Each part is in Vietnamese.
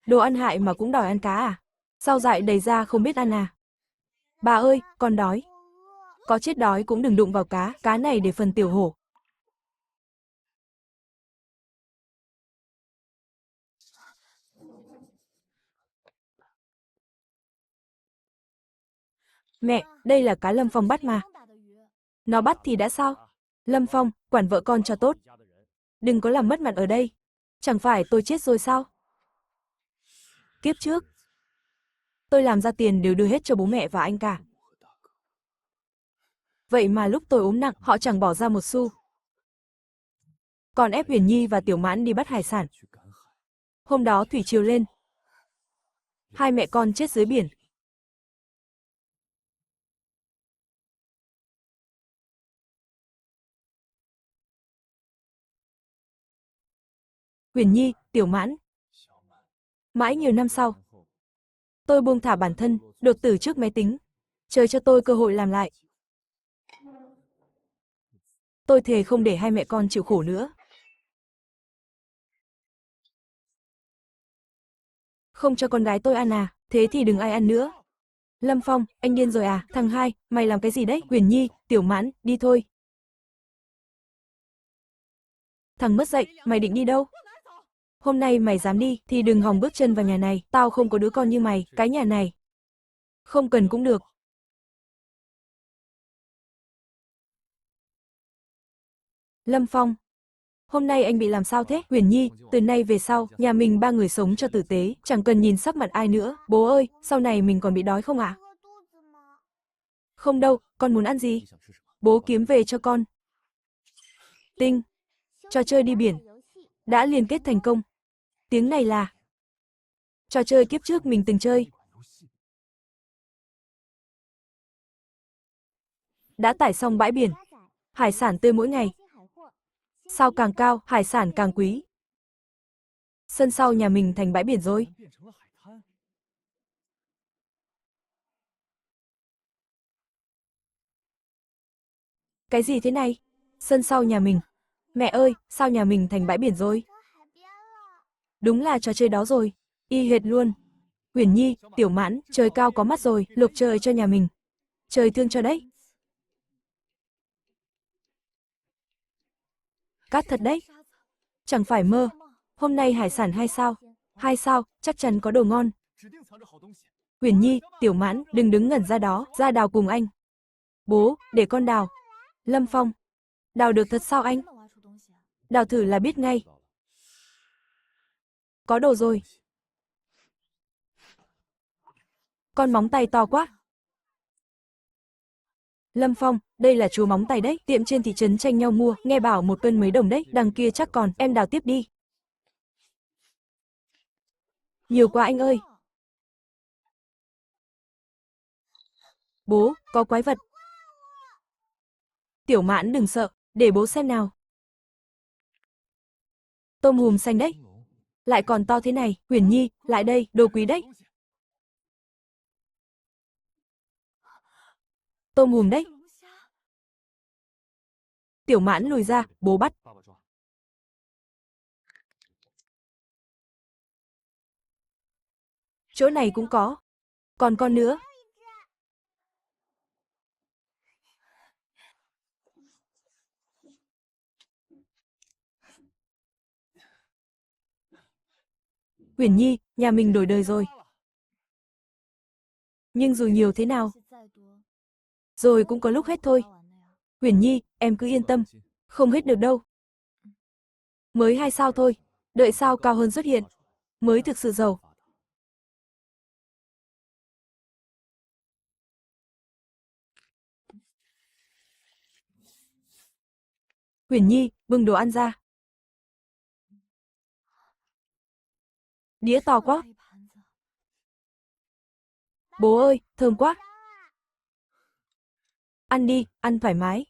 Đồ ăn hại mà cũng đòi ăn cá à? Rau dại đầy ra không biết ăn à? Bà ơi, con đói. Có chết đói cũng đừng đụng vào cá, cá này để phần tiểu hổ. Mẹ, đây là cá Lâm Phong bắt mà. Nó bắt thì đã sao? Lâm Phong, quản vợ con cho tốt. Đừng có làm mất mặt ở đây. Chẳng phải tôi chết rồi sao? Kiếp trước, tôi làm ra tiền đều đưa hết cho bố mẹ và anh cả. Vậy mà lúc tôi ốm nặng, họ chẳng bỏ ra một xu. Còn ép Huyền Nhi và Tiểu Mãn đi bắt hải sản. Hôm đó thủy triều lên. Hai mẹ con chết dưới biển. Huyền Nhi, Tiểu Mãn. Mãi nhiều năm sau, tôi buông thả bản thân, đột tử trước máy tính. Trời cho tôi cơ hội làm lại. Tôi thề không để hai mẹ con chịu khổ nữa. Không cho con gái tôi ăn à, thế thì đừng ai ăn nữa. Lâm Phong, anh điên rồi à, thằng hai, mày làm cái gì đấy? Huyền Nhi, Tiểu Mãn, đi thôi. Thằng mất dạy, mày định đi đâu? Hôm nay mày dám đi, thì đừng hòng bước chân vào nhà này, tao không có đứa con như mày, cái nhà này. Không cần cũng được. Lâm Phong, hôm nay anh bị làm sao thế? Huyền Nhi, từ nay về sau, nhà mình ba người sống cho tử tế, chẳng cần nhìn sắc mặt ai nữa. Bố ơi, sau này mình còn bị đói không ạ? Không đâu, con muốn ăn gì? Bố kiếm về cho con. Tinh, trò chơi đi biển, đã liên kết thành công. Tiếng này là trò chơi kiếp trước mình từng chơi. Đã tải xong bãi biển, hải sản tươi mỗi ngày. Sao càng cao, hải sản càng quý. Sân sau nhà mình thành bãi biển rồi. Cái gì thế này? Sân sau nhà mình. Mẹ ơi, sao nhà mình thành bãi biển rồi? Đúng là trò chơi đó rồi. Y hệt luôn. Huyền Nhi, Tiểu Mãn, trời cao có mắt rồi, lục trời cho nhà mình. Trời thương cho đấy. Cát thật đấy. Chẳng phải mơ. Hôm nay hải sản 2 sao. 2 sao, chắc chắn có đồ ngon. Huyền Nhi, Tiểu Mãn, đừng đứng ngẩn ra đó, ra đào cùng anh. Bố, để con đào. Lâm Phong, đào được thật sao anh? Đào thử là biết ngay. Có đồ rồi. Con móng tay to quá. Lâm Phong, đây là chú móng tay đấy, tiệm trên thị trấn tranh nhau mua, nghe bảo 1 cân mấy đồng đấy, đằng kia chắc còn, em đào tiếp đi. Nhiều quá anh ơi. Bố, có quái vật. Tiểu Mãn đừng sợ, để bố xem nào. Tôm hùm xanh đấy. Lại còn to thế này, Huyền Nhi, lại đây, đồ quý đấy. Tôm hùm đấy. Tiểu Mãn lùi ra, bố bắt. Chỗ này cũng có. Còn con nữa. Huyền Nhi, nhà mình đổi đời rồi. Nhưng dù nhiều thế nào, rồi cũng có lúc hết thôi. Huyền Nhi, em cứ yên tâm, không hết được đâu. Mới 2 sao thôi, đợi sao cao hơn xuất hiện, mới thực sự giàu. Huyền Nhi, bưng đồ ăn ra. Đĩa to quá. Bố ơi, thơm quá. Ăn đi, ăn thoải mái.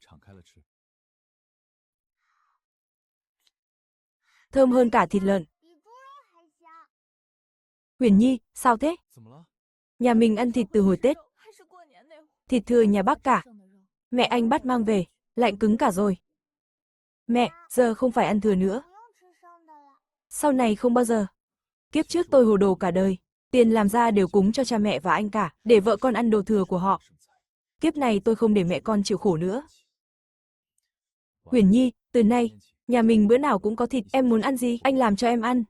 Thơm hơn cả thịt lợn. Huyền Nhi, sao thế? Nhà mình ăn thịt từ hồi Tết. Thịt thừa nhà bác cả. Mẹ anh bắt mang về, lạnh cứng cả rồi. Mẹ, giờ không phải ăn thừa nữa. Sau này không bao giờ. Kiếp trước tôi hồ đồ cả đời, tiền làm ra đều cúng cho cha mẹ và anh cả, để vợ con ăn đồ thừa của họ. Kiếp này tôi không để mẹ con chịu khổ nữa. Huyền Nhi, từ nay, nhà mình bữa nào cũng có thịt, em muốn ăn gì, anh làm cho em ăn.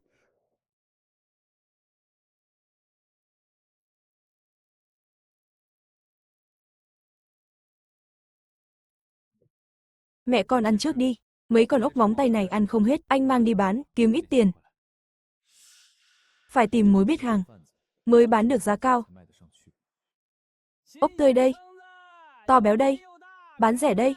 Mẹ con ăn trước đi, mấy con ốc móng tay này ăn không hết, anh mang đi bán, kiếm ít tiền. Phải tìm mối biết hàng, mới bán được giá cao. Ốc tươi đây, to béo đây, bán rẻ đây.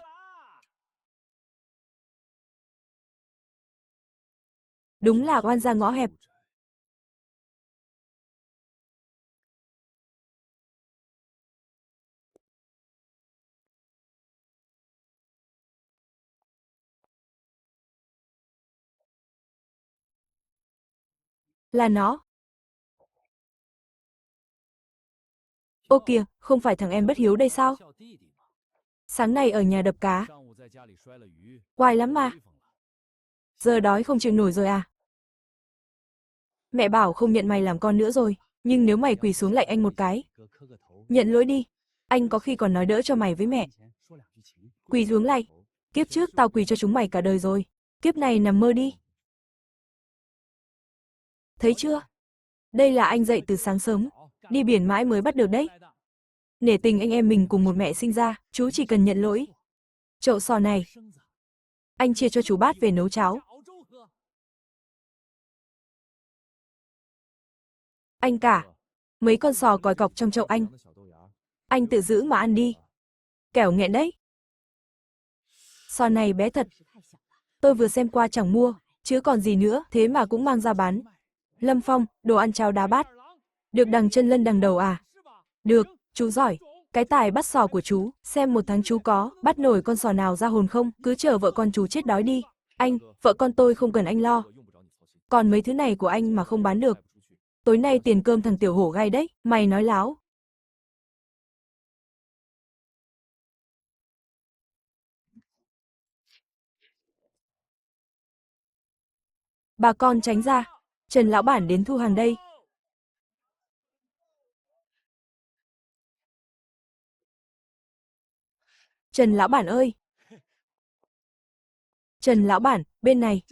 Đúng là oan gia ngõ hẹp. Là nó. Ô kìa, không phải thằng em bất hiếu đây sao? Sáng nay ở nhà đập cá. Oai lắm mà. Giờ đói không chịu nổi rồi à? Mẹ bảo không nhận mày làm con nữa rồi, nhưng nếu mày quỳ xuống lạy anh một cái, nhận lỗi đi, anh có khi còn nói đỡ cho mày với mẹ. Quỳ xuống lạy, kiếp trước tao quỳ cho chúng mày cả đời rồi, kiếp này nằm mơ đi. Thấy chưa? Đây là anh dậy từ sáng sớm, đi biển mãi mới bắt được đấy. Nể tình anh em mình cùng một mẹ sinh ra, chú chỉ cần nhận lỗi. Chậu sò này, anh chia cho chú bát về nấu cháo. Anh cả, mấy con sò còi cọc trong chậu anh tự giữ mà ăn đi. Kẻo nghẹn đấy. Sò này bé thật. Tôi vừa xem qua chẳng mua, chứ còn gì nữa, thế mà cũng mang ra bán. Lâm Phong, đồ ăn cháo đá bát. Được đằng chân lân đằng đầu à? Được, chú giỏi. Cái tài bắt sò của chú, xem một tháng chú có bắt nổi con sò nào ra hồn không, cứ chờ vợ con chú chết đói đi. Anh, vợ con tôi không cần anh lo. Còn mấy thứ này của anh mà không bán được. Tối nay tiền cơm thằng tiểu hổ gai đấy, mày nói láo. Bà con tránh ra, Trần lão bản đến thu hàng đây. Trần lão bản ơi! Trần lão bản, bên này.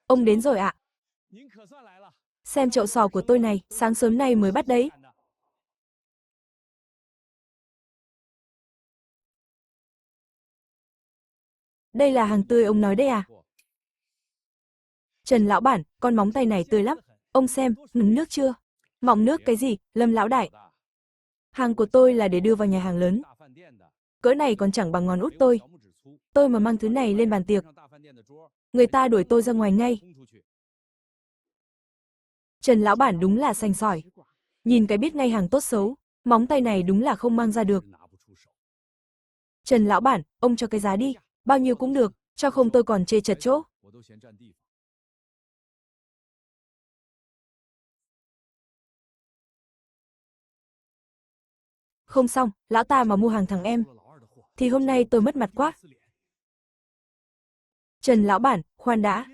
Ông đến rồi ạ. Xem chậu sò của tôi này, sáng sớm nay mới bắt đấy. Đây là hàng tươi ông nói đấy à? Trần lão bản, con móng tay này tươi lắm. Ông xem, ngấm nước chưa? Mọng nước cái gì, Lâm lão đại? Hàng của tôi là để đưa vào nhà hàng lớn. Cỡ này còn chẳng bằng ngón út tôi. Tôi mà mang thứ này lên bàn tiệc, người ta đuổi tôi ra ngoài ngay. Trần lão bản đúng là sành sỏi. Nhìn cái biết ngay hàng tốt xấu, móng tay này đúng là không mang ra được. Trần lão bản, ông cho cái giá đi, bao nhiêu cũng được, cho không tôi còn chê chật chỗ. Không xong, lão ta mà mua hàng thằng em, thì hôm nay tôi mất mặt quá. Trần lão bản, khoan đã.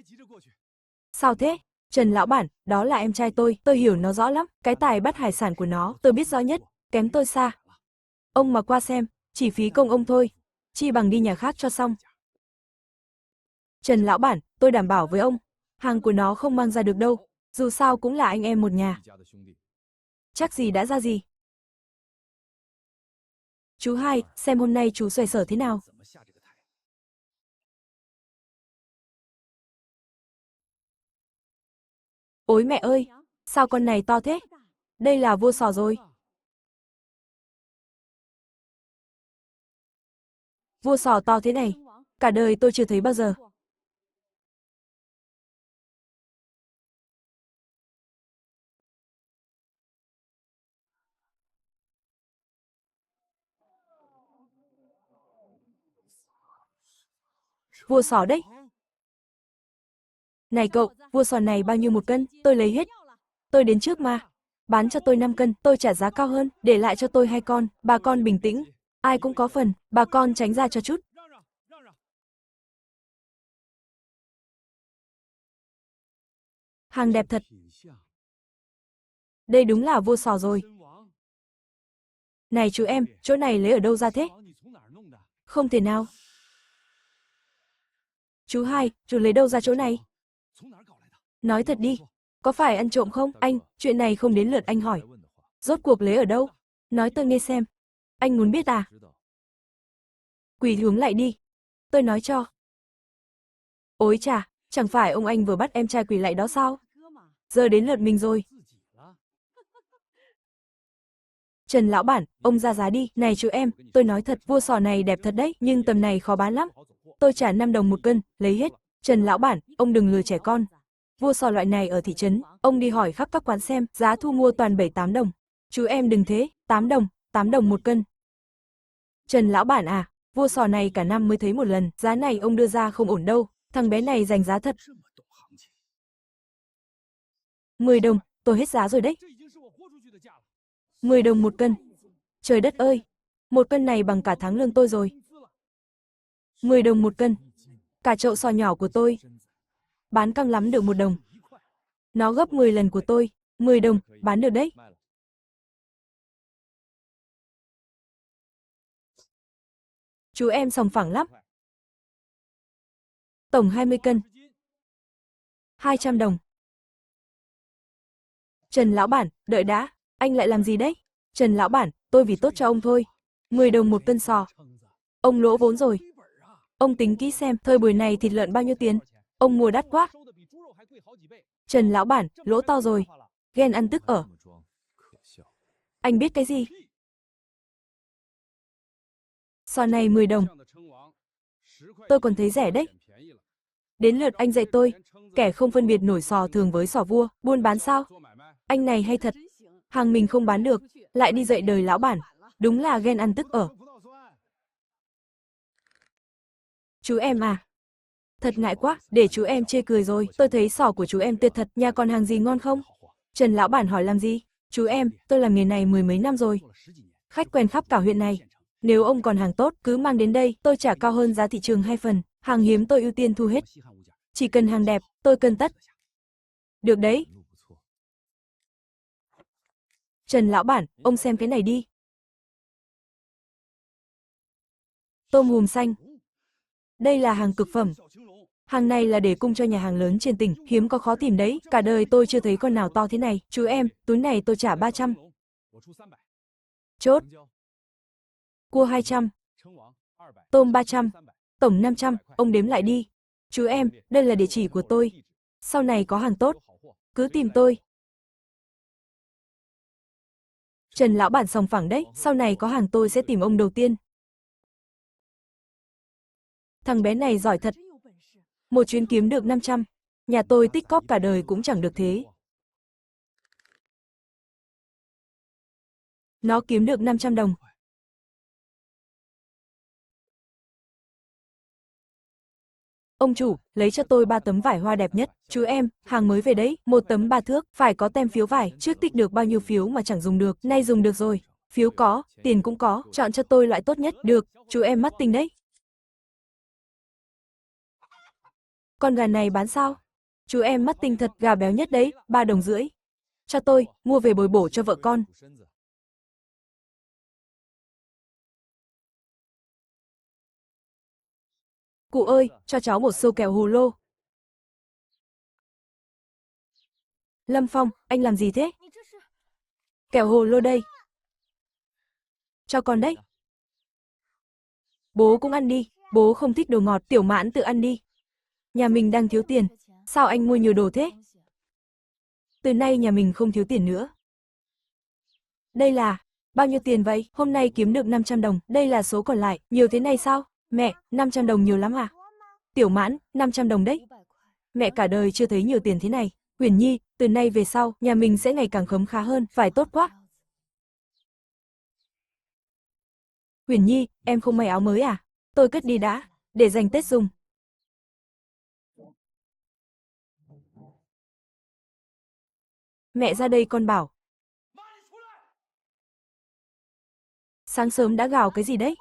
Sao thế? Trần lão bản, đó là em trai tôi hiểu nó rõ lắm, cái tài bắt hải sản của nó, tôi biết rõ nhất, kém tôi xa. Ông mà qua xem, chỉ phí công ông thôi, chi bằng đi nhà khác cho xong. Trần lão bản, tôi đảm bảo với ông, hàng của nó không mang ra được đâu, dù sao cũng là anh em một nhà. Chắc gì đã ra gì. Chú hai, xem hôm nay chú xoay sở thế nào. Ôi mẹ ơi, sao con này to thế? Đây là vua sò rồi. Vua sò to thế này, cả đời tôi chưa thấy bao giờ. Vua sò đấy. Này cậu, vua sò này bao nhiêu một cân, tôi lấy hết. Tôi đến trước mà. Bán cho tôi 5 cân, tôi trả giá cao hơn, để lại cho tôi 2 con, bà con bình tĩnh. Ai cũng có phần, bà con tránh ra cho chút. Hàng đẹp thật. Đây đúng là vua sò rồi. Này chú em, chỗ này lấy ở đâu ra thế? Không thể nào. Chú hai, chú lấy đâu ra chỗ này? Nói thật đi, có phải ăn trộm không? Anh, chuyện này không đến lượt anh hỏi. Rốt cuộc lấy ở đâu? Nói tôi nghe xem. Anh muốn biết à? Quỳ hướng lại đi. Tôi nói cho. Ôi chà, chẳng phải ông anh vừa bắt em trai quỳ lại đó sao? Giờ đến lượt mình rồi. Trần lão bản, ông ra giá đi. Này chú em, tôi nói thật, vua sò này đẹp thật đấy, nhưng tầm này khó bán lắm. Tôi trả 5 đồng một cân, lấy hết. Trần lão bản, ông đừng lừa trẻ con. Vua sò loại này ở thị trấn, ông đi hỏi khắp các quán xem, giá thu mua toàn 7-8 đồng. Chú em đừng thế, 8 đồng một cân. Trần lão bản à, vua sò này cả năm mới thấy một lần, giá này ông đưa ra không ổn đâu, thằng bé này giành giá thật. 10 đồng, tôi hết giá rồi đấy. 10 đồng một cân. Trời đất ơi, một cân này bằng cả tháng lương tôi rồi. 10 đồng một cân. Cả chậu sò nhỏ của tôi. Bán căng lắm được 1 đồng. Nó gấp 10 lần của tôi. 10 đồng, bán được đấy. Chú em sòng phẳng lắm. Tổng 20 cân. 200 đồng. Trần lão bản, đợi đã, anh lại làm gì đấy? Trần lão bản, tôi vì tốt cho ông thôi. 10 đồng một cân sò. Ông lỗ vốn rồi. Ông tính kỹ xem, thời buổi này thịt lợn bao nhiêu tiền? Ông mua đắt quá. Trần lão bản, lỗ to rồi. Ghen ăn tức ở. Anh biết cái gì? Sò này 10 đồng. Tôi còn thấy rẻ đấy. Đến lượt anh dạy tôi, kẻ không phân biệt nổi sò thường với sò vua, buôn bán sao? Anh này hay thật. Hàng mình không bán được, lại đi dạy đời lão bản. Đúng là ghen ăn tức ở. Chú em à? Thật ngại quá, để chú em chê cười rồi. Tôi thấy sò của chú em tuyệt thật, nhà còn hàng gì ngon không? Trần lão bản hỏi làm gì? Chú em, tôi làm nghề này 10 mấy năm rồi. Khách quen khắp cả huyện này. Nếu ông còn hàng tốt, cứ mang đến đây, tôi trả cao hơn giá thị trường 2 phần. Hàng hiếm tôi ưu tiên thu hết. Chỉ cần hàng đẹp, tôi cân tất. Được đấy. Trần lão bản, ông xem cái này đi. Tôm hùm xanh. Đây là hàng cực phẩm. Hàng này là để cung cho nhà hàng lớn trên tỉnh, hiếm có khó tìm đấy, cả đời tôi chưa thấy con nào to thế này. Chú em, túi này tôi trả 300. Chốt. Cua 200. Tôm 300. Tổng 500, ông đếm lại đi. Chú em, đây là địa chỉ của tôi. Sau này có hàng tốt, cứ tìm tôi. Trần lão bản sòng phẳng đấy, sau này có hàng tôi sẽ tìm ông đầu tiên. Thằng bé này giỏi thật. Một chuyến kiếm được 500. Nhà tôi tích cóp cả đời cũng chẳng được thế. Nó kiếm được 500 đồng. Ông chủ, lấy cho tôi 3 tấm vải hoa đẹp nhất. Chú em, hàng mới về đấy, 1 tấm 3 thước, phải có tem phiếu vải. Trước tích được bao nhiêu phiếu mà chẳng dùng được, nay dùng được rồi. Phiếu có, tiền cũng có, chọn cho tôi loại tốt nhất. Được, chú em mắt tinh đấy. Con gà này bán sao? Chú em mắt tinh thật, gà béo nhất đấy, 3 đồng rưỡi. Cho tôi, mua về bồi bổ cho vợ con. Cụ ơi, cho cháu một xô kẹo hồ lô. Lâm Phong, anh làm gì thế? Kẹo hồ lô đây. Cho con đấy. Bố cũng ăn đi, bố không thích đồ ngọt, Tiểu Mãn tự ăn đi. Nhà mình đang thiếu tiền, sao anh mua nhiều đồ thế? Từ nay nhà mình không thiếu tiền nữa. Đây là, bao nhiêu tiền vậy? Hôm nay kiếm được 500 đồng, đây là số còn lại, nhiều thế này sao? Mẹ, 500 đồng nhiều lắm à? Tiểu Mãn, 500 đồng đấy. Mẹ cả đời chưa thấy nhiều tiền thế này. Huyền Nhi, từ nay về sau, nhà mình sẽ ngày càng khấm khá hơn, phải tốt quá. Huyền Nhi, em không may áo mới à? Tôi cất đi đã, để dành Tết dùng. Mẹ ra đây con bảo. Sáng sớm đã gào cái gì đấy?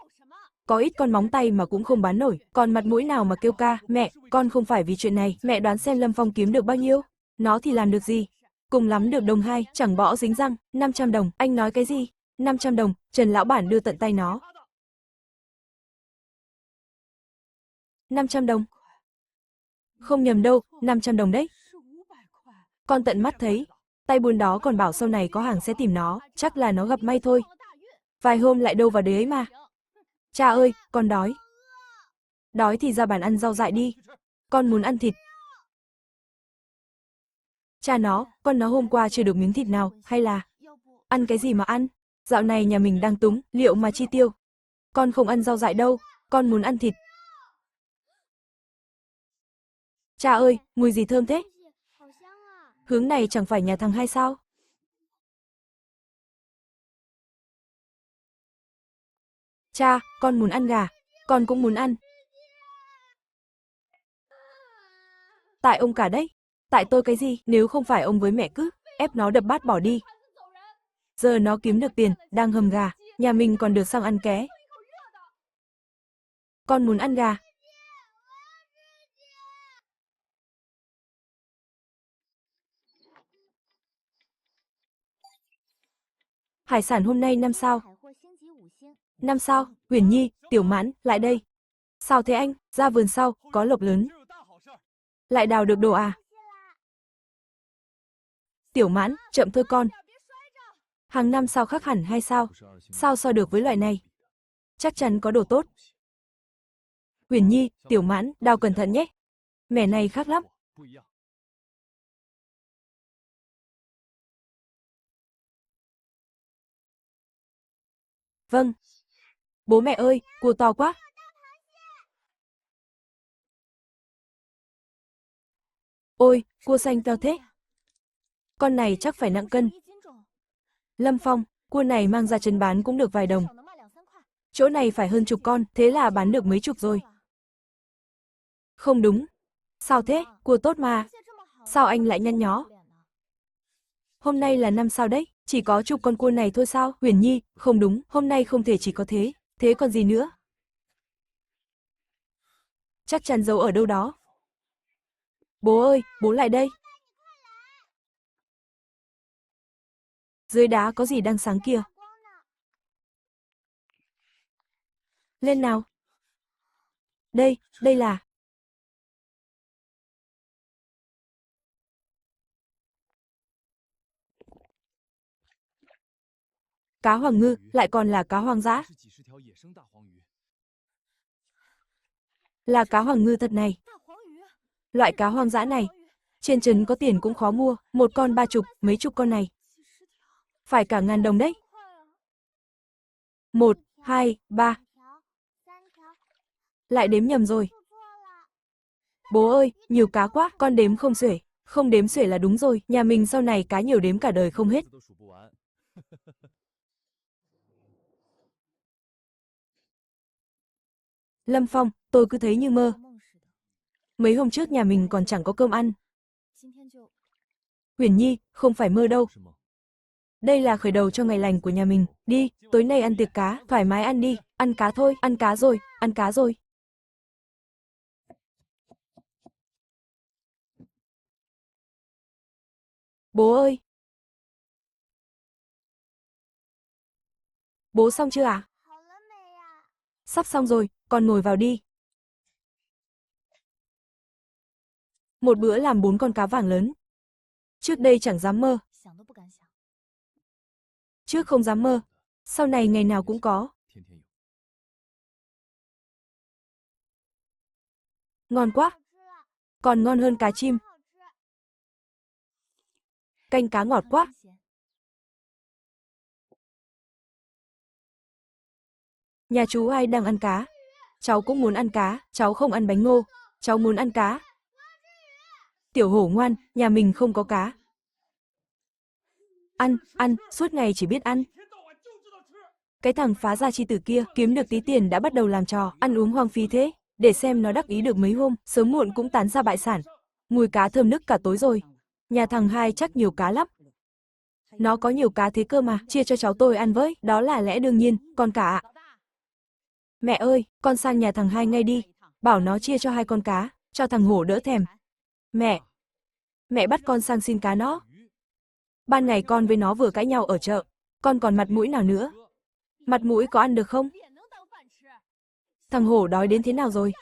Có ít con móng tay mà cũng không bán nổi, còn mặt mũi nào mà kêu ca. Mẹ, con không phải vì chuyện này, mẹ đoán xem Lâm Phong kiếm được bao nhiêu? Nó thì làm được gì? Cùng lắm được đồng 2, chẳng bỏ dính răng. 500 đồng, anh nói cái gì? 500 đồng, Trần lão bản đưa tận tay nó. 500 đồng. Không nhầm đâu, 500 đồng đấy. Con tận mắt thấy, tay buôn đó còn bảo sau này có hàng sẽ tìm nó, chắc là nó gặp may thôi. Vài hôm lại đâu vào đấy ấy mà. Cha ơi, con đói. Đói thì ra bàn ăn rau dại đi. Con muốn ăn thịt. Cha nó, con nó hôm qua chưa được miếng thịt nào, hay là... Ăn cái gì mà ăn? Dạo này nhà mình đang túng, liệu mà chi tiêu. Con không ăn rau dại đâu, con muốn ăn thịt. Cha ơi, mùi gì thơm thế? Hướng này chẳng phải nhà thằng Hai sao? Cha, con muốn ăn gà. Con cũng muốn ăn. Tại ông cả đấy. Tại tôi cái gì? Nếu không phải ông với mẹ cứ ép nó đập bát bỏ đi. Giờ nó kiếm được tiền, đang hầm gà. Nhà mình còn được sang ăn ké. Con muốn ăn gà. Hải sản hôm nay 5 sao. 5 sao, Huyền Nhi, Tiểu Mãn, lại đây. Sao thế anh? Ra vườn sau, có lộc lớn. Lại đào được đồ à? Tiểu Mãn, chậm thôi con. Hàng năm sao khác hẳn hay sao? Sao so được với loại này? Chắc chắn có đồ tốt. Huyền Nhi, Tiểu Mãn, đào cẩn thận nhé. Mẻ này khác lắm. Vâng. Bố mẹ ơi, cua to quá. Ôi, cua xanh to thế. Con này chắc phải nặng cân. Lâm Phong, cua này mang ra trấn bán cũng được vài đồng. Chỗ này phải hơn chục con, thế là bán được mấy chục rồi. Không đúng. Sao thế, cua tốt mà. Sao anh lại nhăn nhó? Hôm nay là 5 sao đấy, chỉ có chục con cua này thôi sao? Huyền Nhi, không đúng, hôm nay không thể chỉ có thế. Thế còn gì nữa? Chắc chắn giấu ở đâu đó. Bố ơi, bố lại đây. Dưới đá có gì đang sáng kìa? Lên nào. Đây, đây là... Cá hoàng ngư, lại còn là cá hoang dã. Là cá hoàng ngư thật này. Loại cá hoang dã này, trên trấn có tiền cũng khó mua, một con 30, mấy chục con này. Phải cả ngàn đồng đấy. 1, 2, 3. Lại đếm nhầm rồi. Bố ơi, nhiều cá quá, con đếm không xuể. Không đếm xuể là đúng rồi, nhà mình sau này cá nhiều đếm cả đời không hết. Lâm Phong, tôi cứ thấy như mơ. Mấy hôm trước nhà mình còn chẳng có cơm ăn. Huyền Nhi, không phải mơ đâu. Đây là khởi đầu cho ngày lành của nhà mình. Đi, tối nay ăn tiệc cá, thoải mái ăn đi. Ăn cá thôi, ăn cá rồi, ăn cá rồi. Bố ơi! Bố xong chưa à? Sắp xong rồi, con ngồi vào đi. Một bữa làm 4 con cá vàng lớn. Trước đây chẳng dám mơ. Trước không dám mơ. Sau này ngày nào cũng có. Ngon quá. Còn ngon hơn cá chim. Canh cá ngọt quá. Nhà chú ai đang ăn cá? Cháu cũng muốn ăn cá, cháu không ăn bánh ngô. Cháu muốn ăn cá. Tiểu hổ ngoan, nhà mình không có cá. Ăn, ăn, suốt ngày chỉ biết ăn. Cái thằng phá gia chi tử kia, kiếm được tí tiền đã bắt đầu làm trò, ăn uống hoang phí thế. Để xem nó đắc ý được mấy hôm, sớm muộn cũng tán ra bại sản. Mùi cá thơm nức cả tối rồi. Nhà thằng Hai chắc nhiều cá lắm. Nó có nhiều cá thế cơ mà, chia cho cháu tôi ăn với, đó là lẽ đương nhiên, con cả ạ. Mẹ ơi, con sang nhà thằng Hai ngay đi, bảo nó chia cho 2 con cá, cho thằng Hổ đỡ thèm. Mẹ! Mẹ bắt con sang xin cá nó. Ban ngày con với nó vừa cãi nhau ở chợ, con còn mặt mũi nào nữa? Mặt mũi có ăn được không? Thằng Hổ đói đến thế nào rồi?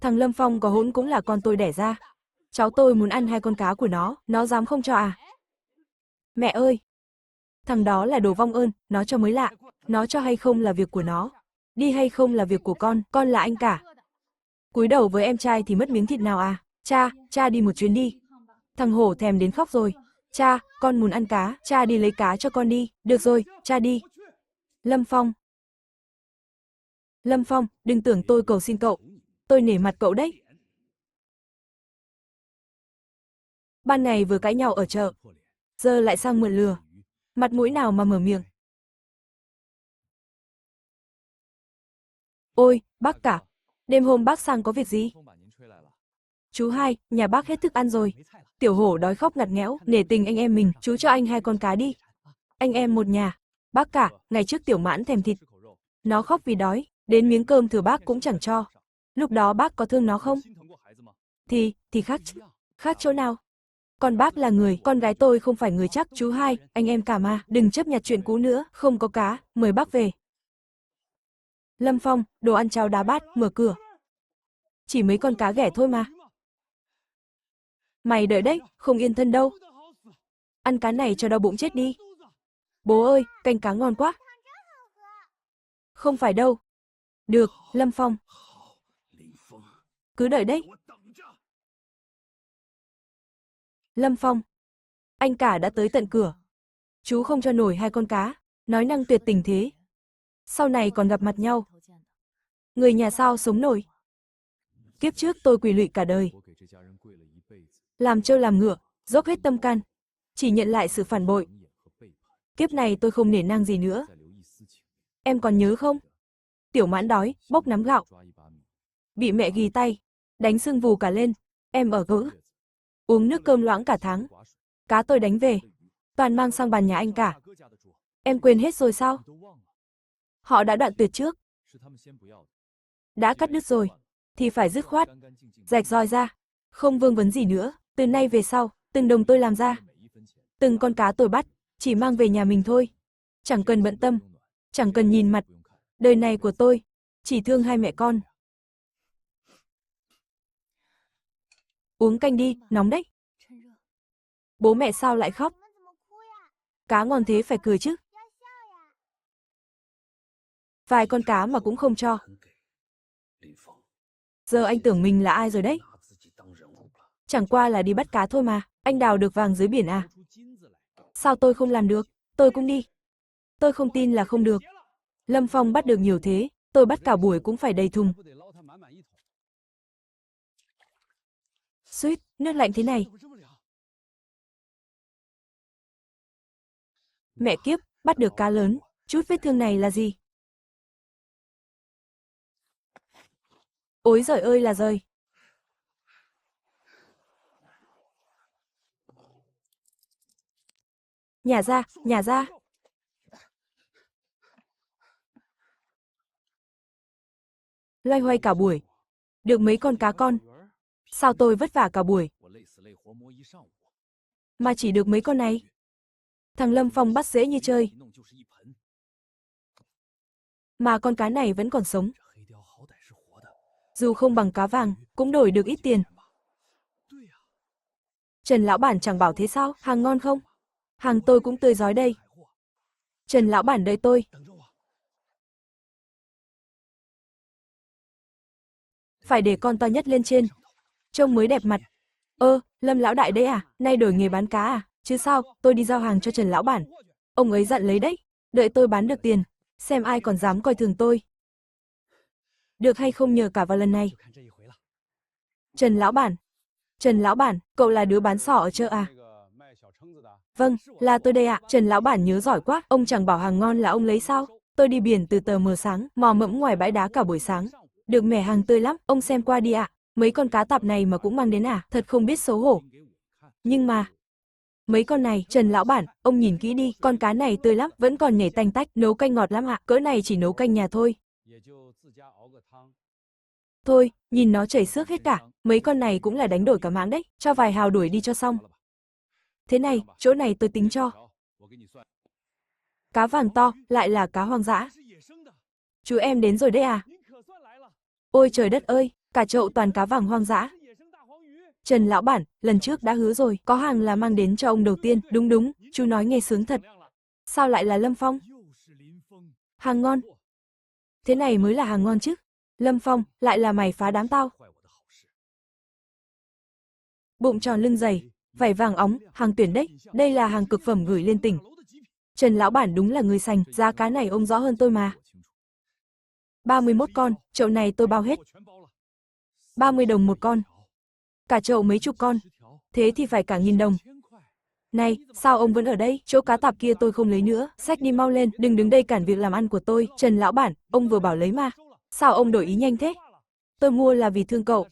Thằng Lâm Phong có hỗn cũng là con tôi đẻ ra. Cháu tôi muốn ăn 2 con cá của nó dám không cho à? Mẹ ơi! Thằng đó là đồ vong ơn, nó cho mới lạ. Nó cho hay không là việc của nó. Đi hay không là việc của con là anh cả. Cúi đầu với em trai thì mất miếng thịt nào à? Cha đi một chuyến đi. Thằng Hổ thèm đến khóc rồi. Cha, con muốn ăn cá, cha đi lấy cá cho con đi. Được rồi, cha đi. Lâm Phong, đừng tưởng tôi cầu xin cậu. Tôi nể mặt cậu đấy. Ban ngày vừa cãi nhau ở chợ, giờ lại sang mượn lừa. Mặt mũi nào mà mở miệng. Ôi, bác cả. Đêm hôm bác sang có việc gì? Chú Hai, nhà bác hết thức ăn rồi. Tiểu Hổ đói khóc ngặt nghẽo, nể tình anh em mình, chú cho anh 2 con cá đi. Anh em một nhà. Bác cả, ngày trước Tiểu Mãn thèm thịt. Nó khóc vì đói, đến miếng cơm thừa bác cũng chẳng cho. Lúc đó bác có thương nó không? Thì khác. Khác chỗ nào? Con bác là người, con gái tôi không phải người chắc. Chú Hai, anh em cả mà, đừng chấp nhặt chuyện cũ nữa, không có cá, mời bác về. Lâm Phong, đồ ăn cháo đá bát, mở cửa. Chỉ mấy con cá ghẻ thôi mà. Mày đợi đấy, không yên thân đâu. Ăn cá này cho đau bụng chết đi. Bố ơi, canh cá ngon quá. Không phải đâu. Được, Lâm Phong. Cứ đợi đấy. Lâm Phong. Anh cả đã tới tận cửa. Chú không cho nổi 2 con cá. Nói năng tuyệt tình thế. Sau này còn gặp mặt nhau. Người nhà sao sống nổi. Kiếp trước tôi quỳ lụy cả đời. Làm trâu làm ngựa, dốc hết tâm can. Chỉ nhận lại sự phản bội. Kiếp này tôi không nể nang gì nữa. Em còn nhớ không? Tiểu Mãn đói, bốc nắm gạo. Bị mẹ ghi tay, đánh sưng vù cả lên. Em ở gỡ. Uống nước cơm loãng cả tháng. Cá tôi đánh về, toàn mang sang bàn nhà anh cả. Em quên hết rồi sao? Họ đã đoạn tuyệt trước. Đã cắt đứt rồi, thì phải dứt khoát. Rạch roi ra, không vương vấn gì nữa. Từ nay về sau, từng đồng tôi làm ra. Từng con cá tôi bắt, chỉ mang về nhà mình thôi. Chẳng cần bận tâm, chẳng cần nhìn mặt. Đời này của tôi, chỉ thương 2 mẹ con. Uống canh đi, nóng đấy. Bố mẹ sao lại khóc? Cá ngon thế phải cười chứ. Vài con cá mà cũng không cho. Giờ anh tưởng mình là ai rồi đấy. Chẳng qua là đi bắt cá thôi mà. Anh đào được vàng dưới biển à? Sao tôi không làm được? Tôi cũng đi. Tôi không tin là không được. Lâm Phong bắt được nhiều thế, tôi bắt cả buổi cũng phải đầy thùng. Suýt, nước lạnh thế này. Mẹ kiếp, bắt được cá lớn, chút vết thương này là gì? Ối giời ơi là giời. Nhả ra, nhả ra. Loay hoay cả buổi. Được mấy con cá con. Sao tôi vất vả cả buổi. Mà chỉ được mấy con này. Thằng Lâm Phong bắt dễ như chơi. Mà con cá này vẫn còn sống. Dù không bằng cá vàng, cũng đổi được ít tiền. Trần lão bản chẳng bảo thế sao, hàng ngon không? Hàng tôi cũng tươi rói đây. Trần lão bản đợi tôi. Phải để con to nhất lên trên. Trông mới đẹp mặt. Lâm lão đại đấy à, nay đổi nghề bán cá à? Chứ sao, tôi đi giao hàng cho Trần lão bản. Ông ấy dặn lấy đấy, đợi tôi bán được tiền, xem ai còn dám coi thường tôi. Được hay không nhờ cả vào lần này. Trần lão bản, cậu là đứa bán sò ở chợ à? Vâng, là tôi đây ạ. Trần lão bản nhớ giỏi quá, ông chẳng bảo hàng ngon là ông lấy sao? Tôi đi biển từ tờ mờ sáng, mò mẫm ngoài bãi đá cả buổi sáng. Được mẻ hàng tươi lắm, ông xem qua đi ạ. Mấy con cá tạp này mà cũng mang đến à, thật không biết xấu hổ. Nhưng mà, mấy con này, Trần lão bản, ông nhìn kỹ đi, con cá này tươi lắm, vẫn còn nhảy tanh tách, nấu canh ngọt lắm ạ, cỡ này chỉ nấu canh nhà thôi. Thôi, nhìn nó chảy xước hết cả, mấy con này cũng là đánh đổi cả mạng đấy, cho vài hào đuổi đi cho xong. Thế này, chỗ này tôi tính cho. Cá vàng to, lại là cá hoang dã. Chú em đến rồi đấy à? Ôi trời đất ơi, cả chậu toàn cá vàng hoang dã. Trần lão bản, lần trước đã hứa rồi, có hàng là mang đến cho ông đầu tiên, đúng đúng, chú nói nghe sướng thật. Sao lại là Lâm Phong? Hàng ngon. Thế này mới là hàng ngon chứ. Lâm Phong, lại là mày phá đám tao. Bụng tròn lưng dày, vảy vàng óng, hàng tuyển đấy, đây là hàng cực phẩm gửi lên tỉnh. Trần lão bản đúng là người sành, giá cá này ông rõ hơn tôi mà. 31 con, chậu này tôi bao hết. 30 đồng một con. Cả chậu mấy chục con. Thế thì phải cả 1.000 đồng. Này, sao ông vẫn ở đây? Chỗ cá tạp kia tôi không lấy nữa. Xách đi mau lên, đừng đứng đây cản việc làm ăn của tôi. Trần lão bản, ông vừa bảo lấy mà. Sao ông đổi ý nhanh thế? Tôi mua là vì thương cậu.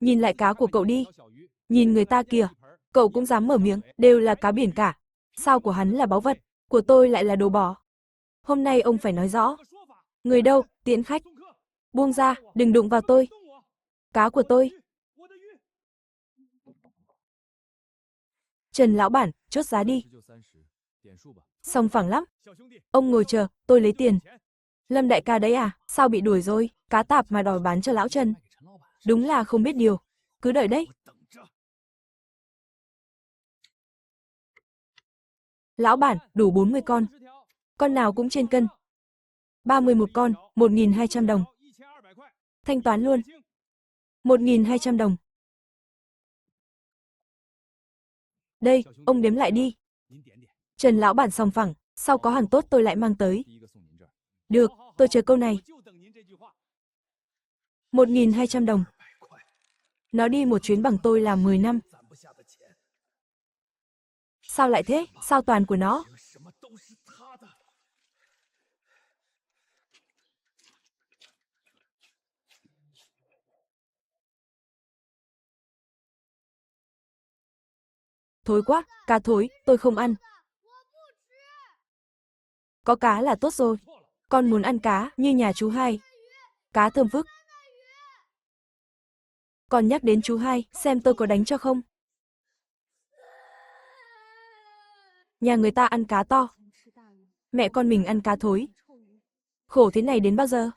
Nhìn lại cá của cậu đi. Nhìn người ta kìa. Cậu cũng dám mở miệng, đều là cá biển cả. Sao của hắn là báu vật, của tôi lại là đồ bỏ. Hôm nay ông phải nói rõ. Người đâu, tiễn khách. Buông ra, đừng đụng vào tôi. Cá của tôi. Trần lão bản, chốt giá đi. Sòng phẳng lắm. Ông ngồi chờ, tôi lấy tiền. Lâm đại ca đấy à, sao bị đuổi rồi, cá tạp mà đòi bán cho lão Trần. Đúng là không biết điều. Cứ đợi đấy. Lão bản, đủ 40 con. Con nào cũng trên cân. 30 một con, 1.200 đồng. Thanh toán luôn. 1.200 đồng. Đây, ông đếm lại đi. Trần lão bản sòng phẳng, sau có hàng tốt tôi lại mang tới. Được, tôi chờ câu này. 1.200 đồng. Nó đi một chuyến bằng tôi làm 10 năm. Sao lại thế? Sao toàn của nó? Thối quá, cá thối, tôi không ăn. Có cá là tốt rồi. Con muốn ăn cá, như nhà chú hai. Cá thơm phức. Còn nhắc đến chú hai, xem tôi có đánh cho không? Nhà người ta ăn cá to. Mẹ con mình ăn cá thối. Khổ thế này đến bao giờ?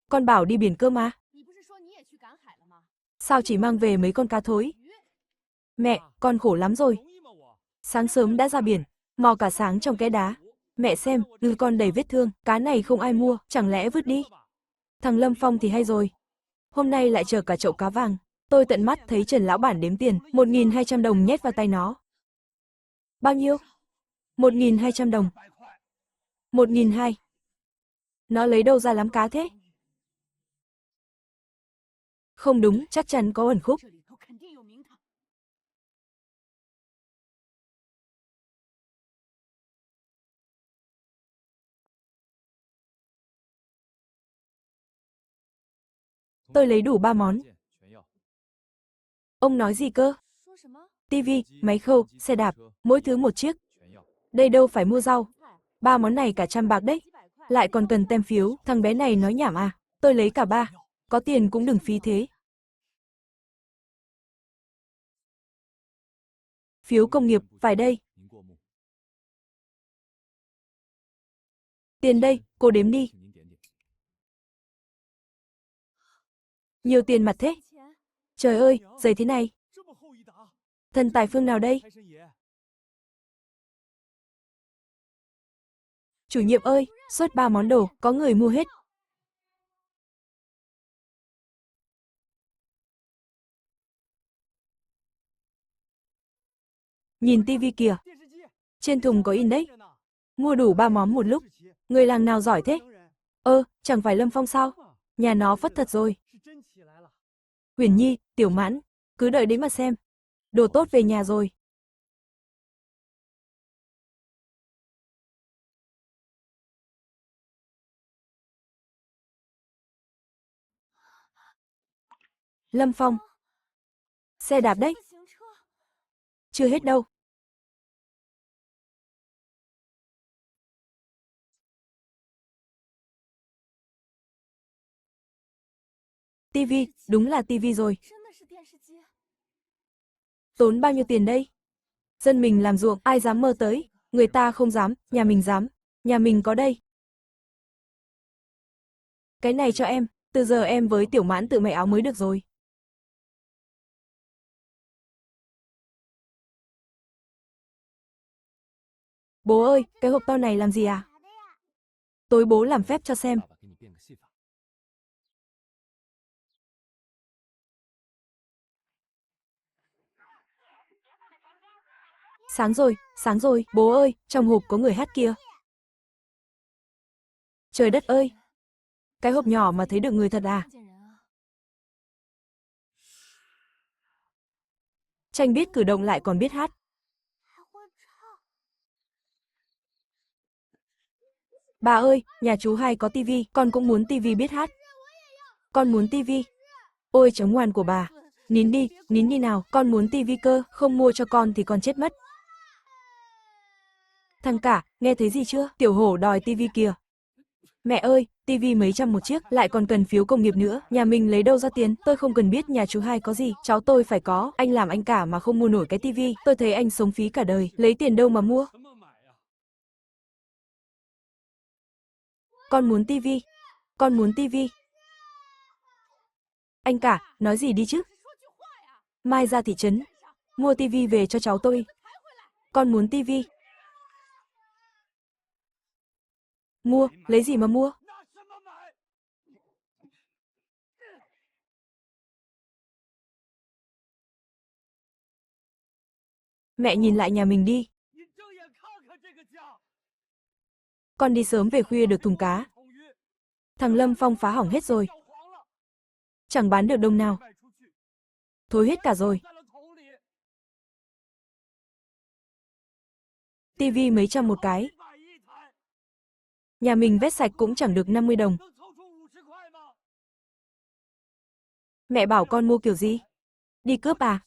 Con bảo đi biển cơ mà. Sao chỉ mang về mấy con cá thối? Mẹ, con khổ lắm rồi. Sáng sớm đã ra biển, mò cả sáng trong cái đá. Mẹ xem, ngư con đầy vết thương, cá này không ai mua, chẳng lẽ vứt đi? Thằng Lâm Phong thì hay rồi. Hôm nay lại chở cả chậu cá vàng. Tôi tận mắt thấy Trần lão bản đếm tiền, 1.200 đồng nhét vào tay nó. Bao nhiêu? 1.200 đồng. 1.200. Nó lấy đâu ra lắm cá thế? Không đúng, chắc chắn có ẩn khúc. Tôi lấy đủ 3 món. Ông nói gì cơ? Tivi, máy khâu, xe đạp, mỗi thứ một chiếc. Đây đâu phải mua rau. 3 món này cả 100 bạc đấy. Lại còn cần tem phiếu, thằng bé này nói nhảm à? Tôi lấy cả 3. Có tiền cũng đừng phí thế. Phiếu công nghiệp, phải đây. Tiền đây, cô đếm đi. Nhiều tiền mặt thế. Trời ơi, giấy thế này. Thần tài phương nào đây? Chủ nhiệm ơi, xuất 3 món đồ, có người mua hết. Nhìn tivi kìa. Trên thùng có in đấy. Mua đủ 3 món một lúc. Người làng nào giỏi thế? Chẳng phải Lâm Phong sao? Nhà nó phất thật rồi. Huyền Nhi, Tiểu Mãn, cứ đợi đấy mà xem. Đồ tốt về nhà rồi. Lâm Phong. Xe đạp đấy. Chưa hết đâu. Tivi, đúng là tivi rồi. Tốn bao nhiêu tiền đây? Dân mình làm ruộng, ai dám mơ tới, người ta không dám, nhà mình dám. Nhà mình có đây. Cái này cho em, từ giờ em với Tiểu Mãn tự may áo mới được rồi. Bố ơi, cái hộp to này làm gì à? Tối bố làm phép cho xem. Sáng rồi, bố ơi, trong hộp có người hát kia. Trời đất ơi, cái hộp nhỏ mà thấy được người thật à? Tranh biết cử động lại còn biết hát. Bà ơi, nhà chú hai có tivi, con cũng muốn tivi biết hát. Con muốn tivi. Ôi cháu ngoan của bà. Nín đi nào, con muốn tivi cơ, không mua cho con thì con chết mất. Thằng cả, nghe thấy gì chưa? Tiểu hổ đòi tivi kìa. Mẹ ơi, tivi mấy trăm một chiếc, lại còn cần phiếu công nghiệp nữa, nhà mình lấy đâu ra tiền, tôi không cần biết nhà chú hai có gì, cháu tôi phải có, anh làm anh cả mà không mua nổi cái tivi, tôi thấy anh sống phí cả đời, lấy tiền đâu mà mua. Con muốn tivi, con muốn tivi. Anh cả, nói gì đi chứ? Mai ra thị trấn, mua tivi về cho cháu tôi. Con muốn tivi. Mua, lấy gì mà mua? Mẹ nhìn lại nhà mình đi. Con đi sớm về khuya được thùng cá. Thằng Lâm Phong phá hỏng hết rồi. Chẳng bán được đồng nào. Thối hết cả rồi. Tivi mấy trăm một cái. Nhà mình vét sạch cũng chẳng được 50 đồng. Mẹ bảo con mua kiểu gì? Đi cướp à?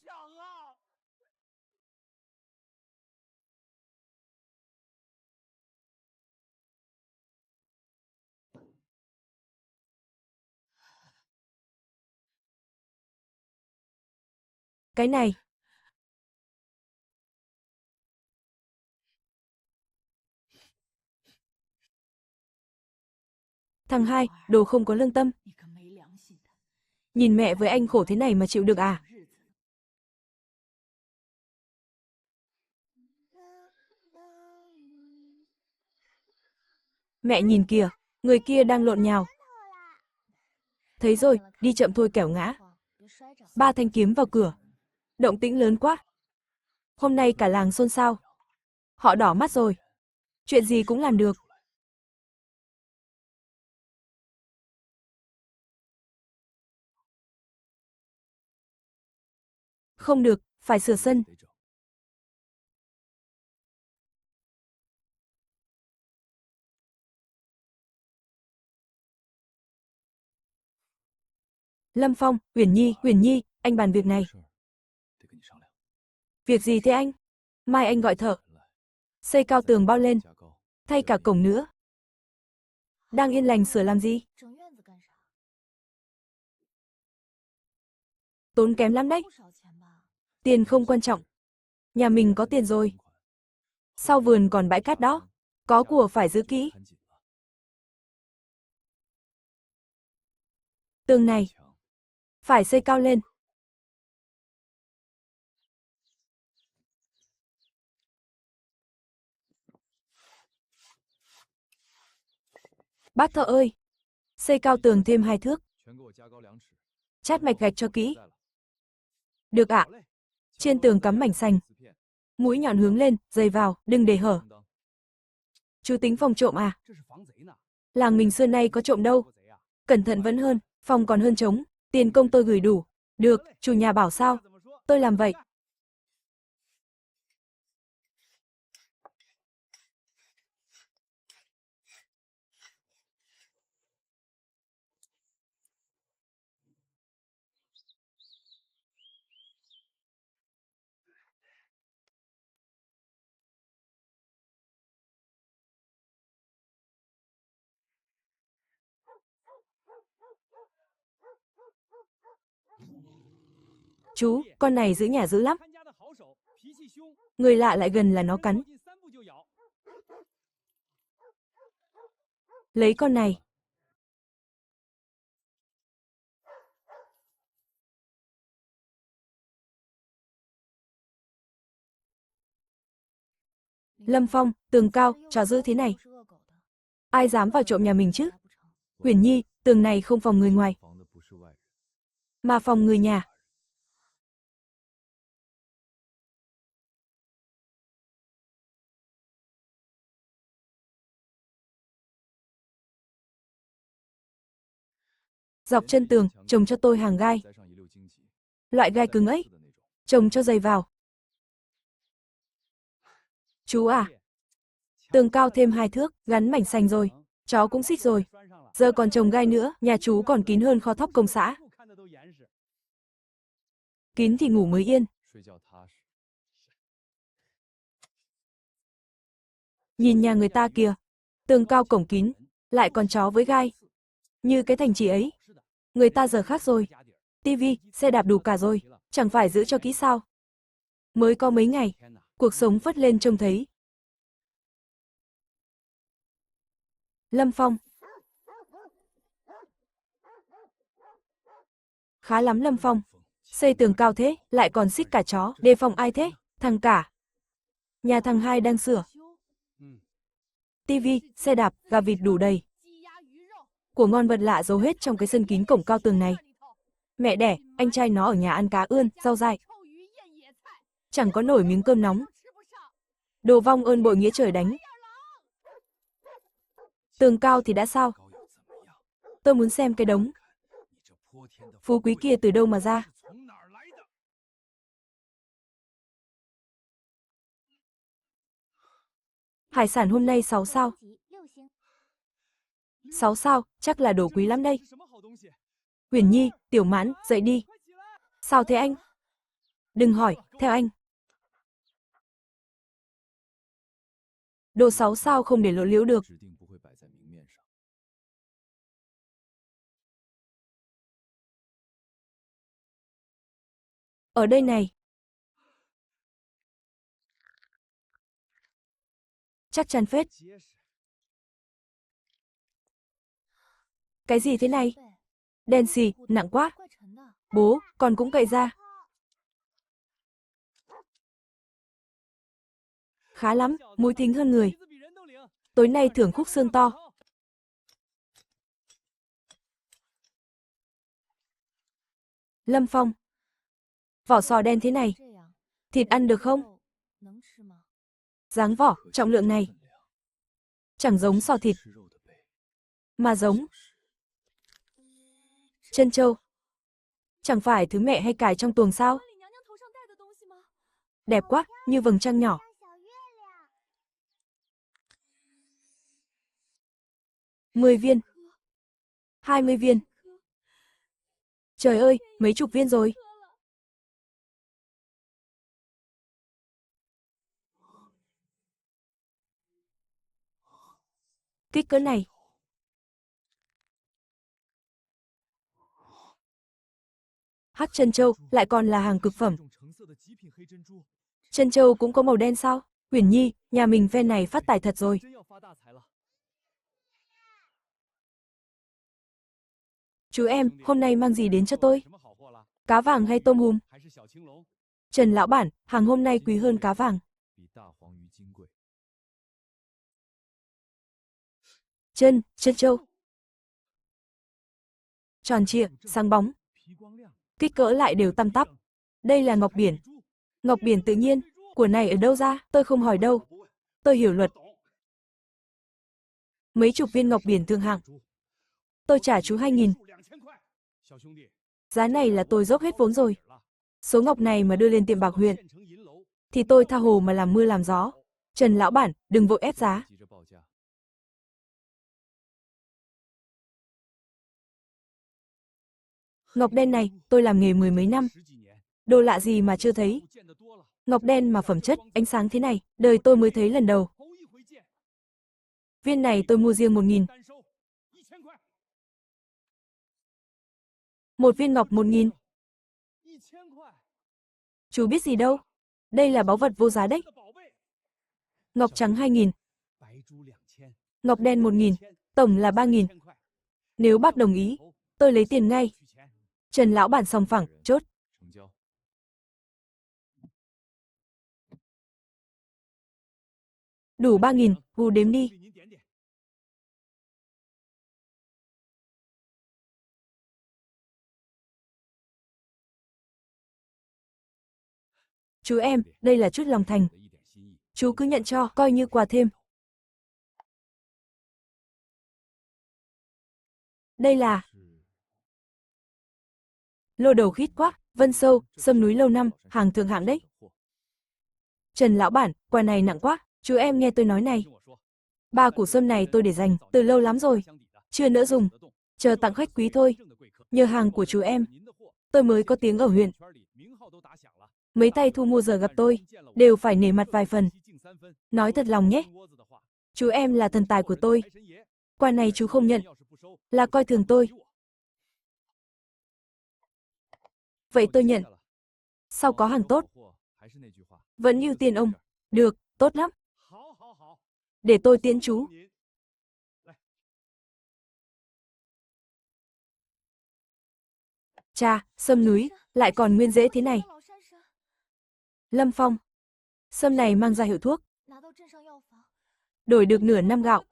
Cái này. Thằng hai, đồ không có lương tâm. Nhìn mẹ với anh khổ thế này mà chịu được à? Mẹ nhìn kìa, người kia đang lộn nhào. Thấy rồi, đi chậm thôi kẻo ngã. Ba thanh kiếm vào cửa. Động tĩnh lớn quá. Hôm nay cả làng xôn xao. Họ đỏ mắt rồi. Chuyện gì cũng làm được. Không được, phải sửa sân. Lâm Phong, Uyển Nhi, anh bàn việc này. Việc gì thế anh? Mai anh gọi thợ. Xây cao tường bao lên. Thay cả cổng nữa. Đang yên lành sửa làm gì? Tốn kém lắm đấy. Tiền không quan trọng. Nhà mình có tiền rồi. Sau vườn còn bãi cát đó. Có của phải giữ kỹ. Tường này. Phải xây cao lên. Bác thợ ơi. Xây cao tường thêm 2 thước. Chát mạch gạch cho kỹ. Được ạ. Trên tường cắm mảnh sành. Mũi nhọn hướng lên, dây vào, đừng để hở. Chú tính phòng trộm à? Làng mình xưa nay có trộm đâu. Cẩn thận vẫn hơn, phòng còn hơn trống. Tiền công tôi gửi đủ. Được, chủ nhà bảo sao? Tôi làm vậy. Chú, con này giữ nhà dữ lắm. Người lạ lại gần là nó cắn. Lấy con này. Lâm Phong, tường cao, trò giữ thế này. Ai dám vào trộm nhà mình chứ? Huyền Nhi, tường này không phòng người ngoài, mà phòng người nhà. Dọc chân tường, trồng cho tôi hàng gai. Loại gai cứng ấy, trồng cho dày vào. Chú à, tường cao thêm 2 thước, gắn mảnh sành rồi, chó cũng xích rồi. Giờ còn trồng gai nữa, nhà chú còn kín hơn kho thóc công xã. Kín thì ngủ mới yên. Nhìn nhà người ta kìa, tường cao cổng kín, lại còn chó với gai. Như cái thành trì ấy, người ta giờ khác rồi. Tivi, xe đạp đủ cả rồi, chẳng phải giữ cho kỹ sao. Mới có mấy ngày, cuộc sống phất lên trông thấy. Lâm Phong. Khá lắm Lâm Phong. Xây tường cao thế, lại còn xích cả chó, đề phòng ai thế? Thằng cả. Nhà thằng hai đang sửa. Tivi, xe đạp, gà vịt đủ đầy. Của ngon vật lạ giấu hết trong cái sân kín cổng cao tường này. Mẹ đẻ, anh trai nó ở nhà ăn cá ươn, rau dại. Chẳng có nổi miếng cơm nóng. Đồ vong ơn bội nghĩa trời đánh. Tường cao thì đã sao? Tôi muốn xem cái đống phú quý kia từ đâu mà ra. Hải sản hôm nay 6 sao. 6 sao, chắc là đồ quý lắm đây. Huyền Nhi, Tiểu Mãn, dậy đi. Sao thế anh? Đừng hỏi, theo anh. Đồ 6 sao không để lộ liễu được. Ở đây này. Chắc chắn phết. Cái gì thế này? Đen xì, nặng quá. Bố, con cũng cậy ra. Khá lắm, mũi thính hơn người. Tối nay thưởng khúc xương to. Lâm Phong. Vỏ sò đen thế này. Thịt ăn được không? Dáng vỏ, trọng lượng này. Chẳng giống sò thịt. Mà giống chân trâu. Chẳng phải thứ mẹ hay cài trong tuồng sao? Đẹp quá, như vầng trăng nhỏ. 10 viên. 20 viên. Trời ơi, mấy chục viên rồi. Kích cỡ này. Hắc chân châu, lại còn là hàng cực phẩm. Chân châu cũng có màu đen sao? Huyền Nhi, nhà mình phen này phát tài thật rồi. Chú em, hôm nay mang gì đến cho tôi? Cá vàng hay tôm hùm? Trần lão bản, hàng hôm nay quý hơn cá vàng. Chân châu. Tròn trịa, sáng bóng. Kích cỡ lại đều tăm tắp. Đây là ngọc biển. Ngọc biển tự nhiên, của này ở đâu ra? Tôi không hỏi đâu. Tôi hiểu luật. Mấy chục viên ngọc biển thượng hạng. Tôi trả chú 2.000. Giá này là tôi dốc hết vốn rồi. Số ngọc này mà đưa lên tiệm bạc huyện, thì tôi tha hồ mà làm mưa làm gió. Trần lão bản, đừng vội ép giá. Ngọc đen này, tôi làm nghề 10 mấy năm. Đồ lạ gì mà chưa thấy. Ngọc đen mà phẩm chất, ánh sáng thế này, đời tôi mới thấy lần đầu. Viên này tôi mua riêng 1.000. Một viên ngọc 1.000. Chú biết gì đâu. Đây là báu vật vô giá đấy. Ngọc trắng 2.000. Ngọc đen 1.000. Tổng là 3.000. Nếu bác đồng ý, tôi lấy tiền ngay. Trần lão bản sòng phẳng, chốt. Đủ 3.000, gù đếm đi. Chú em, đây là chút lòng thành. Chú cứ nhận cho, coi như quà thêm. Đây là lô đầu khít quá, Vân Sâu, sâm núi lâu năm, hàng thượng hạng đấy. Trần lão bản, quà này nặng quá, chú em nghe tôi nói này. 3 củ sâm này tôi để dành, từ lâu lắm rồi. Chưa nỡ dùng, chờ tặng khách quý thôi. Nhờ hàng của chú em, tôi mới có tiếng ở huyện. Mấy tay thu mua giờ gặp tôi, đều phải nể mặt vài phần. Nói thật lòng nhé. Chú em là thần tài của tôi. Quà này chú không nhận, là coi thường tôi. Vậy tôi nhận. Sau có hàng tốt, vẫn ưu tiên ông. Được, tốt lắm. Để tôi tiễn chú. Chà, sâm núi, lại còn nguyên rễ thế này. Lâm Phong, sâm này mang ra hiệu thuốc. Đổi được nửa năm gạo.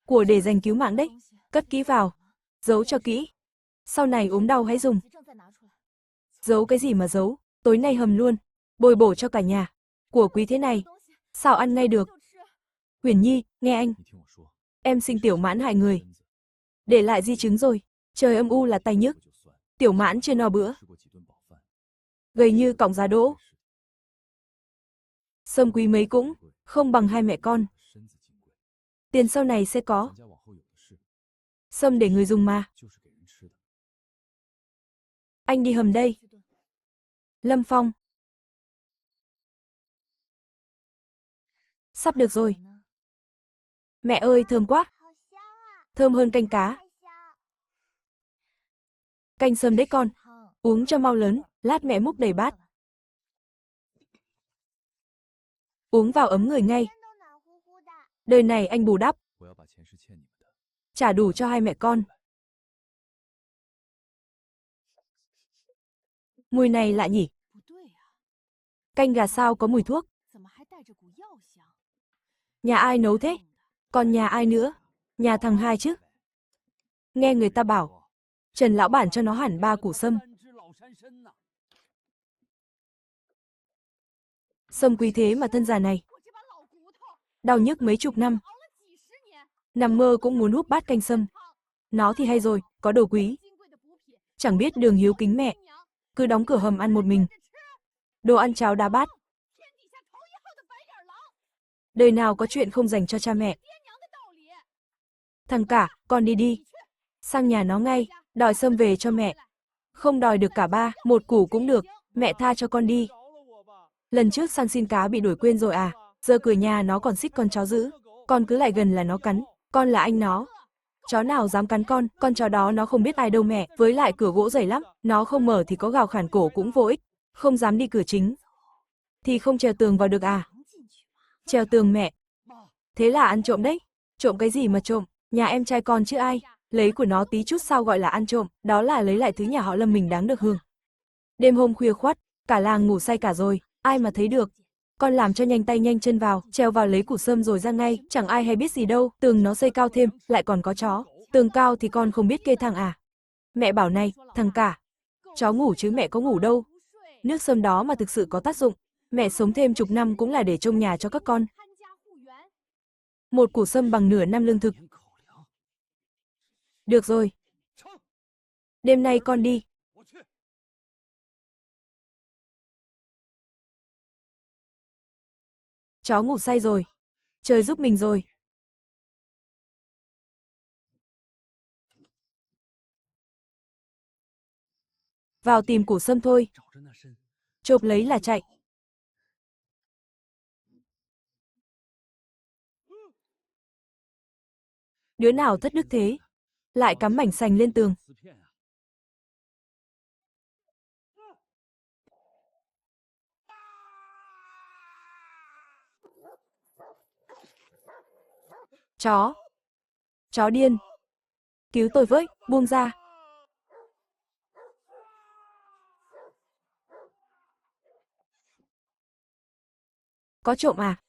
Của để dành cứu mạng đấy. Cất kỹ vào. Giấu cho kỹ. Sau này ốm đau hãy dùng. Giấu cái gì mà giấu, tối nay hầm luôn. Bồi bổ cho cả nhà. Của quý thế này, sao ăn ngay được. Huyền Nhi, nghe anh. Em sinh tiểu mãn hại người. Để lại di chứng rồi. Trời âm u là tay nhức. Tiểu mãn chưa no bữa. Gầy như cọng giá đỗ. Sâm quý mấy cũng không bằng hai mẹ con. Tiền sau này sẽ có. Sâm để người dùng mà. Anh đi hầm đây. Lâm Phong. Sắp được rồi. Mẹ ơi, thơm quá. Thơm hơn canh cá. Canh sâm đấy con. Uống cho mau lớn, lát mẹ múc đầy bát. Uống vào ấm người ngay. Đời này anh bù đắp. Trả đủ cho hai mẹ con. Mùi này lạ nhỉ? Canh gà sao có mùi thuốc? Nhà ai nấu thế? Còn nhà ai nữa? Nhà thằng Hai chứ? Nghe người ta bảo, Trần lão bản cho nó hẳn 3 củ sâm. Sâm quý thế mà thân già này. Đau nhức mấy chục năm. Nằm mơ cũng muốn húp bát canh sâm. Nó thì hay rồi, có đồ quý. Chẳng biết đường hiếu kính mẹ. Cứ đóng cửa hầm ăn một mình. Đồ ăn cháo đá bát. Đời nào có chuyện không dành cho cha mẹ. Thằng cả, con đi đi. Sang nhà nó ngay, đòi sâm về cho mẹ. Không đòi được cả 3, 1 củ cũng được, mẹ tha cho con đi. Lần trước sang xin cá bị đuổi quên rồi à, giờ cửa nhà nó còn xích con chó dữ. Con cứ lại gần là nó cắn, con là anh nó. Chó nào dám cắn con chó đó nó không biết ai đâu mẹ, với lại cửa gỗ dày lắm, nó không mở thì có gào khản cổ cũng vô ích, không dám đi cửa chính. Thì không trèo tường vào được à? Trèo tường mẹ. Thế là ăn trộm đấy. Trộm cái gì mà trộm, nhà em trai con chứ ai, lấy của nó tí chút sao gọi là ăn trộm, đó là lấy lại thứ nhà họ Lâm mình đáng được hưởng. Đêm hôm khuya khoắt, cả làng ngủ say cả rồi, ai mà thấy được. Con làm cho nhanh tay nhanh chân vào, trèo vào lấy củ sâm rồi ra ngay, chẳng ai hay biết gì đâu, tường nó xây cao thêm, lại còn có chó. Tường cao thì con không biết kê thang à? Mẹ bảo này, thằng cả, chó ngủ chứ mẹ có ngủ đâu. Nước sâm đó mà thực sự có tác dụng, mẹ sống thêm chục năm cũng là để trông nhà cho các con. 1 củ sâm bằng nửa năm lương thực. Được rồi. Đêm nay con đi. Chó ngủ say rồi. Trời giúp mình rồi. Vào tìm củ sâm thôi. Chộp lấy là chạy. Đứa nào thất đức thế? Lại cắm mảnh sành lên tường. Chó. Chó điên. Cứu tôi với, buông ra. Có trộm à?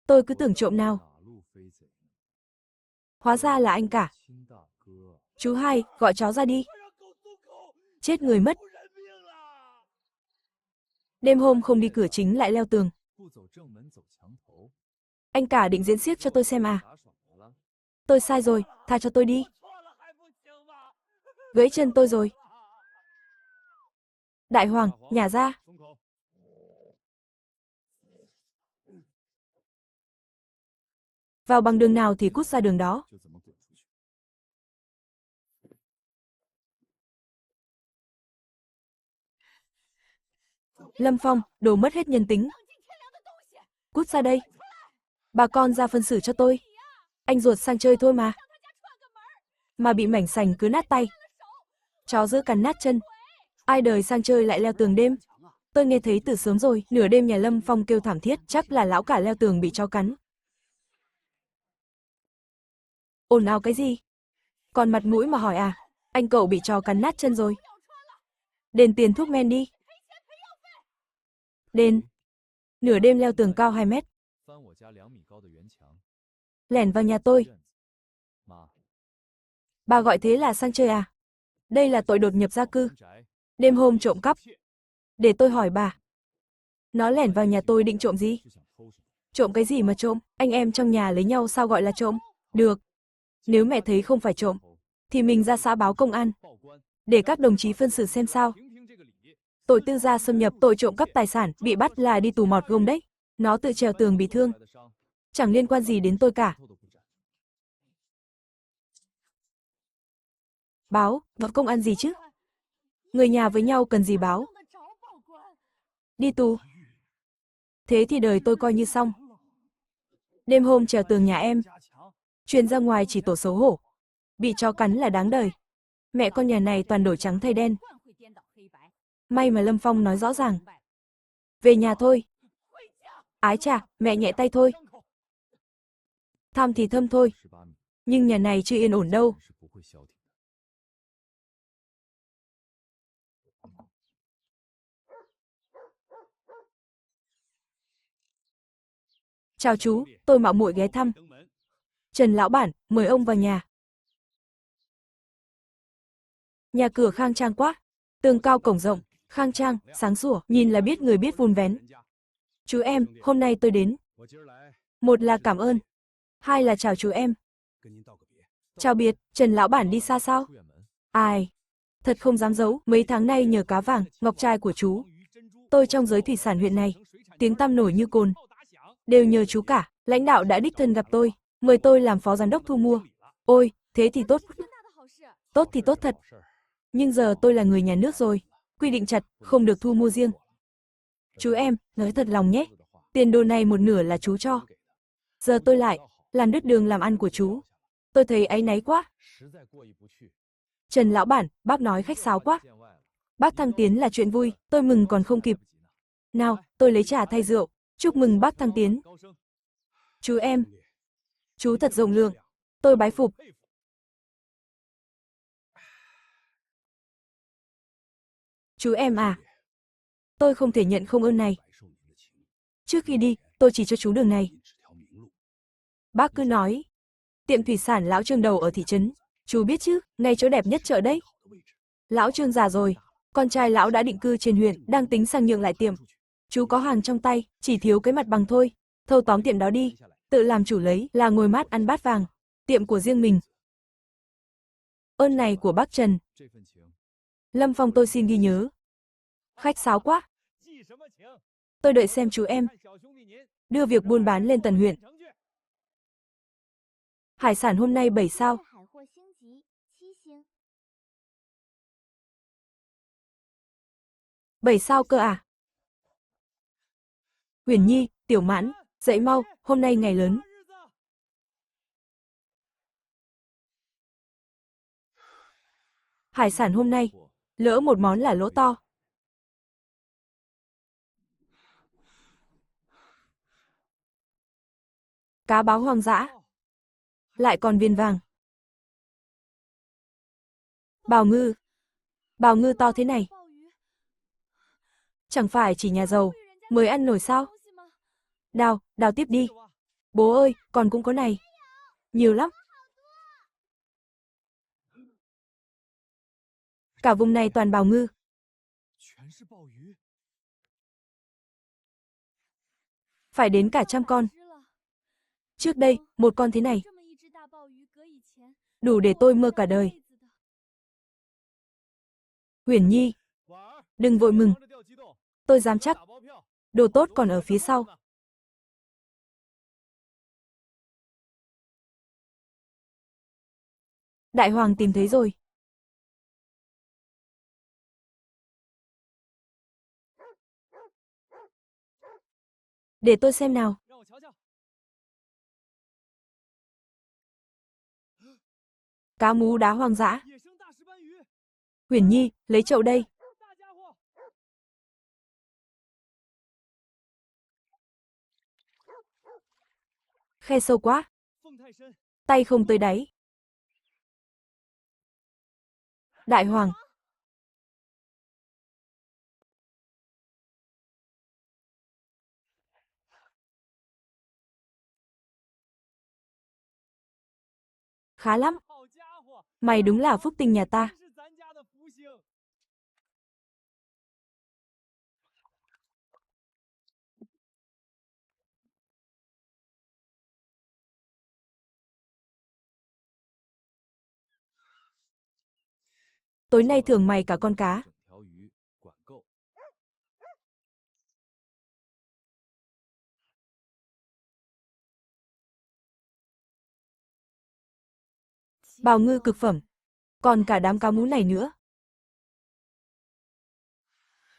Tôi cứ tưởng trộm nào. Hóa ra là anh cả. Chú hai, gọi chó ra đi. Chết người mất. Đêm hôm không đi cửa chính lại leo tường. Anh cả định diễn xiếc cho tôi xem à? Tôi sai rồi, tha cho tôi đi. Gãy chân tôi rồi. Đại hoàng, nhả ra. Vào bằng đường nào thì cút ra đường đó. Lâm Phong, đồ mất hết nhân tính. Cút ra đây. Bà con ra phân xử cho tôi. Anh ruột sang chơi thôi mà. Mà bị mảnh sành cứ nát tay. Chó giữ cắn nát chân. Ai đời sang chơi lại leo tường đêm. Tôi nghe thấy từ sớm rồi, nửa đêm nhà Lâm Phong kêu thảm thiết, chắc là lão cả leo tường bị chó cắn. Ồn ào cái gì? Còn mặt mũi mà hỏi à? Anh cậu bị chó cắn nát chân rồi. Đền tiền thuốc men đi. Đền. Nửa đêm leo tường cao 2 mét. Lẻn vào nhà tôi. Bà gọi thế là sang chơi à? Đây là tội đột nhập gia cư. Đêm hôm trộm cắp. Để tôi hỏi bà. Nó lẻn vào nhà tôi định trộm gì? Trộm cái gì mà trộm? Anh em trong nhà lấy nhau sao gọi là trộm? Được. Nếu mẹ thấy không phải trộm, thì mình ra xã báo công an. Để các đồng chí phân xử xem sao. Tội tư gia xâm nhập, tội trộm cắp tài sản, bị bắt là đi tù mọt gông đấy. Nó tự trèo tường bị thương. Chẳng liên quan gì đến tôi cả. Báo công an gì chứ? Người nhà với nhau cần gì báo? Đi tù. Thế thì đời tôi coi như xong. Đêm hôm trèo tường nhà em, truyền ra ngoài chỉ tổ xấu hổ. Bị chó cắn là đáng đời. Mẹ con nhà này toàn đổi trắng thay đen. May mà Lâm Phong nói rõ ràng. Về nhà thôi. Ái chà, mẹ nhẹ tay thôi. Tham thì thâm thôi. Nhưng nhà này chưa yên ổn đâu. Chào chú, tôi mạo muội ghé thăm. Trần lão bản, mời ông vào nhà. Nhà cửa khang trang quá. Tường cao cổng rộng, khang trang, sáng sủa, nhìn là biết người biết vun vén. Chú em, hôm nay tôi đến. Một là cảm ơn. Hai là chào chú em. Chào biệt, Trần lão bản đi xa sao? Ai? Thật không dám giấu, mấy tháng nay nhờ cá vàng, ngọc trai của chú. Tôi trong giới thủy sản huyện này, tiếng tăm nổi như cồn. Đều nhờ chú cả, lãnh đạo đã đích thân gặp tôi, mời tôi làm phó giám đốc thu mua. Ôi, thế thì tốt. Tốt thì tốt thật. Nhưng giờ tôi là người nhà nước rồi, quy định chặt, không được thu mua riêng. Chú em, nói thật lòng nhé, tiền đồ này một nửa là chú cho. Giờ tôi lại, làm đứt đường làm ăn của chú. Tôi thấy áy náy quá. Trần lão bản, bác nói khách sáo quá. Bác thăng tiến là chuyện vui, tôi mừng còn không kịp. Nào, tôi lấy trà thay rượu, chúc mừng bác thăng tiến. Chú em, chú thật rộng lượng, tôi bái phục. Chú em à, tôi không thể nhận không ơn này. Trước khi đi, tôi chỉ cho chú đường này. Bác cứ nói, tiệm thủy sản lão Trương đầu ở thị trấn, chú biết chứ, ngay chỗ đẹp nhất chợ đấy. Lão Trương già rồi, con trai lão đã định cư trên huyện, đang tính sang nhượng lại tiệm. Chú có hàng trong tay, chỉ thiếu cái mặt bằng thôi. Thâu tóm tiệm đó đi, tự làm chủ lấy, là ngồi mát ăn bát vàng. Tiệm của riêng mình. Ơn này của bác Trần. Lâm Phong tôi xin ghi nhớ. Khách sáo quá. Tôi đợi xem chú em. Đưa việc buôn bán lên tận huyện. Hải sản hôm nay 7 sao. 7 sao cơ à? Huyền Nhi, Tiểu Mãn, dậy mau, hôm nay ngày lớn. Hải sản hôm nay, lỡ một món là lỗ to. Cá báo hoang dã, lại còn viền vàng. Bào ngư to thế này. Chẳng phải chỉ nhà giàu mới ăn nổi sao? Đào tiếp đi. Bố ơi, còn cũng có này. Nhiều lắm. Cả vùng này toàn bào ngư. Phải đến cả 100 con. Trước đây, một con thế này đủ để tôi mơ cả đời. Huyền Nhi, đừng vội mừng. Tôi dám chắc, đồ tốt còn ở phía sau. Đại hoàng tìm thấy rồi. Để tôi xem nào. Cá mú đá hoang dã. Huyền Nhi, lấy chậu đây. Khe sâu quá. Tay không tới đáy. Đại hoàng. Khá lắm. Mày đúng là phúc tinh nhà ta. Tối nay thưởng mày cả con cá. Bào ngư cực phẩm. Còn cả đám cá mú này nữa.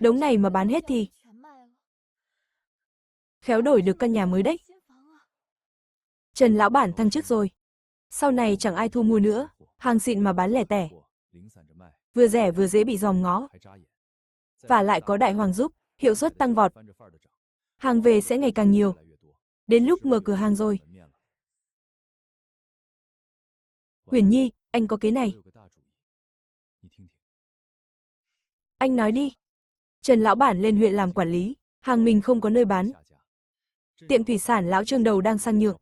Đống này mà bán hết thì khéo đổi được căn nhà mới đấy. Trần lão bản thăng chức rồi. Sau này chẳng ai thu mua nữa. Hàng xịn mà bán lẻ tẻ. Vừa rẻ vừa dễ bị dòm ngó. Và lại có đại hoàng giúp, hiệu suất tăng vọt. Hàng về sẽ ngày càng nhiều. Đến lúc mở cửa hàng rồi. Huyền Nhi, anh có kế này. Anh nói đi. Trần lão bản lên huyện làm quản lý. Hàng mình không có nơi bán. Tiệm thủy sản lão Trương đầu đang sang nhượng.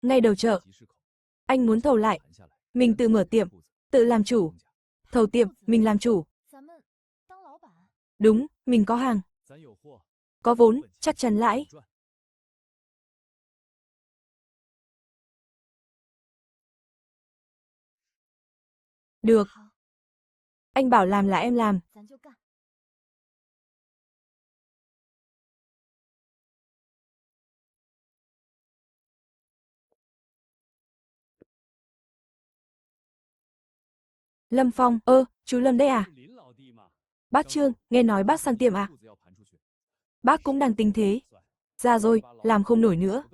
Ngay đầu chợ. Anh muốn thầu lại. Mình tự mở tiệm, tự làm chủ. Thầu tiệm, mình làm chủ. Đúng, mình có hàng. Có vốn, chắc chắn lãi. Được. Anh bảo làm là em làm. Lâm Phong, chú Lâm đấy à? Bác Trương, nghe nói bác sang tiệm à? Bác cũng đang tính thế. Ra rồi, làm không nổi nữa.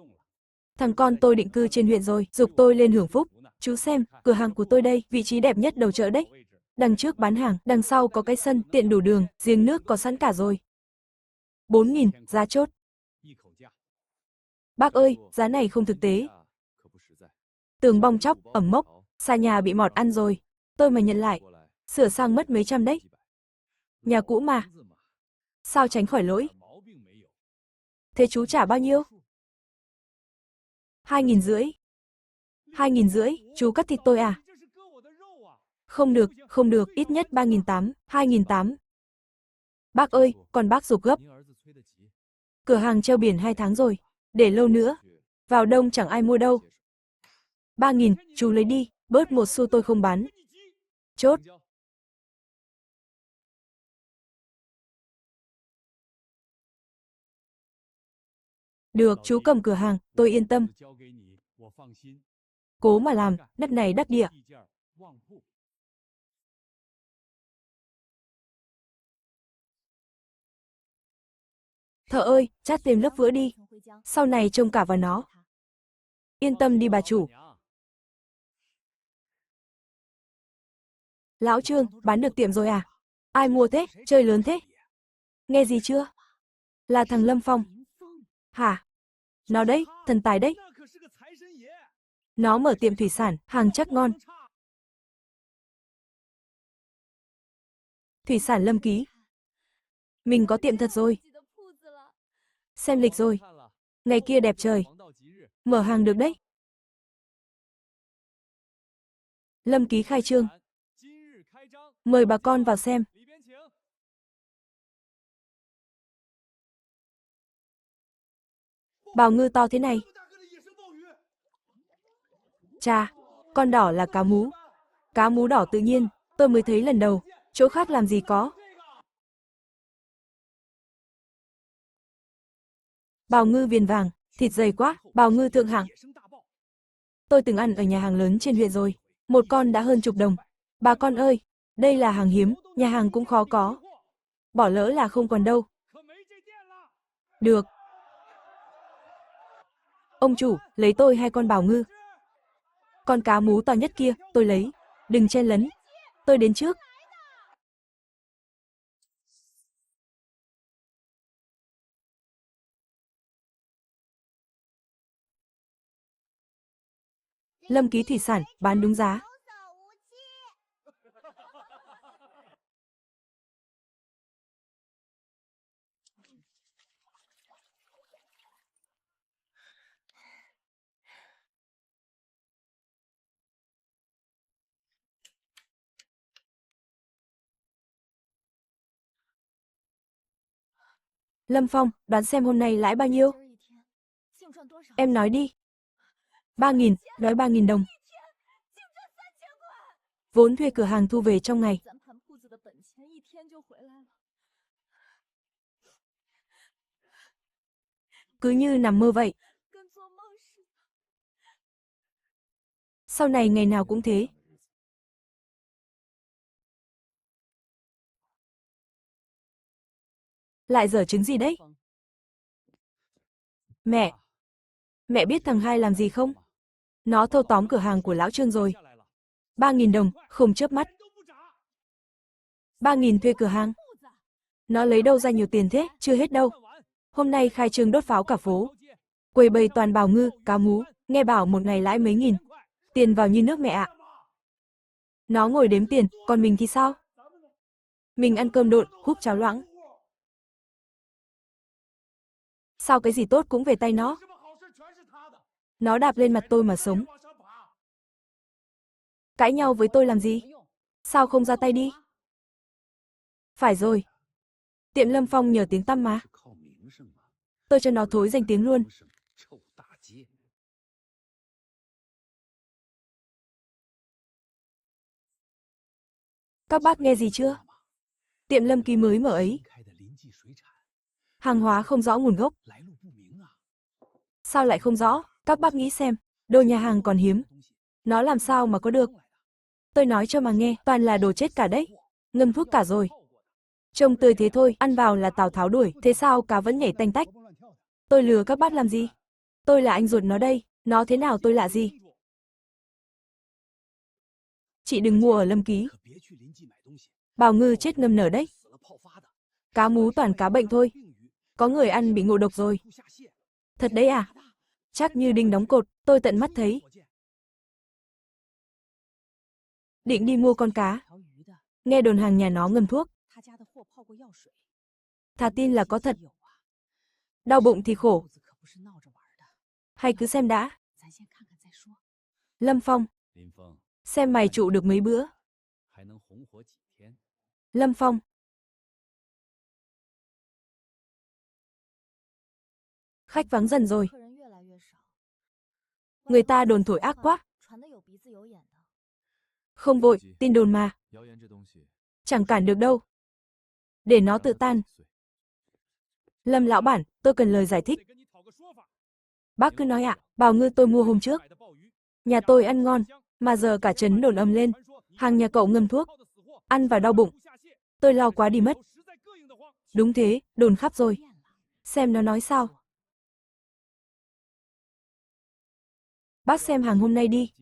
Thằng con tôi định cư trên huyện rồi, giục tôi lên hưởng phúc. Chú xem, cửa hàng của tôi đây, vị trí đẹp nhất đầu chợ đấy. Đằng trước bán hàng, đằng sau có cái sân, tiện đủ đường, giếng nước có sẵn cả rồi. 4.000, giá chốt. Bác ơi, giá này không thực tế. Tường bong chóc, ẩm mốc, xa nhà bị mọt ăn rồi. Tôi mà nhận lại, sửa sang mất mấy trăm đấy. Nhà cũ mà. Sao tránh khỏi lỗi? Thế chú trả bao nhiêu? 2.500. 2.500, chú cắt thịt tôi à? Không được, ít nhất 3.800, 2.800. Bác ơi, còn bác giục gấp. Cửa hàng treo biển 2 tháng rồi, để lâu nữa. Vào đông chẳng ai mua đâu. 3.000, chú lấy đi, bớt một xu tôi không bán. Chốt. Được, chú cầm cửa hàng, tôi yên tâm. Cố mà làm, đất này đắc địa. Thợ ơi, chát thêm lớp vữa đi. Sau này trông cả vào nó. Yên tâm đi bà chủ. Lão Trương, bán được tiệm rồi à? Ai mua thế, chơi lớn thế? Nghe gì chưa? Là thằng Lâm Phong. Hả? Nó đấy, thần tài đấy. Nó mở tiệm thủy sản, hàng chắc ngon. Thủy sản Lâm Ký. Mình có tiệm thật rồi. Xem lịch rồi. Ngày kia đẹp trời. Mở hàng được đấy. Lâm Ký khai trương. Mời bà con vào xem. Bào ngư to thế này. Chà, con đỏ là cá mú. Cá mú đỏ tự nhiên, tôi mới thấy lần đầu. Chỗ khác làm gì có. Bào ngư viền vàng, thịt dày quá, bào ngư thượng hạng. Tôi từng ăn ở nhà hàng lớn trên huyện rồi. Một con đã hơn chục đồng. Bà con ơi, đây là hàng hiếm, nhà hàng cũng khó có. Bỏ lỡ là không còn đâu. Được. Ông chủ, lấy tôi 2 con bào ngư. Con cá mú to nhất kia, tôi lấy. Đừng chen lấn. Tôi đến trước. Lâm Ký thủy sản, bán đúng giá. Lâm Phong, đoán xem hôm nay lãi bao nhiêu? Em nói đi. 3.000, nói 3.000 đồng. Vốn thuê cửa hàng thu về trong ngày. Cứ như nằm mơ vậy. Sau này ngày nào cũng thế. Lại dở trứng gì đấy? Mẹ! Mẹ biết thằng hai làm gì không? Nó thâu tóm cửa hàng của lão Trương rồi. 3.000 đồng, không chớp mắt. 3.000 thuê cửa hàng. Nó lấy đâu ra nhiều tiền thế, chưa hết đâu. Hôm nay khai trương đốt pháo cả phố. Quầy bày toàn bào ngư, cá mú, nghe bảo một ngày lãi mấy nghìn. Tiền vào như nước mẹ ạ. Nó ngồi đếm tiền, còn mình thì sao? Mình ăn cơm độn, húp cháo loãng. Sao cái gì tốt cũng về tay nó? Nó đạp lên mặt tôi mà sống. Cãi nhau với tôi làm gì? Sao không ra tay đi? Phải rồi. Tiệm Lâm Phong nhờ tiếng tăm mà. Tôi cho nó thối danh tiếng luôn. Các bác nghe gì chưa? Tiệm Lâm Ký mới mở ấy. Hàng hóa không rõ nguồn gốc. Sao lại không rõ? Các bác nghĩ xem, đồ nhà hàng còn hiếm. Nó làm sao mà có được? Tôi nói cho mà nghe, toàn là đồ chết cả đấy. Ngâm thuốc cả rồi. Trông tươi thế thôi, ăn vào là Tào Tháo đuổi, thế sao cá vẫn nhảy tanh tách? Tôi lừa các bác làm gì? Tôi là anh ruột nó đây, nó thế nào tôi lạ gì? Chị đừng mua ở Lâm Ký. Bào ngư chết ngâm nở đấy. Cá mú toàn cá bệnh thôi. Có người ăn bị ngộ độc rồi. Thật đấy à? Chắc như đinh đóng cột, tôi tận mắt thấy. Định đi mua con cá. Nghe đồn hàng nhà nó ngâm thuốc. Thà tin là có thật. Đau bụng thì khổ. Hay cứ xem đã. Lâm Phong. Xem mày trụ được mấy bữa. Lâm Phong. Khách vắng dần rồi. Người ta đồn thổi ác quá. Không vội, tin đồn mà. Chẳng cản được đâu. Để nó tự tan. Lâm lão bản, tôi cần lời giải thích. Bác cứ nói ạ, bào ngư tôi mua hôm trước. Nhà tôi ăn ngon, mà giờ cả trấn đồn ầm lên. Hàng nhà cậu ngâm thuốc. Ăn vào đau bụng. Tôi lo quá đi mất. Đúng thế, đồn khắp rồi. Xem nó nói sao. Bác xem hàng hôm nay đi.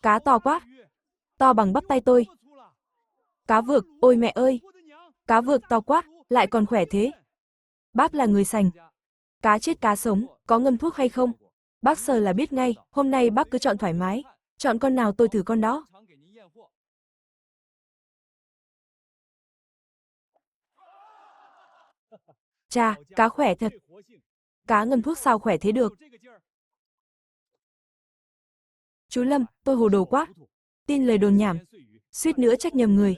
Cá to quá. to bằng bắp tay tôi. Cá vược, ôi mẹ ơi, cá vược to quá, lại còn khỏe thế. Bác là người sành. Cá chết cá sống, có ngâm thuốc hay không? Bác sờ là biết ngay, hôm nay bác cứ chọn thoải mái. Chọn con nào tôi thử con đó. Chà, cá khỏe thật. Cá ngâm thuốc sao khỏe thế được? Chú Lâm, tôi hồ đồ quá. Tin lời đồn nhảm. Suýt nữa trách nhầm người.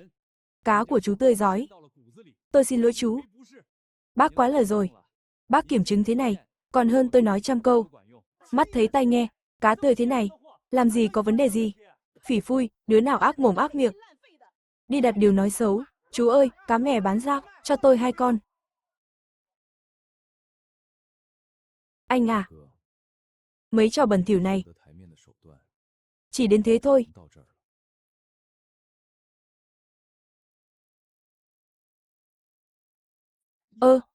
Cá của chú tươi rói. Tôi xin lỗi chú. Bác quá lời rồi. Bác kiểm chứng thế này, còn hơn tôi nói trăm câu. Mắt thấy tai nghe, cá tươi thế này, làm gì có vấn đề gì. Phỉ phui, đứa nào ác mồm ác miệng. Đi đặt điều nói xấu. Chú ơi, cá mè bán ra, cho tôi 2 con. Anh à, mấy trò bẩn thỉu này. Chỉ đến thế thôi.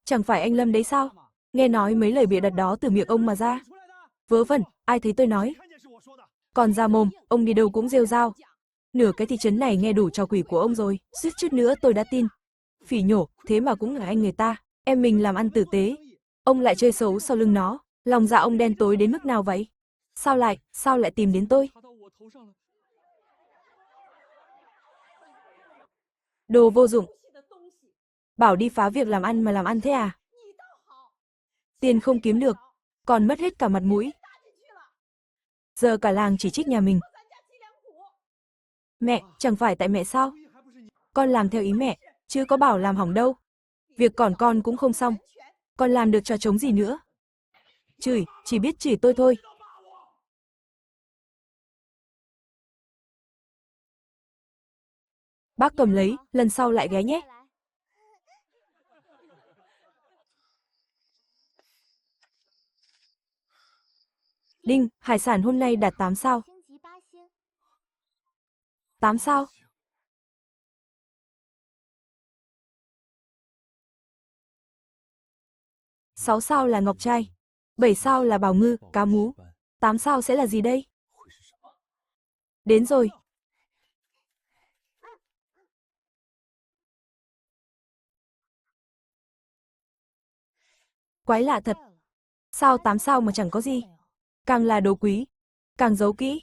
Chẳng phải anh Lâm đấy sao? Nghe nói mấy lời bịa đặt đó từ miệng ông mà ra. Vớ vẩn, ai thấy tôi nói. Còn ra mồm, ông đi đâu cũng rêu rao. Nửa cái thị trấn này nghe đủ trò quỷ của ông rồi, suýt chút nữa tôi đã tin. Phỉ nhổ, thế mà cũng là anh người ta, em mình làm ăn tử tế. Ông lại chơi xấu sau lưng nó, lòng dạ ông đen tối đến mức nào vậy? Sao lại tìm đến tôi? Đồ vô dụng. Bảo đi phá việc làm ăn mà làm ăn thế à? Tiền không kiếm được, còn mất hết cả mặt mũi. Giờ cả làng chỉ trích nhà mình. Mẹ, chẳng phải tại mẹ sao? Con làm theo ý mẹ, chứ có bảo làm hỏng đâu. Việc còn con cũng không xong. Con làm được trò trống gì nữa? Chửi, chỉ biết chửi tôi thôi. Bác cầm lấy, lần sau lại ghé nhé. Đinh, hải sản hôm nay đạt 8 sao. 8 sao? 6 sao là ngọc trai. 7 sao là bào ngư, cá mú. 8 sao sẽ là gì đây? Đến rồi. Quái lạ thật. Sao 8 sao mà chẳng có gì? Càng là đồ quý, càng giấu kỹ.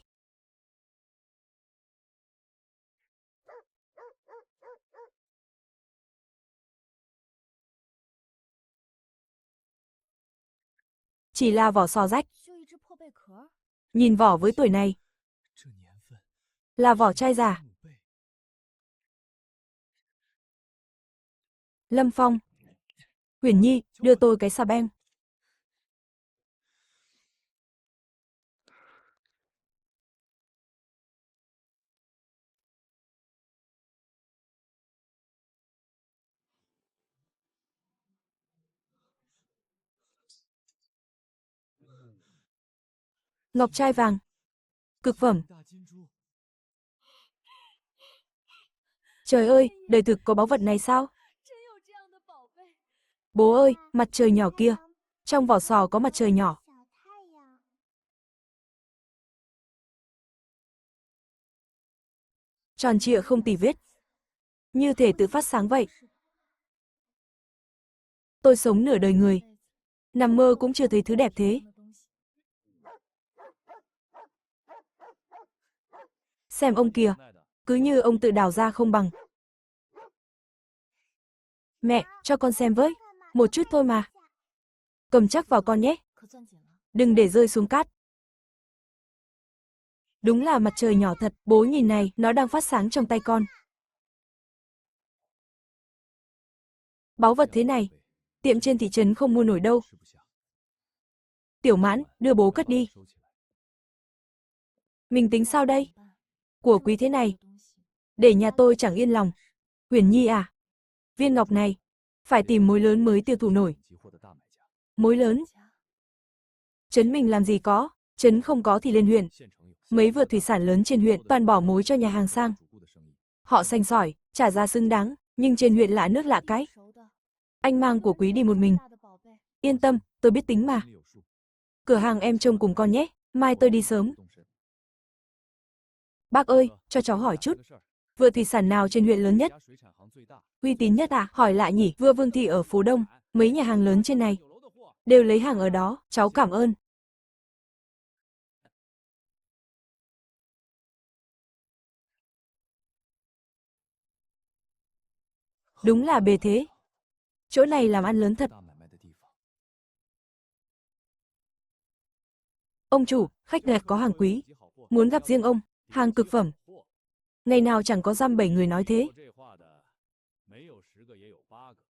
Chỉ là vỏ sò rách. Nhìn vỏ với tuổi này, là vỏ chai giả. Lâm Phong. Huyền Nhi, đưa tôi cái xà beng. Ngọc trai vàng. Cực phẩm. Trời ơi, đời thực có báu vật này sao? Bố ơi, mặt trời nhỏ kia. Trong vỏ sò có mặt trời nhỏ. Tròn trịa không tì vết. Như thể tự phát sáng vậy. Tôi sống nửa đời người. Nằm mơ cũng chưa thấy thứ đẹp thế. Xem ông kìa. Cứ như ông tự đào ra không bằng. Mẹ, cho con xem với. Một chút thôi mà. Cầm chắc vào con nhé. Đừng để rơi xuống cát. Đúng là mặt trời nhỏ thật. Bố nhìn này, nó đang phát sáng trong tay con. Báu vật thế này, tiệm trên thị trấn không mua nổi đâu. Tiểu Mãn, đưa bố cất đi. Mình tính sao đây? Của quý thế này, để nhà tôi chẳng yên lòng. Huyền Nhi à, viên ngọc này, phải tìm mối lớn mới tiêu thụ nổi. Mối lớn? Trấn mình làm gì có, trấn không có thì lên huyện. Mấy vựa thủy sản lớn trên huyện toàn bỏ mối cho nhà hàng sang. Họ xanh sỏi, trả giá xứng đáng, nhưng trên huyện lạ nước lạ cái. Anh mang của quý đi một mình. Yên tâm, tôi biết tính mà. Cửa hàng em trông cùng con nhé, mai tôi đi sớm. Bác ơi, cho cháu hỏi chút. Vựa thủy sản nào trên huyện lớn nhất? Uy tín nhất à? Hỏi lại nhỉ, Vựa Vương Thị ở phố Đông, mấy nhà hàng lớn trên này. Đều lấy hàng ở đó, cháu cảm ơn. Đúng là bề thế. Chỗ này làm ăn lớn thật. Ông chủ, khách đẹp có hàng quý. Muốn gặp riêng ông, hàng cực phẩm. Ngày nào chẳng có dăm bảy người nói thế.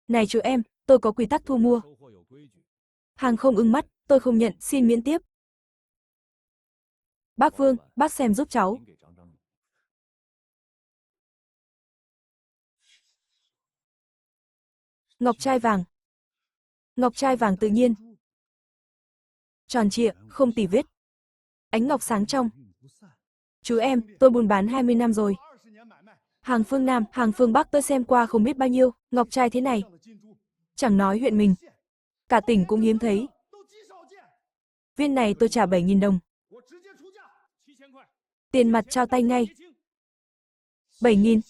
Này chú em, tôi có quy tắc thu mua. Hàng không ưng mắt, tôi không nhận, xin miễn tiếp. Bác Vương, bác xem giúp cháu. Ngọc trai vàng. Ngọc trai vàng tự nhiên. Tròn trịa, không tì vết. Ánh ngọc sáng trong. Chú em, tôi buôn bán 20 năm rồi. Hàng phương Nam, hàng phương Bắc tôi xem qua không biết bao nhiêu, ngọc trai thế này. Chẳng nói huyện mình, cả tỉnh cũng hiếm thấy. Viên này tôi trả 7.000 đồng. Tiền mặt trao tay ngay. 7.000.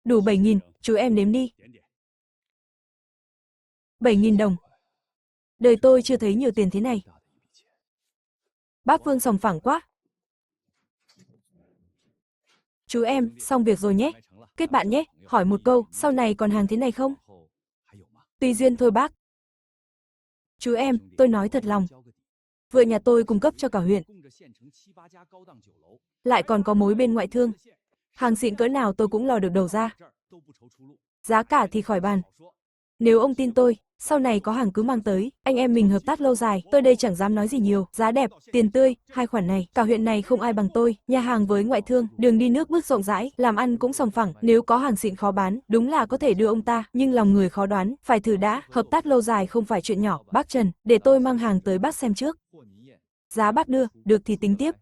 Đủ 7.000, chú em đếm đi. 7.000 đồng. Đời tôi chưa thấy nhiều tiền thế này. Bác Vương sòng phẳng quá. Chú em, xong việc rồi nhé. Kết bạn nhé, hỏi một câu, sau này còn hàng thế này không? Tùy duyên thôi bác. Chú em, tôi nói thật lòng. Vựa nhà tôi cung cấp cho cả huyện. Lại còn có mối bên ngoại thương. Hàng xịn cỡ nào tôi cũng lò được đầu ra. Giá cả thì khỏi bàn. Nếu ông tin tôi, sau này có hàng cứ mang tới, anh em mình hợp tác lâu dài, tôi đây chẳng dám nói gì nhiều, giá đẹp, tiền tươi, hai khoản này, cả huyện này không ai bằng tôi, nhà hàng với ngoại thương, đường đi nước bước rộng rãi, làm ăn cũng sòng phẳng, nếu có hàng xịn khó bán, đúng là có thể đưa ông ta, nhưng lòng người khó đoán, phải thử đã, hợp tác lâu dài không phải chuyện nhỏ, bác Trần, để tôi mang hàng tới bác xem trước. Giá bác đưa, được thì tính tiếp.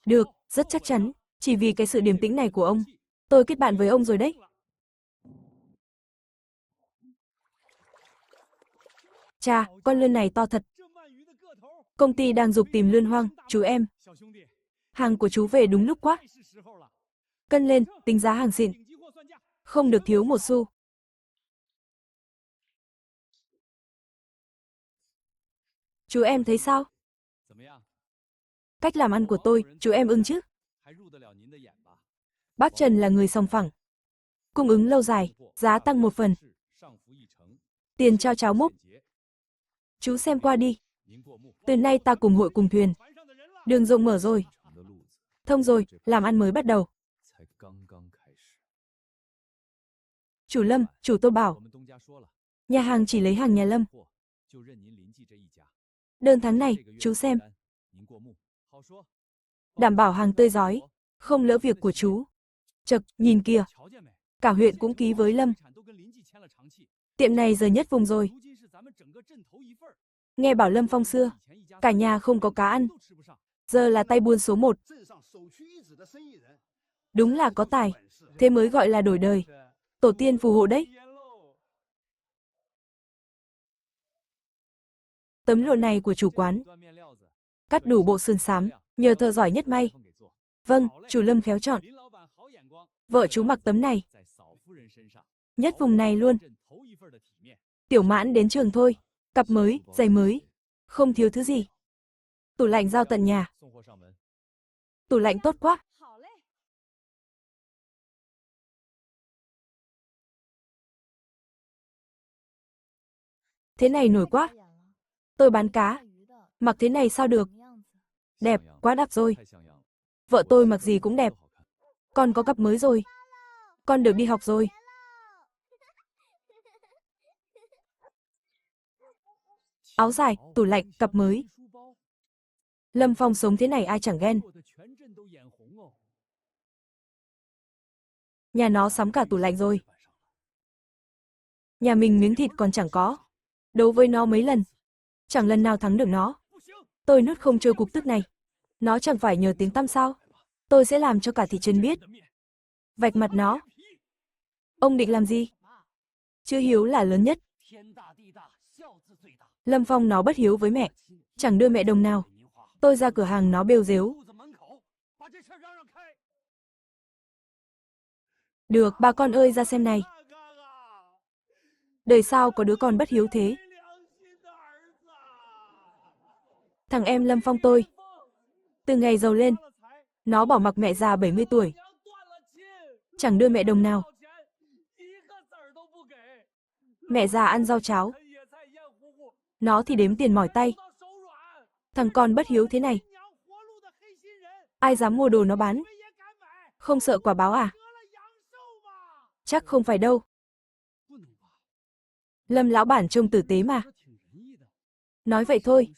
Được, rất chắc chắn, chỉ vì cái sự điềm tĩnh này của ông, tôi kết bạn với ông rồi đấy. Chà, con lươn này to thật. Công ty đang giục tìm lươn hoang, chú em. Hàng của chú về đúng lúc quá. Cân lên, tính giá hàng xịn. Không được thiếu một xu. Chú em thấy sao? Cách làm ăn của tôi, chú em ưng chứ? Bác Trần là người sòng phẳng. Cung ứng lâu dài, giá tăng một phần. Tiền cho cháu múc. Chú xem qua đi. Từ nay ta cùng hội cùng thuyền. Đường rộng mở rồi. Thông rồi, làm ăn mới bắt đầu. Chủ Lâm, chủ Tô bảo. Nhà hàng chỉ lấy hàng nhà Lâm. Đơn tháng này, chú xem. Đảm bảo hàng tươi rói, không lỡ việc của chú. Chậc, nhìn kìa. Cả huyện cũng ký với Lâm. Tiệm này giờ nhất vùng rồi. Nghe bảo Lâm Phong xưa, cả nhà không có cá ăn. Giờ là tay buôn số 1. Đúng là có tài, thế mới gọi là đổi đời. Tổ tiên phù hộ đấy. Tấm lụa này của chủ quán. Cắt đủ bộ sườn xám, nhờ thợ giỏi nhất may. Vâng, chủ Lâm khéo chọn. Vợ chú mặc tấm này. Nhất vùng này luôn. Tiểu Mãn đến trường thôi. Cặp mới, giày mới. Không thiếu thứ gì. Tủ lạnh giao tận nhà. Tủ lạnh tốt quá. Thế này nổi quá. Tôi bán cá. Mặc thế này sao được? Đẹp, quá đắt rồi. Vợ tôi mặc gì cũng đẹp. Con có cặp mới rồi. Con được đi học rồi. Áo dài, tủ lạnh, cặp mới. Lâm Phong sống thế này ai chẳng ghen. Nhà nó sắm cả tủ lạnh rồi. Nhà mình miếng thịt còn chẳng có. Đấu với nó mấy lần. Chẳng lần nào thắng được nó. Tôi nuốt không trôi cục tức này. Nó chẳng phải nhờ tiếng tăm sao. Tôi sẽ làm cho cả thị trấn biết. Vạch mặt nó. Ông định làm gì? Chữ hiếu là lớn nhất. Lâm Phong nó bất hiếu với mẹ, chẳng đưa mẹ đồng nào. Tôi ra cửa hàng nó bêu dếu. Được, bà con ơi ra xem này. Đời sao có đứa con bất hiếu thế. Thằng em Lâm Phong tôi, từ ngày giàu lên, nó bỏ mặc mẹ già 70 tuổi. Chẳng đưa mẹ đồng nào. Mẹ già ăn rau cháo. Nó thì đếm tiền mỏi tay. Thằng con bất hiếu thế này. Ai dám mua đồ nó bán? Không sợ quả báo à? Chắc không phải đâu. Lâm lão bản trông tử tế mà. Nói vậy thôi.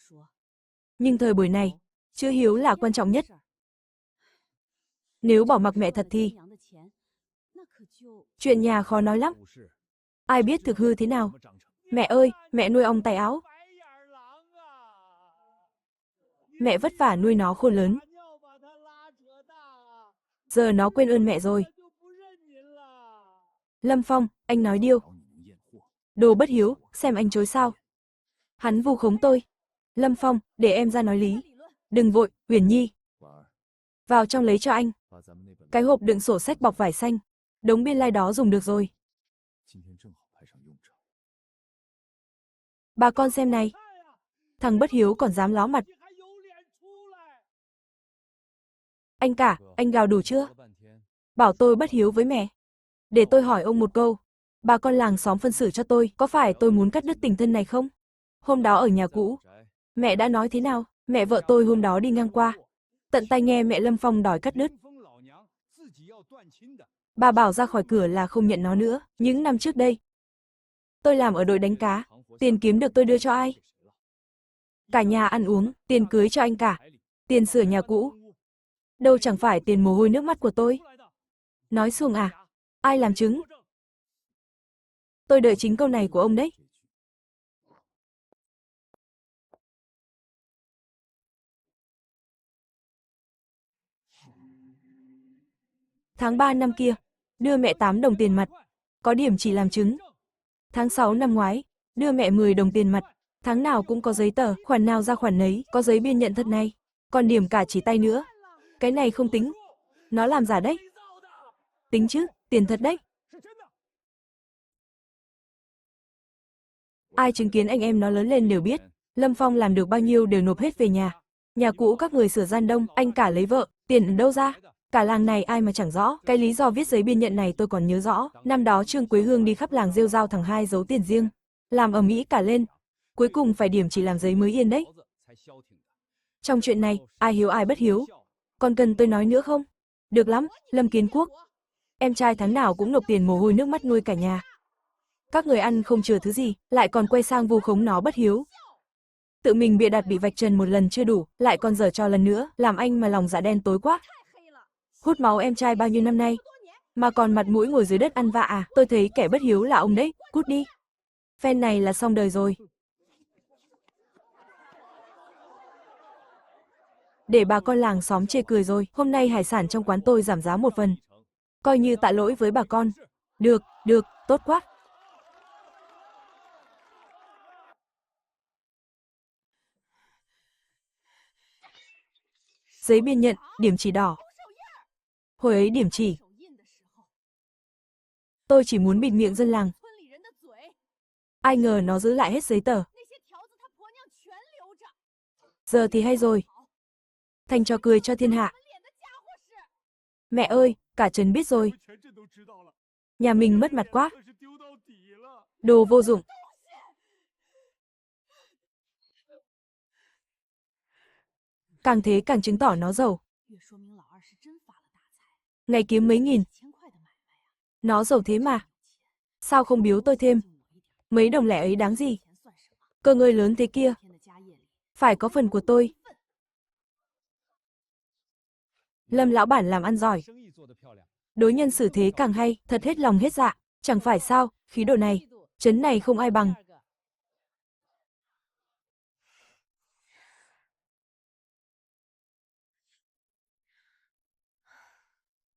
Nhưng thời buổi này, chữ hiếu là quan trọng nhất. Nếu bỏ mặc mẹ thật thì chuyện nhà khó nói lắm. Ai biết thực hư thế nào. Mẹ ơi, mẹ nuôi ong tay áo. Mẹ vất vả nuôi nó khôn lớn. Giờ nó quên ơn mẹ rồi. Lâm Phong, anh nói điêu. Đồ bất hiếu, xem anh chối sao. Hắn vu khống tôi. Lâm Phong, để em ra nói lý. Đừng vội, Huyền Nhi. Vào trong lấy cho anh. Cái hộp đựng sổ sách bọc vải xanh. Đống biên lai đó dùng được rồi. Bà con xem này. Thằng bất hiếu còn dám ló mặt. Anh cả, anh gào đủ chưa? Bảo tôi bất hiếu với mẹ. Để tôi hỏi ông một câu. Bà con làng xóm phân xử cho tôi, có phải tôi muốn cắt đứt tình thân này không? Hôm đó ở nhà cũ, mẹ đã nói thế nào? Mẹ vợ tôi hôm đó đi ngang qua, tận tai nghe mẹ Lâm Phong đòi cắt đứt. Bà bảo ra khỏi cửa là không nhận nó nữa. Những năm trước đây, tôi làm ở đội đánh cá, tiền kiếm được tôi đưa cho ai? Cả nhà ăn uống, tiền cưới cho anh cả, tiền sửa nhà cũ. Đâu chẳng phải tiền mồ hôi nước mắt của tôi. Nói xuồng à? Ai làm chứng? Tôi đợi chính câu này của ông đấy. Tháng 3 năm kia, đưa mẹ 8 đồng tiền mặt, có điểm chỉ làm chứng. Tháng 6 năm ngoái, đưa mẹ 10 đồng tiền mặt, tháng nào cũng có giấy tờ, khoản nào ra khoản nấy, có giấy biên nhận thật này, còn điểm cả chỉ tay nữa. Cái này không tính, nó làm giả đấy. Tính chứ, tiền thật đấy. Ai chứng kiến anh em nó lớn lên đều biết, Lâm Phong làm được bao nhiêu đều nộp hết về nhà. Nhà cũ các người sửa gian đông, anh cả lấy vợ, tiền ở đâu ra? Cả làng này ai mà chẳng rõ, cái lý do viết giấy biên nhận này tôi còn nhớ rõ, năm đó Trương Quế Hương đi khắp làng rêu rao thằng hai giấu tiền riêng, làm ầm ĩ cả lên, cuối cùng phải điểm chỉ làm giấy mới yên đấy. Trong chuyện này, ai hiếu ai bất hiếu, còn cần tôi nói nữa không? Được lắm, Lâm Kiến Quốc, em trai tháng nào cũng nộp tiền mồ hôi nước mắt nuôi cả nhà. Các người ăn không chừa thứ gì, lại còn quay sang vu khống nó bất hiếu. Tự mình bịa đặt bị vạch trần một lần chưa đủ, lại còn giở trò lần nữa, làm anh mà lòng dạ đen tối quá. Hút máu em trai bao nhiêu năm nay, mà còn mặt mũi ngồi dưới đất ăn vạ à? Tôi thấy kẻ bất hiếu là ông đấy, cút đi. Phen này là xong đời rồi. Để bà con làng xóm chê cười rồi, hôm nay hải sản trong quán tôi giảm giá 1 phần. Coi như tạ lỗi với bà con. Được, được, tốt quá. Giấy biên nhận, điểm chỉ đỏ. Hồi ấy điểm chỉ. Tôi chỉ muốn bịt miệng dân làng. Ai ngờ nó giữ lại hết giấy tờ. Giờ thì hay rồi. Thành trò cười cho thiên hạ. Mẹ ơi, cả trấn biết rồi. Nhà mình mất mặt quá. Đồ vô dụng. Càng thế càng chứng tỏ nó giàu. Ngày kiếm mấy nghìn. Nó giàu thế mà. Sao không biếu tôi thêm? Mấy đồng lẻ ấy đáng gì? Cơ ngơi lớn thế kia. Phải có phần của tôi. Lâm lão bản làm ăn giỏi. Đối nhân xử thế càng hay, thật hết lòng hết dạ. Chẳng phải sao, khí độ này, trấn này không ai bằng.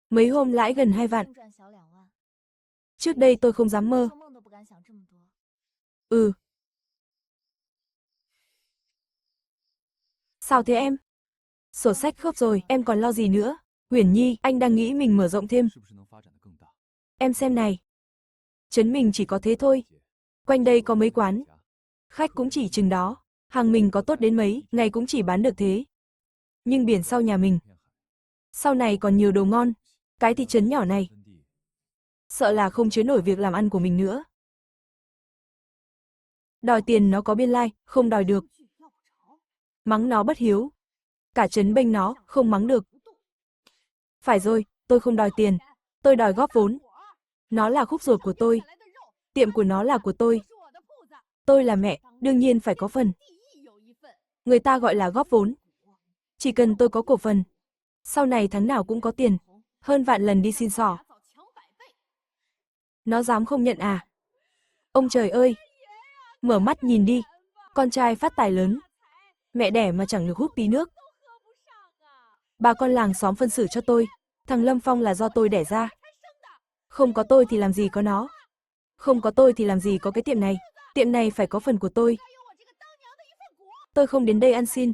Mấy hôm lãi gần 2 vạn. Trước đây tôi không dám mơ. Ừ. Sao thế em? Sổ sách khớp rồi, em còn lo gì nữa? Uyển Nhi, anh đang nghĩ mình mở rộng thêm. Em xem này. Trấn mình chỉ có thế thôi. Quanh đây có mấy quán. Khách cũng chỉ chừng đó. Hàng mình có tốt đến mấy, ngày cũng chỉ bán được thế. Nhưng biển sau nhà mình. Sau này còn nhiều đồ ngon. Cái thị trấn nhỏ này. Sợ là không chứa nổi việc làm ăn của mình nữa. Đòi tiền nó có biên lai, không đòi được. Mắng nó bất hiếu. Cả trấn bênh nó, không mắng được. Phải rồi, tôi không đòi tiền. Tôi đòi góp vốn. Nó là khúc ruột của tôi. Tiệm của nó là của tôi. Tôi là mẹ, đương nhiên phải có phần. Người ta gọi là góp vốn. Chỉ cần tôi có cổ phần. Sau này tháng nào cũng có tiền. Hơn vạn lần đi xin xỏ. Nó dám không nhận à? Ông trời ơi! Mở mắt nhìn đi. Con trai phát tài lớn. Mẹ đẻ mà chẳng được hút tí nước. Bà con làng xóm phân xử cho tôi. Thằng Lâm Phong là do tôi đẻ ra. Không có tôi thì làm gì có nó. Không có tôi thì làm gì có cái tiệm này. Tiệm này phải có phần của tôi. Tôi không đến đây ăn xin.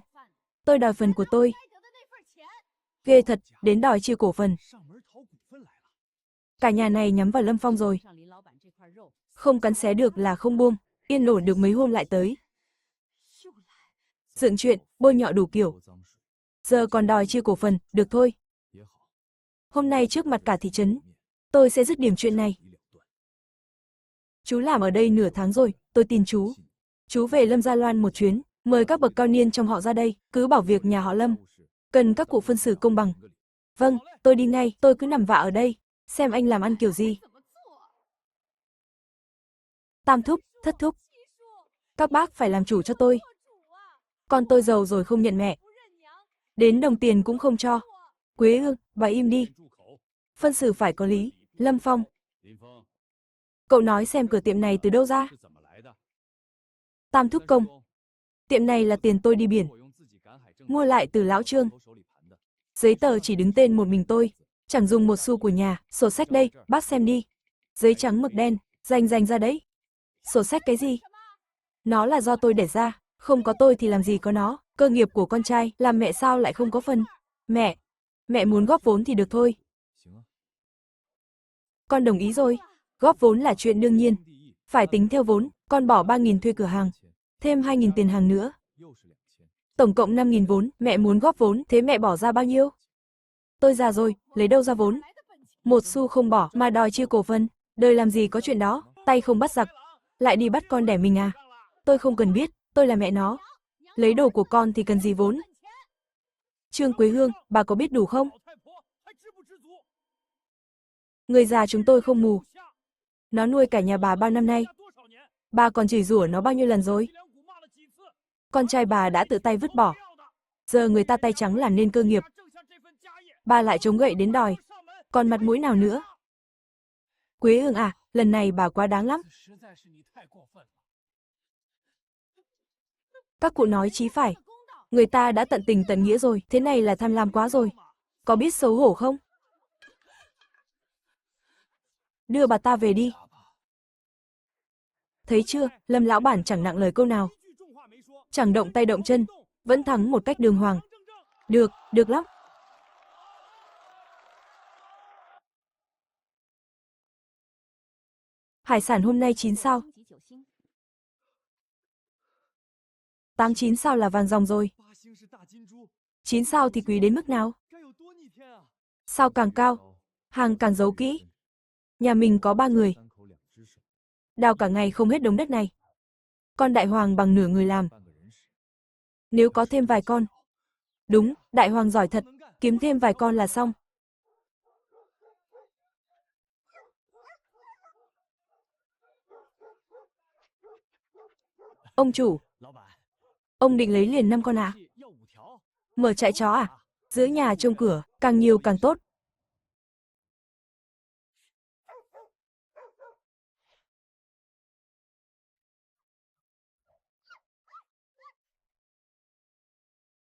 Tôi đòi phần của tôi. Ghê thật, đến đòi chia cổ phần. Cả nhà này nhắm vào Lâm Phong rồi. Không cắn xé được là không buông. Yên ổn được mấy hôm lại tới. Dựng chuyện, bôi nhọ đủ kiểu. Giờ còn đòi chia cổ phần, được thôi. Hôm nay trước mặt cả thị trấn, tôi sẽ dứt điểm chuyện này. Chú làm ở đây nửa tháng rồi, tôi tin chú. Chú về Lâm Gia Loan một chuyến, mời các bậc cao niên trong họ ra đây, cứ bảo việc nhà họ Lâm. Cần các cụ phân xử công bằng. Vâng, tôi đi ngay, tôi cứ nằm vạ ở đây, xem anh làm ăn kiểu gì. Tam thúc, thất thúc. Các bác phải làm chủ cho tôi. Con tôi giàu rồi không nhận mẹ. Đến đồng tiền cũng không cho. Quế Ương, bà im đi. Phân xử phải có lý. Lâm Phong. Cậu nói xem cửa tiệm này từ đâu ra? Tam thúc công. Tiệm này là tiền tôi đi biển. Mua lại từ lão Trương. Giấy tờ chỉ đứng tên một mình tôi. Chẳng dùng một xu của nhà. Sổ sách đây, bác xem đi. Giấy trắng mực đen, rành ra đấy. Sổ sách cái gì? Nó là do tôi để ra. Không có tôi thì làm gì có nó. Cơ nghiệp của con trai, làm mẹ sao lại không có phần? Mẹ muốn góp vốn thì được thôi. Con đồng ý rồi. Góp vốn là chuyện đương nhiên. Phải tính theo vốn, con bỏ 3.000 thuê cửa hàng. Thêm 2.000 tiền hàng nữa. Tổng cộng 5.000 vốn, mẹ muốn góp vốn, thế mẹ bỏ ra bao nhiêu? Tôi già rồi, lấy đâu ra vốn? Một xu không bỏ mà đòi chia cổ phần. Đời làm gì có chuyện đó, tay không bắt giặc. Lại đi bắt con đẻ mình à? Tôi không cần biết, tôi là mẹ nó. Lấy đồ của con thì cần gì vốn? Trương Quế Hương, bà có biết đủ không? Người già chúng tôi không mù. Nó nuôi cả nhà bà bao năm nay. Bà còn chửi rủa nó bao nhiêu lần rồi? Con trai bà đã tự tay vứt bỏ. Giờ người ta tay trắng làm nên cơ nghiệp. Bà lại chống gậy đến đòi. Còn mặt mũi nào nữa? Quế Hương à, lần này bà quá đáng lắm. Các cụ nói chí phải. Người ta đã tận tình tận nghĩa rồi, thế này là tham lam quá rồi. Có biết xấu hổ không? Đưa bà ta về đi. Thấy chưa, Lâm lão bản chẳng nặng lời câu nào. Chẳng động tay động chân, vẫn thắng một cách đường hoàng. Được lắm. Hải sản hôm nay 9 sao. 8-9 sao là vàng ròng rồi. 9 sao thì quý đến mức nào? Sao càng cao, hàng càng giấu kỹ. Nhà mình có 3 người. Đào cả ngày không hết đống đất này. Con đại hoàng bằng nửa người làm. Nếu có thêm vài con. Đúng, đại hoàng giỏi thật, kiếm thêm vài con là xong. Ông chủ, ông định lấy liền 5 con à? Mở trại chó à? Giữa nhà trông cửa, càng nhiều càng tốt.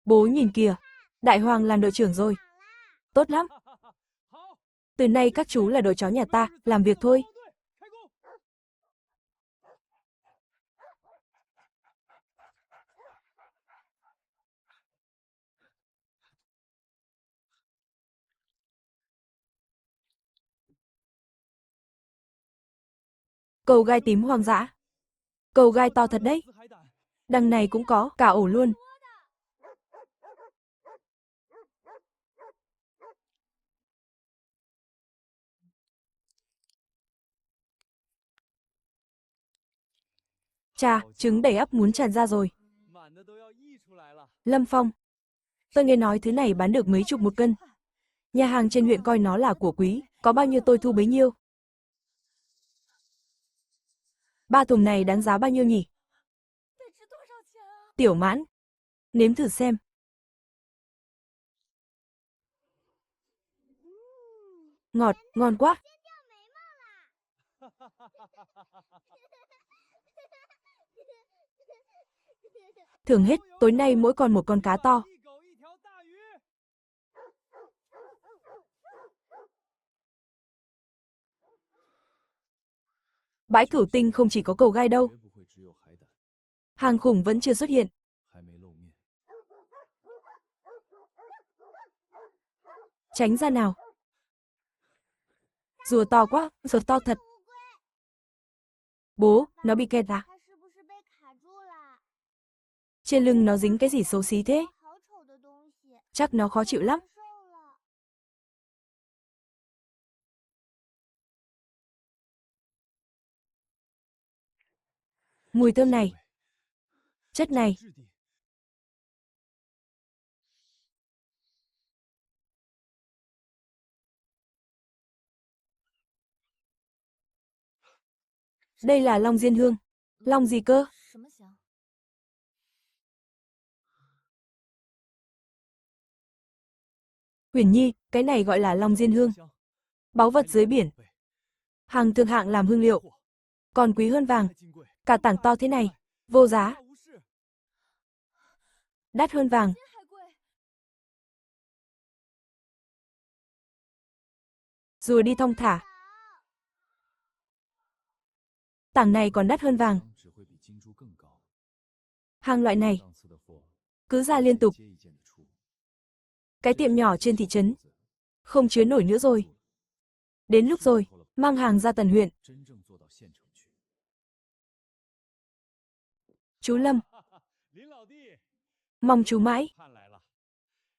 Bố nhìn kìa, đại hoàng làm đội trưởng rồi. Tốt lắm. Từ nay các chú là đội chó nhà ta, làm việc thôi. Cầu gai tím hoang dã. Cầu gai to thật đấy. Đằng này cũng có, cả ổ luôn. Chà, trứng đầy ắp muốn tràn ra rồi. Lâm Phong, tôi nghe nói thứ này bán được mấy chục một cân. Nhà hàng trên huyện coi nó là của quý, có bao nhiêu tôi thu bấy nhiêu. 3 thùng này đáng giá bao nhiêu nhỉ? Tiểu Mãn, nếm thử xem. Ngọt, ngon quá. Thưởng hết, tối nay mỗi con một con cá to. Bãi Cửu Tinh không chỉ có cầu gai đâu. Hàng khủng vẫn chưa xuất hiện. Tránh ra nào. Rùa to quá, rùa to thật. Bố, nó bị kẹt à? Trên lưng nó dính cái gì xấu xí thế? Chắc nó khó chịu lắm. Mùi thơm này. Chất này. Đây là long diên hương. Long gì cơ? Huyền Nhi, cái này gọi là long diên hương. Báu vật dưới biển. Hàng thượng hạng làm hương liệu. Còn quý hơn vàng. Cả tảng to thế này. Vô giá. Đắt hơn vàng. Rùa đi thong thả. Tảng này còn đắt hơn vàng. Hàng loại này cứ ra liên tục. Cái tiệm nhỏ trên thị trấn không chứa nổi nữa rồi. Đến lúc rồi, mang hàng ra tận huyện. Chú Lâm, mong chú mãi.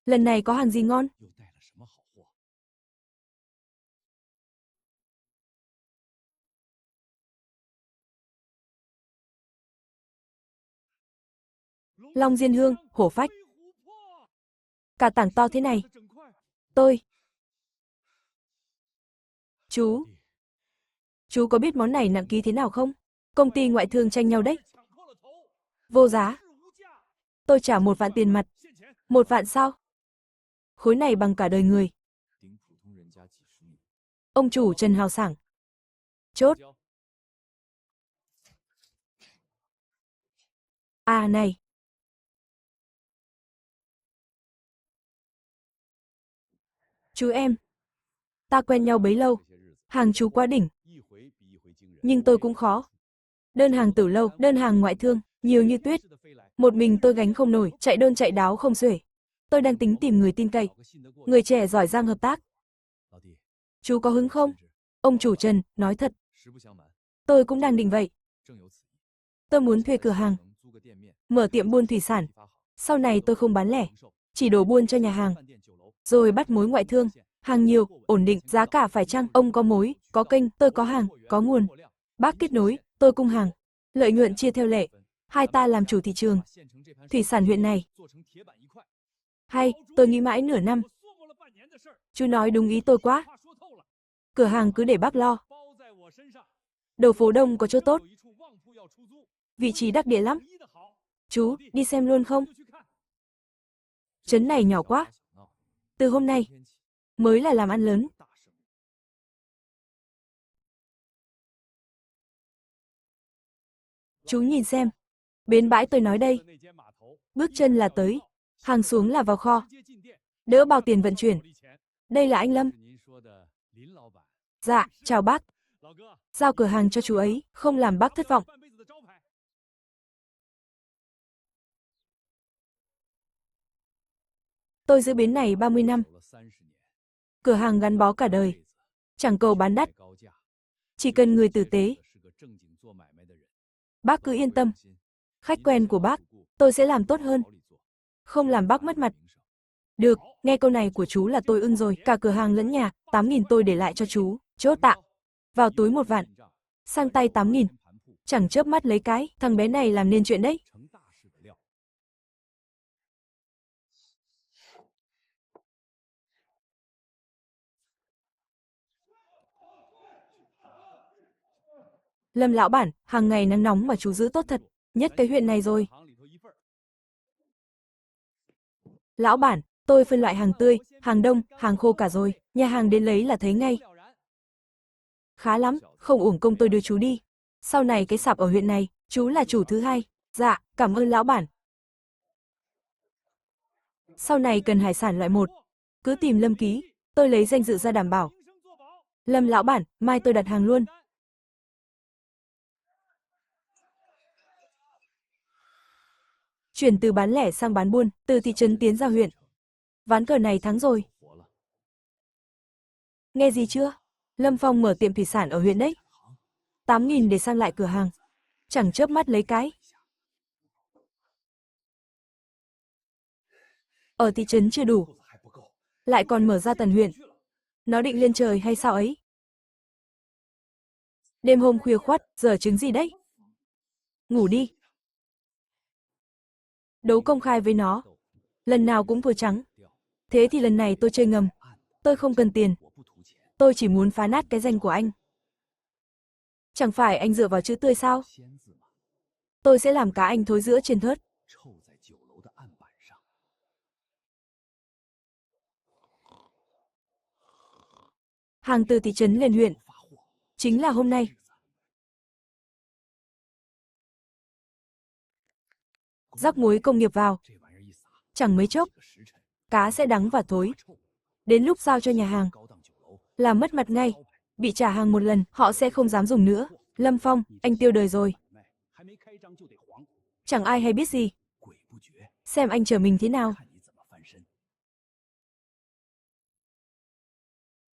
Lần này có hàng gì ngon? Long diên hương, hổ phách. Cả tảng to thế này. Tôi. Chú có biết món này nặng ký thế nào không? Công ty ngoại thương tranh nhau đấy. Vô giá. Tôi trả 1 vạn tiền mặt. 1 vạn sao? Khối này bằng cả đời người. Ông chủ Trần hào sảng. Chốt. À này. Chú em. Ta quen nhau bấy lâu. Hàng chú quá đỉnh. Nhưng tôi cũng khó. Đơn hàng từ lâu, đơn hàng ngoại thương, nhiều như tuyết. Một mình tôi gánh không nổi, chạy đơn chạy đáo không xuể. Tôi đang tính tìm người tin cậy. Người trẻ giỏi giang hợp tác. Chú có hứng không? Ông chủ Trần, nói thật. Tôi cũng đang định vậy. Tôi muốn thuê cửa hàng. Mở tiệm buôn thủy sản. Sau này tôi không bán lẻ. Chỉ đổ buôn cho nhà hàng. Rồi bắt mối ngoại thương. Hàng nhiều, ổn định, giá cả phải chăng? Ông có mối, có kênh, tôi có hàng, có nguồn. Bác kết nối, tôi cung hàng. Lợi nhuận chia theo lệ. Hai ta làm chủ thị trường. Thủy sản huyện này. Hay, tôi nghĩ mãi nửa năm. Chú nói đúng ý tôi quá. Cửa hàng cứ để bác lo. Đầu phố đông có chỗ tốt. Vị trí đắc địa lắm. Chú, đi xem luôn không? Trấn này nhỏ quá. Từ hôm nay, mới là làm ăn lớn. Chú nhìn xem. Bến bãi tôi nói đây. Bước chân là tới. Hàng xuống là vào kho. Đỡ bao tiền vận chuyển. Đây là anh Lâm. Dạ, chào bác. Giao cửa hàng cho chú ấy, không làm bác thất vọng. Tôi giữ bến này 30 năm. Cửa hàng gắn bó cả đời. Chẳng cầu bán đắt. Chỉ cần người tử tế. Bác cứ yên tâm. Khách quen của bác, tôi sẽ làm tốt hơn. Không làm bác mất mặt. Được, nghe câu này của chú là tôi ưng rồi, cả cửa hàng lẫn nhà, 8.000 tôi để lại cho chú, chốt tạ. Vào túi 1 vạn, sang tay 8.000. Chẳng chớp mắt lấy cái, thằng bé này làm nên chuyện đấy. Lâm lão bản, hàng ngày nắng nóng mà chú giữ tốt thật, nhất cái huyện này rồi. Lão bản, tôi phân loại hàng tươi, hàng đông, hàng khô cả rồi, nhà hàng đến lấy là thấy ngay. Khá lắm, không uổng công tôi đưa chú đi. Sau này cái sạp ở huyện này, chú là chủ thứ hai. Dạ, cảm ơn lão bản. Sau này cần hải sản loại 1, cứ tìm Lâm ký, tôi lấy danh dự ra đảm bảo. Lâm lão bản, mai tôi đặt hàng luôn. Chuyển từ bán lẻ sang bán buôn, từ thị trấn tiến ra huyện. Ván cờ này thắng rồi. Nghe gì chưa? Lâm Phong mở tiệm thủy sản ở huyện đấy. 8.000 để sang lại cửa hàng. Chẳng chớp mắt lấy cái. Ở thị trấn chưa đủ, lại còn mở ra tần huyện. Nó định lên trời hay sao ấy? Đêm hôm khuya khoắt, giờ trứng gì đấy? Ngủ đi. Đấu công khai với nó. Lần nào cũng thua trắng. Thế thì lần này tôi chơi ngầm. Tôi không cần tiền. Tôi chỉ muốn phá nát cái danh của anh. Chẳng phải anh dựa vào chữ tươi sao? Tôi sẽ làm cá anh thối rữa trên thớt. Hàng từ thị trấn lên huyện. Chính là hôm nay. Rắc muối công nghiệp vào. Chẳng mấy chốc, cá sẽ đắng và thối. Đến lúc giao cho nhà hàng, là mất mặt ngay. Bị trả hàng một lần, họ sẽ không dám dùng nữa. Lâm Phong, anh tiêu đời rồi. Chẳng ai hay biết gì. Xem anh trở mình thế nào.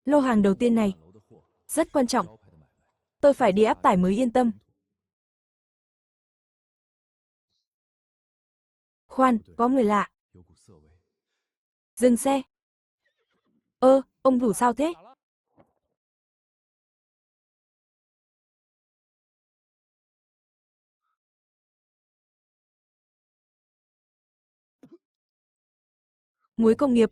Lô hàng đầu tiên này, rất quan trọng. Tôi phải đi áp tải mới yên tâm. Khoan, có người lạ. Dừng xe. Ông Rủ sao thế? Muối công nghiệp.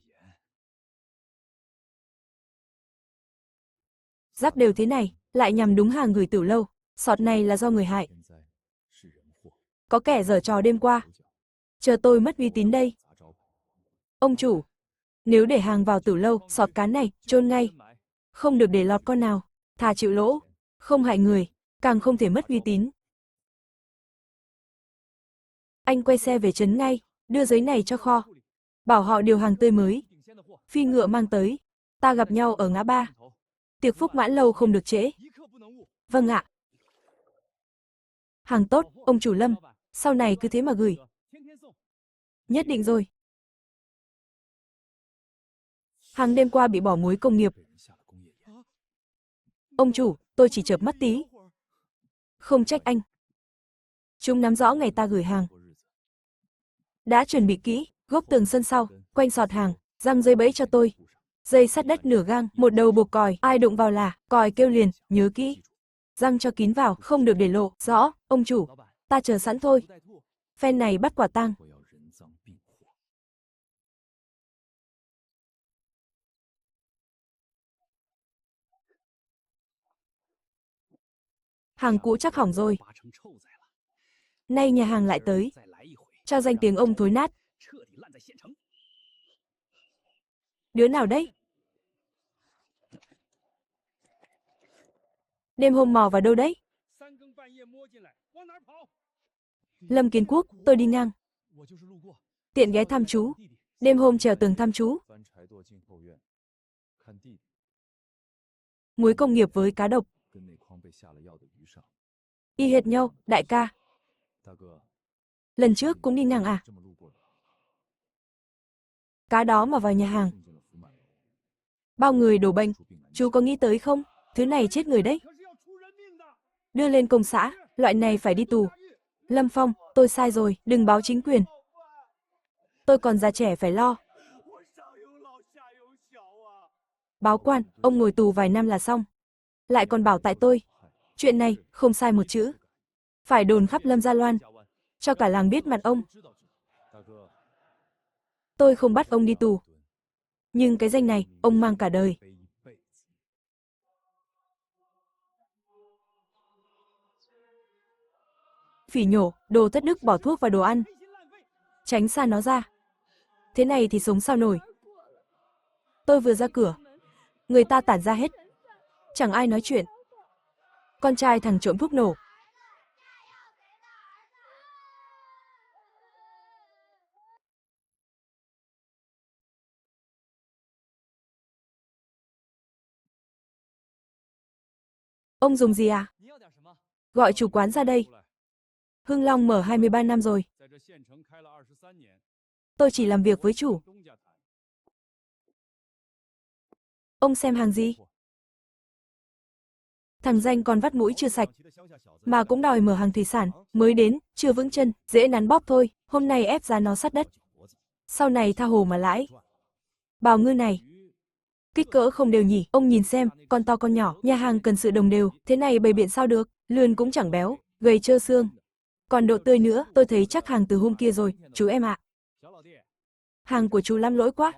Rắc đều thế này, lại nhằm đúng hàng gửi Tử Lâu. Sọt này là do người hại. Có kẻ giở trò đêm qua. Chờ tôi mất uy tín đây. Ông chủ, nếu để hàng vào Tử Lâu, sọt cá này, chôn ngay. Không được để lọt con nào. Thà chịu lỗ, không hại người, càng không thể mất uy tín. Anh quay xe về trấn ngay, đưa giấy này cho kho. Bảo họ điều hàng tươi mới. Phi ngựa mang tới. Ta gặp nhau ở ngã ba. Tiệc phúc mãn lâu không được trễ. Vâng ạ. Hàng tốt, ông chủ Lâm. Sau này cứ thế mà gửi. Nhất định rồi. Hàng đêm qua bị bỏ muối công nghiệp. Ông chủ, tôi chỉ chợp mắt tí. Không trách anh. Chúng nắm rõ ngày ta gửi hàng. Đã chuẩn bị kỹ, gốc tường sân sau, quanh sọt hàng, răng dây bẫy cho tôi. Dây sắt đất nửa gang, một đầu buộc còi, ai đụng vào là, còi kêu liền, nhớ kỹ. Răng cho kín vào, không được để lộ, rõ, ông chủ. Ta chờ sẵn thôi. Phen này bắt quả tang. Hàng cũ chắc hỏng rồi. Nay nhà hàng lại tới. Cho danh tiếng ông thối nát. Đứa nào đấy? Đêm hôm mò vào đâu đấy? Lâm Kiến Quốc, tôi đi ngang. Tiện ghé thăm chú. Đêm hôm trèo tường thăm chú. Muối công nghiệp với cá độc. Y hệt nhau, đại ca. Lần trước cũng đi ngang à? Cá đó mà vào nhà hàng. Bao người đổ bệnh, chú có nghĩ tới không? Thứ này chết người đấy. Đưa lên công xã, loại này phải đi tù. Lâm Phong, tôi sai rồi, đừng báo chính quyền. Tôi còn già trẻ phải lo. Báo quan, ông ngồi tù vài năm là xong. Lại còn bảo tại tôi. Chuyện này, không sai một chữ. Phải đồn khắp Lâm Gia Loan. Cho cả làng biết mặt ông. Tôi không bắt ông đi tù. Nhưng cái danh này, ông mang cả đời. Phỉ nhổ, đồ thất đức bỏ thuốc vào đồ ăn. Tránh xa nó ra. Thế này thì sống sao nổi. Tôi vừa ra cửa. Người ta tản ra hết. Chẳng ai nói chuyện. Con trai thằng trộm thuốc nổ. Ông dùng gì à? Gọi chủ quán ra đây. Hưng Long mở 23 năm rồi. Tôi chỉ làm việc với chủ. Ông xem hàng gì? Thằng danh còn vắt mũi chưa sạch. Mà cũng đòi mở hàng thủy sản, mới đến, chưa vững chân, dễ nắn bóp thôi, hôm nay ép giá nó sát đất. Sau này tha hồ mà lãi. Bào ngư này, kích cỡ không đều nhỉ, ông nhìn xem, con to con nhỏ, nhà hàng cần sự đồng đều, thế này bày biện sao được, lươn cũng chẳng béo, gầy trơ xương. Còn độ tươi nữa, tôi thấy chắc hàng từ hôm kia rồi, chú em ạ. Hàng của chú lắm lỗi quá.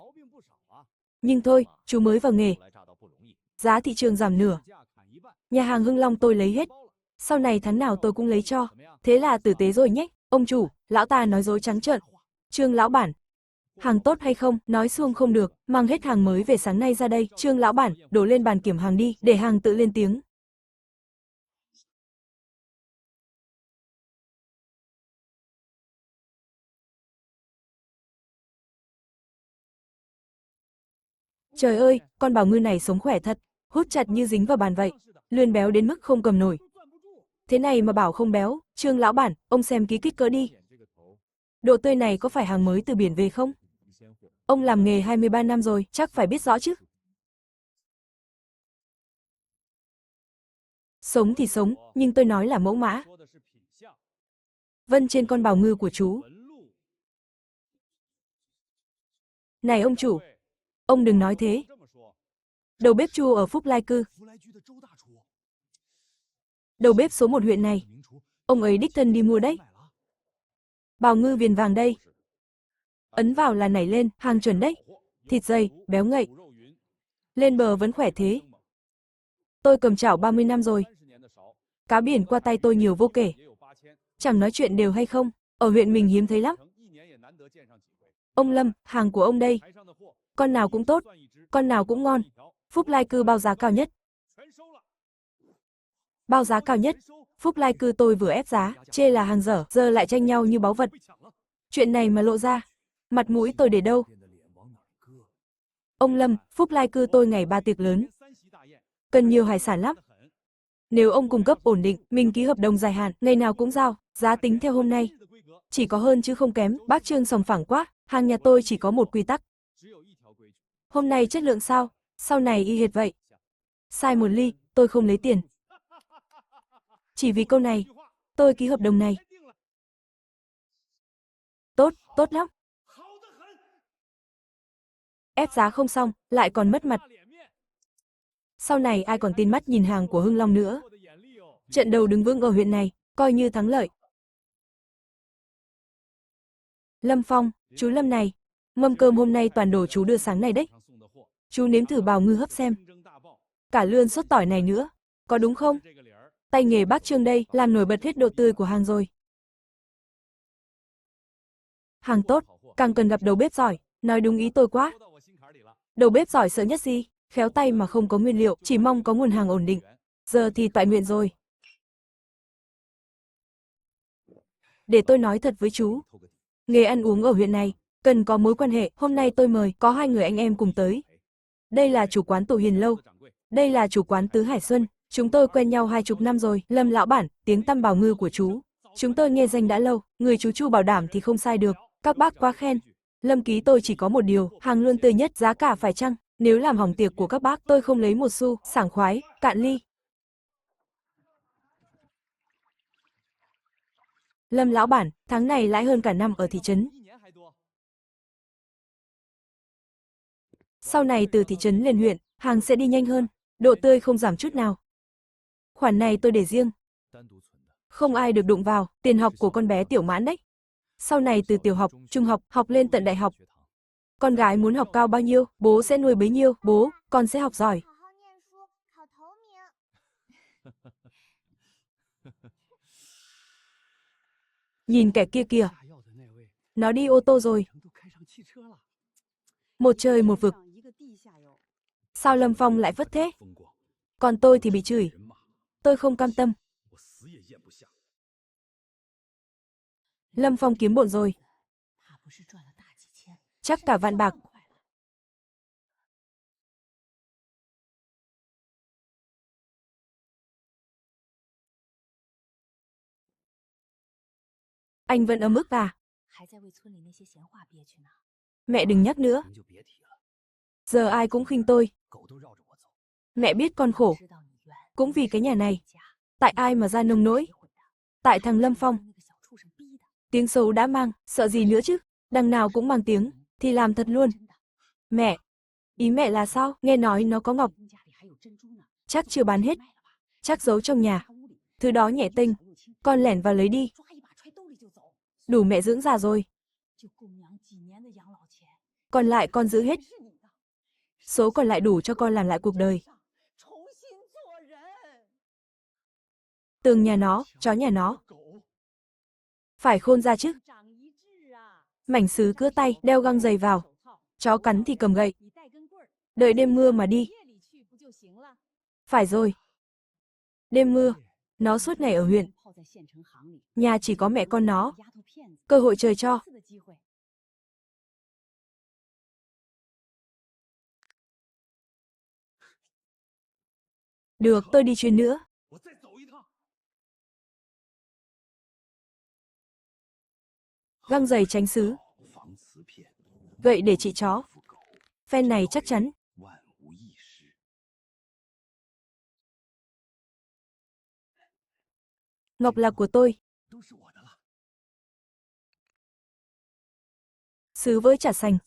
Nhưng thôi, chú mới vào nghề. Giá thị trường giảm nửa. Nhà hàng Hưng Long tôi lấy hết. Sau này tháng nào tôi cũng lấy cho. Thế là tử tế rồi nhé. Ông chủ, lão ta nói dối trắng trợn. Trương lão bản. Hàng tốt hay không, nói xuông không được, mang hết hàng mới về sáng nay ra đây. Trương lão bản, đổ lên bàn kiểm hàng đi, để hàng tự lên tiếng. Trời ơi, con bảo ngư này sống khỏe thật, hút chặt như dính vào bàn vậy. Lươn béo đến mức không cầm nổi. Thế này mà bảo không béo, Trương lão bản, ông xem ký kích cỡ đi. Độ tươi này có phải hàng mới từ biển về không? Ông làm nghề 23 năm rồi, chắc phải biết rõ chứ. Sống thì sống, nhưng tôi nói là mẫu mã. Vân trên con bào ngư của chú. Này ông chủ, ông đừng nói thế. Đầu bếp Chu ở Phúc Lai Cư. Đầu bếp số 1 huyện này. Ông ấy đích thân đi mua đấy. Bào ngư viền vàng đây. Ấn vào là nảy lên, hàng chuẩn đấy. Thịt dày, béo ngậy. Lên bờ vẫn khỏe thế. Tôi cầm chảo 30 năm rồi. Cá biển qua tay tôi nhiều vô kể. Chẳng nói chuyện đều hay không, ở huyện mình hiếm thấy lắm. Ông Lâm, hàng của ông đây. Con nào cũng tốt, con nào cũng ngon. Phúc Lai Cư bao giá cao nhất. Bao giá cao nhất. Phúc Lai Cư tôi vừa ép giá, chê là hàng dở, giờ lại tranh nhau như báu vật. Chuyện này mà lộ ra, mặt mũi tôi để đâu? Ông Lâm, Phúc Lai Cư tôi ngày 3 tiệc lớn. Cần nhiều hải sản lắm. Nếu ông cung cấp ổn định, mình ký hợp đồng dài hạn, ngày nào cũng giao, giá tính theo hôm nay. Chỉ có hơn chứ không kém, bác Trương sòng phẳng quá, hàng nhà tôi chỉ có một quy tắc. Hôm nay chất lượng sao, sau này y hệt vậy. Sai một ly, tôi không lấy tiền. Chỉ vì câu này, tôi ký hợp đồng này. Tốt, tốt lắm. Ép giá không xong, lại còn mất mặt. Sau này ai còn tin mắt nhìn hàng của Hưng Long nữa. Trận đầu đứng vững ở huyện này, coi như thắng lợi. Lâm Phong, chú Lâm này, mâm cơm hôm nay toàn đồ chú đưa sáng này đấy. Chú nếm thử bào ngư hấp xem. Cả lươn sốt tỏi này nữa, có đúng không? Tay nghề bác Trương đây, làm nổi bật hết độ tươi của hàng rồi. Hàng tốt, càng cần gặp đầu bếp giỏi, nói đúng ý tôi quá. Đầu bếp giỏi sợ nhất gì? Khéo tay mà không có nguyên liệu, chỉ mong có nguồn hàng ổn định. Giờ thì toại nguyện rồi. Để tôi nói thật với chú. Nghề ăn uống ở huyện này, cần có mối quan hệ, hôm nay tôi mời, có 2 người anh em cùng tới. Đây là chủ quán Tổ Hiền Lâu. Đây là chủ quán Tứ Hải Xuân. Chúng tôi quen nhau 20 năm rồi, Lâm lão bản, tiếng tăm bào ngư của chú. Chúng tôi nghe danh đã lâu, người chú Chu bảo đảm thì không sai được. Các bác quá khen. Lâm ký tôi chỉ có một điều, hàng luôn tươi nhất, giá cả phải chăng. Nếu làm hỏng tiệc của các bác, tôi không lấy một xu, sảng khoái, cạn ly. Lâm lão bản, tháng này lãi hơn cả năm ở thị trấn. Sau này từ thị trấn lên huyện, hàng sẽ đi nhanh hơn, độ tươi không giảm chút nào. Khoản này tôi để riêng. Không ai được đụng vào, tiền học của con bé Tiểu Mãn đấy. Sau này từ tiểu học, trung học, học lên tận đại học. Con gái muốn học cao bao nhiêu, bố sẽ nuôi bấy nhiêu, bố, con sẽ học giỏi. Nhìn kẻ kia kìa. Nó đi ô tô rồi. Một trời một vực. Sao Lâm Phong lại vất thế? Còn tôi thì bị chửi. Tôi không cam tâm. Lâm Phong kiếm bộn rồi. Chắc cả vạn bạc. Anh vẫn ấm ức à? Mẹ đừng nhắc nữa. Giờ ai cũng khinh tôi. Mẹ biết con khổ. Cũng vì cái nhà này. Tại ai mà ra nông nỗi? Tại thằng Lâm Phong. Tiếng xấu đã mang, sợ gì nữa chứ? Đằng nào cũng mang tiếng, thì làm thật luôn. Mẹ. Ý mẹ là sao? Nghe nói nó có ngọc. Chắc chưa bán hết. Chắc giấu trong nhà. Thứ đó nhẹ tênh. Con lẻn vào lấy đi. Đủ mẹ dưỡng già rồi. Còn lại con giữ hết. Số còn lại đủ cho con làm lại cuộc đời. Tường nhà nó, chó nhà nó. Phải khôn ra chứ. Mảnh sứ cưa tay, đeo găng giày vào. Chó cắn thì cầm gậy. Đợi đêm mưa mà đi. Phải rồi. Đêm mưa, nó suốt ngày ở huyện. Nhà chỉ có mẹ con nó. Cơ hội trời cho. Được, tôi đi chuyến nữa. Găng giày tránh sứ. Gậy để trị chó. Phen này chắc chắn. Ngọc là của tôi. Sứ với chả sành.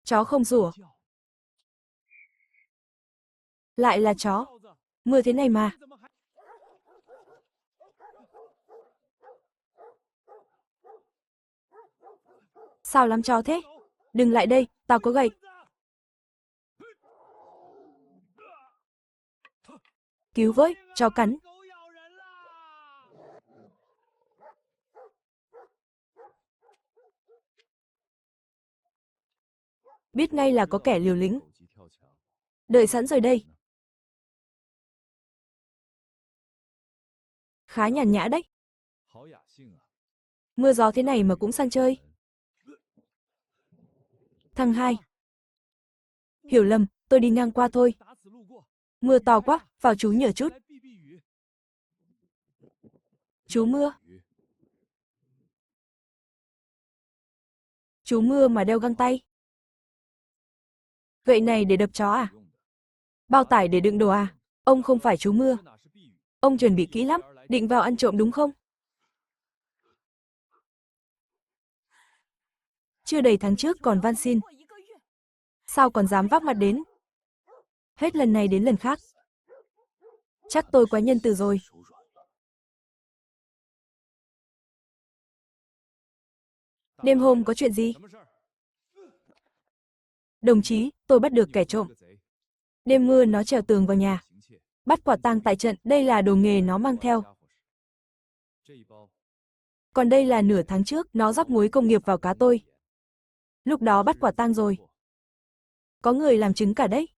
Chó không rủa. Lại là chó. Mưa thế này mà. Sao lắm chó thế? Đừng lại đây, tao có gậy. Cứu với, chó cắn. Biết ngay là có kẻ liều lĩnh. Đợi sẵn rồi đây. Khá nhàn nhã đấy. Mưa gió thế này mà cũng sang chơi. Thằng hai. Hiểu lầm, tôi đi ngang qua thôi. Mưa to quá, vào chú nhờ chút. Chú mưa. Chú mưa mà đeo găng tay. Gậy này để đập chó à? Bao tải để đựng đồ à? Ông không phải chú mưa. Ông chuẩn bị kỹ lắm, định vào ăn trộm đúng không? Chưa đầy tháng trước còn van xin. Sao còn dám vác mặt đến? Hết lần này đến lần khác. Chắc tôi quá nhân từ rồi. Đêm hôm có chuyện gì? Đồng chí, tôi bắt được kẻ trộm. Đêm mưa nó trèo tường vào nhà. Bắt quả tang tại trận, đây là đồ nghề nó mang theo. Còn đây là nửa tháng trước, nó rắc muối công nghiệp vào cá tôi. Lúc đó bắt quả tang rồi. Có người làm chứng cả đấy.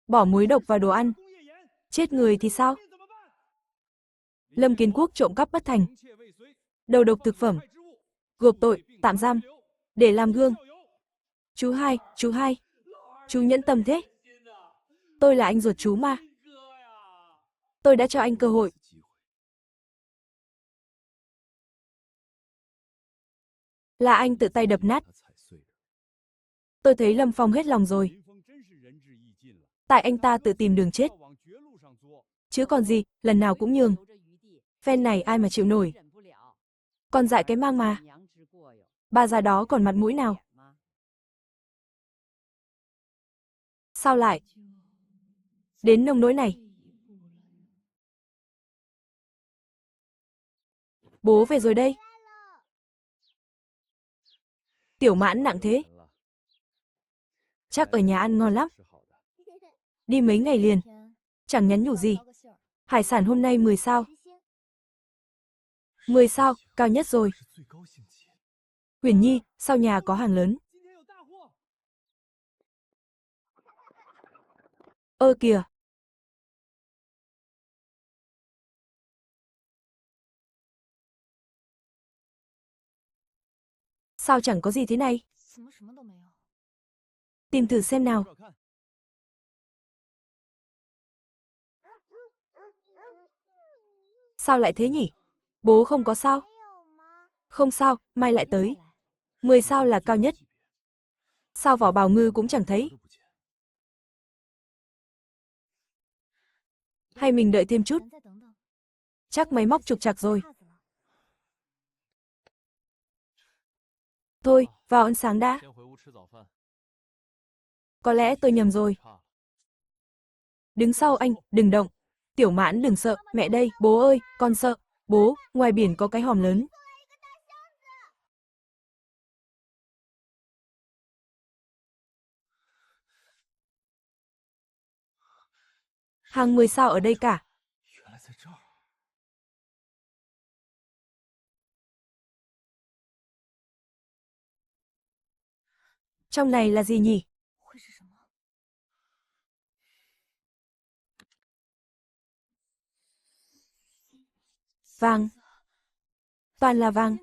Bỏ muối độc vào đồ ăn. Chết người thì sao? Lâm Kiến Quốc trộm cắp bất thành. Đầu độc thực phẩm. Gộp tội, tạm giam. Để làm gương. Chú hai, chú hai. Chú nhẫn tâm thế. Tôi là anh ruột chú mà. Tôi đã cho anh cơ hội. Là anh tự tay đập nát. Tôi thấy Lâm Phong hết lòng rồi. Tại anh ta tự tìm đường chết. Chứ còn gì, lần nào cũng nhường. Phen này ai mà chịu nổi. Con dại cái mang mà. Bà già đó còn mặt mũi nào. Sao lại đến nông nỗi này? Bố về rồi đây. Tiểu Mãn nặng thế. Chắc ở nhà ăn ngon lắm. Đi mấy ngày liền. Chẳng nhắn nhủ gì. Hải sản hôm nay 10 sao. 10 sao, cao nhất rồi. Huyền Nhi, sau nhà có hàng lớn. Ơ kìa. Sao chẳng có gì thế này? Tìm thử xem nào. Sao lại thế nhỉ? Bố không có sao? Không sao, mai lại tới. 10 sao là cao nhất. Sao vỏ bào ngư cũng chẳng thấy? Hay mình đợi thêm chút? Chắc máy móc trục trặc rồi. Thôi, vào ăn sáng đã. Có lẽ tôi nhầm rồi. Đứng sau anh, đừng động. Tiểu Mãn đừng sợ, mẹ đây, bố ơi, con sợ. Bố, ngoài biển có cái hòm lớn. Hàng 10 sao ở đây cả. Trong này là gì nhỉ? Vàng. Toàn là vàng.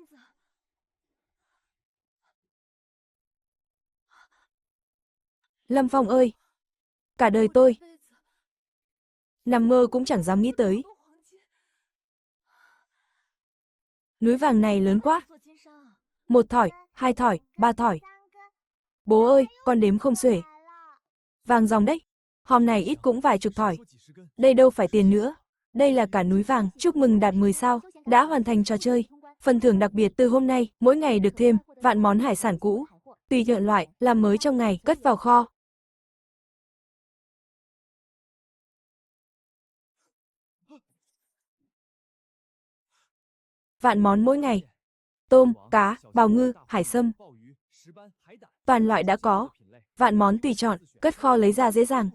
Lâm Phong ơi! Cả đời tôi nằm mơ cũng chẳng dám nghĩ tới. Núi vàng này lớn quá. 1 thỏi, 2 thỏi, 3 thỏi. Bố ơi, con đếm không xuể. Vàng dòng đấy. Hòm này ít cũng vài chục thỏi. Đây đâu phải tiền nữa. Đây là cả núi vàng. Chúc mừng đạt 10 sao. Đã hoàn thành trò chơi. Phần thưởng đặc biệt từ hôm nay, mỗi ngày được thêm vạn món hải sản cũ. Tùy nhận loại, làm mới trong ngày, cất vào kho. Vạn món mỗi ngày. Tôm, cá, bào ngư, hải sâm. Toàn loại đã có. Vạn món tùy chọn, cất kho lấy ra dễ dàng.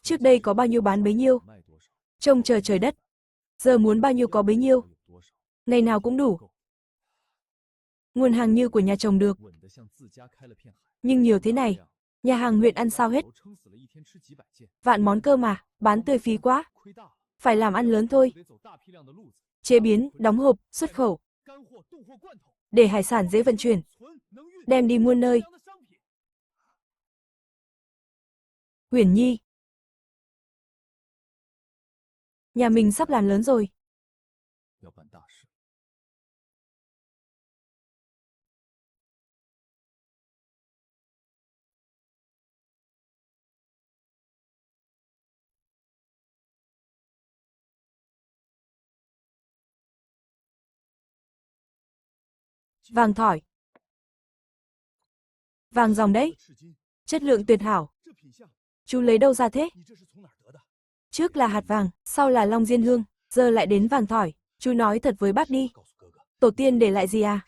Trước đây có bao nhiêu bán bấy nhiêu. Trông chờ trời đất. Giờ muốn bao nhiêu có bấy nhiêu. Ngày nào cũng đủ. Nguồn hàng như của nhà chồng được. Nhưng nhiều thế này, nhà hàng huyện ăn sao hết. Vạn món cơ mà, bán tươi phí quá. Phải làm ăn lớn thôi. Chế biến, đóng hộp, xuất khẩu. Để hải sản dễ vận chuyển. Đem đi muôn nơi. Huyền Nhi. Nhà mình sắp làm lớn rồi. Vàng thỏi. Vàng dòng đấy. Chất lượng tuyệt hảo. Chú lấy đâu ra thế? Trước là hạt vàng, sau là long diên hương, giờ lại đến vàng thỏi. Chú nói thật với bác đi. Tổ tiên để lại gì à?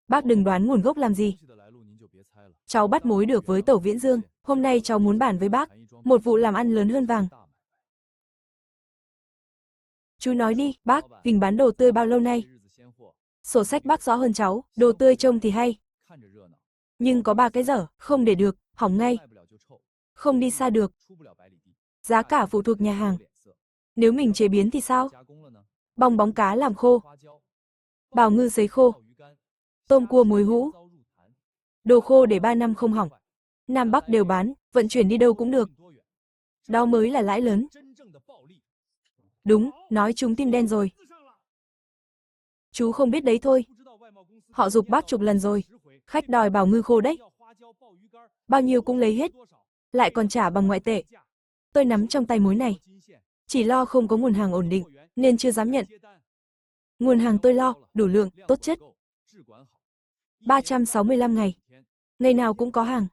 Bác đừng đoán nguồn gốc làm gì. Cháu bắt mối được với Tẩu Viễn Dương. Hôm nay cháu muốn bàn với bác. Một vụ làm ăn lớn hơn vàng. Chú nói đi, bác, Huỳnh bán đồ tươi bao lâu nay? Sổ sách bác rõ hơn cháu, đồ tươi trông thì hay. Nhưng có 3 cái dở, không để được, hỏng ngay. Không đi xa được. Giá cả phụ thuộc nhà hàng. Nếu mình chế biến thì sao? Bong bóng cá làm khô. Bào ngư sấy khô. Tôm cua muối hũ. Đồ khô để 3 năm không hỏng. Nam Bắc đều bán, vận chuyển đi đâu cũng được. Đó mới là lãi lớn. Đúng, nói chúng tim đen rồi. Chú không biết đấy thôi. Họ giục bác chục lần rồi. Khách đòi bảo ngư khô đấy. Bao nhiêu cũng lấy hết. Lại còn trả bằng ngoại tệ. Tôi nắm trong tay mối này. Chỉ lo không có nguồn hàng ổn định, nên chưa dám nhận. Nguồn hàng tôi lo, đủ lượng, tốt chất. 365 ngày. Ngày nào cũng có hàng.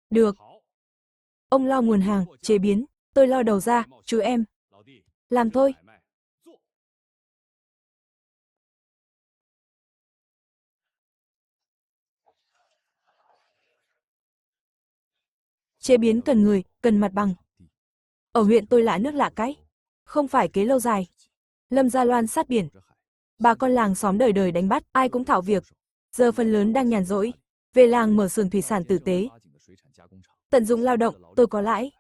Được. Ông lo nguồn hàng, chế biến. Tôi lo đầu ra, chú em. Làm thôi. Chế biến cần người, cần mặt bằng. Ở huyện tôi lạ nước lạ cái. Không phải kế lâu dài. Lâm Gia Loan sát biển. Bà con làng xóm đời đời đánh bắt, ai cũng thạo việc. Giờ phần lớn đang nhàn rỗi. Về làng mở xưởng thủy sản tử tế. Tận dụng lao động, tôi có lãi.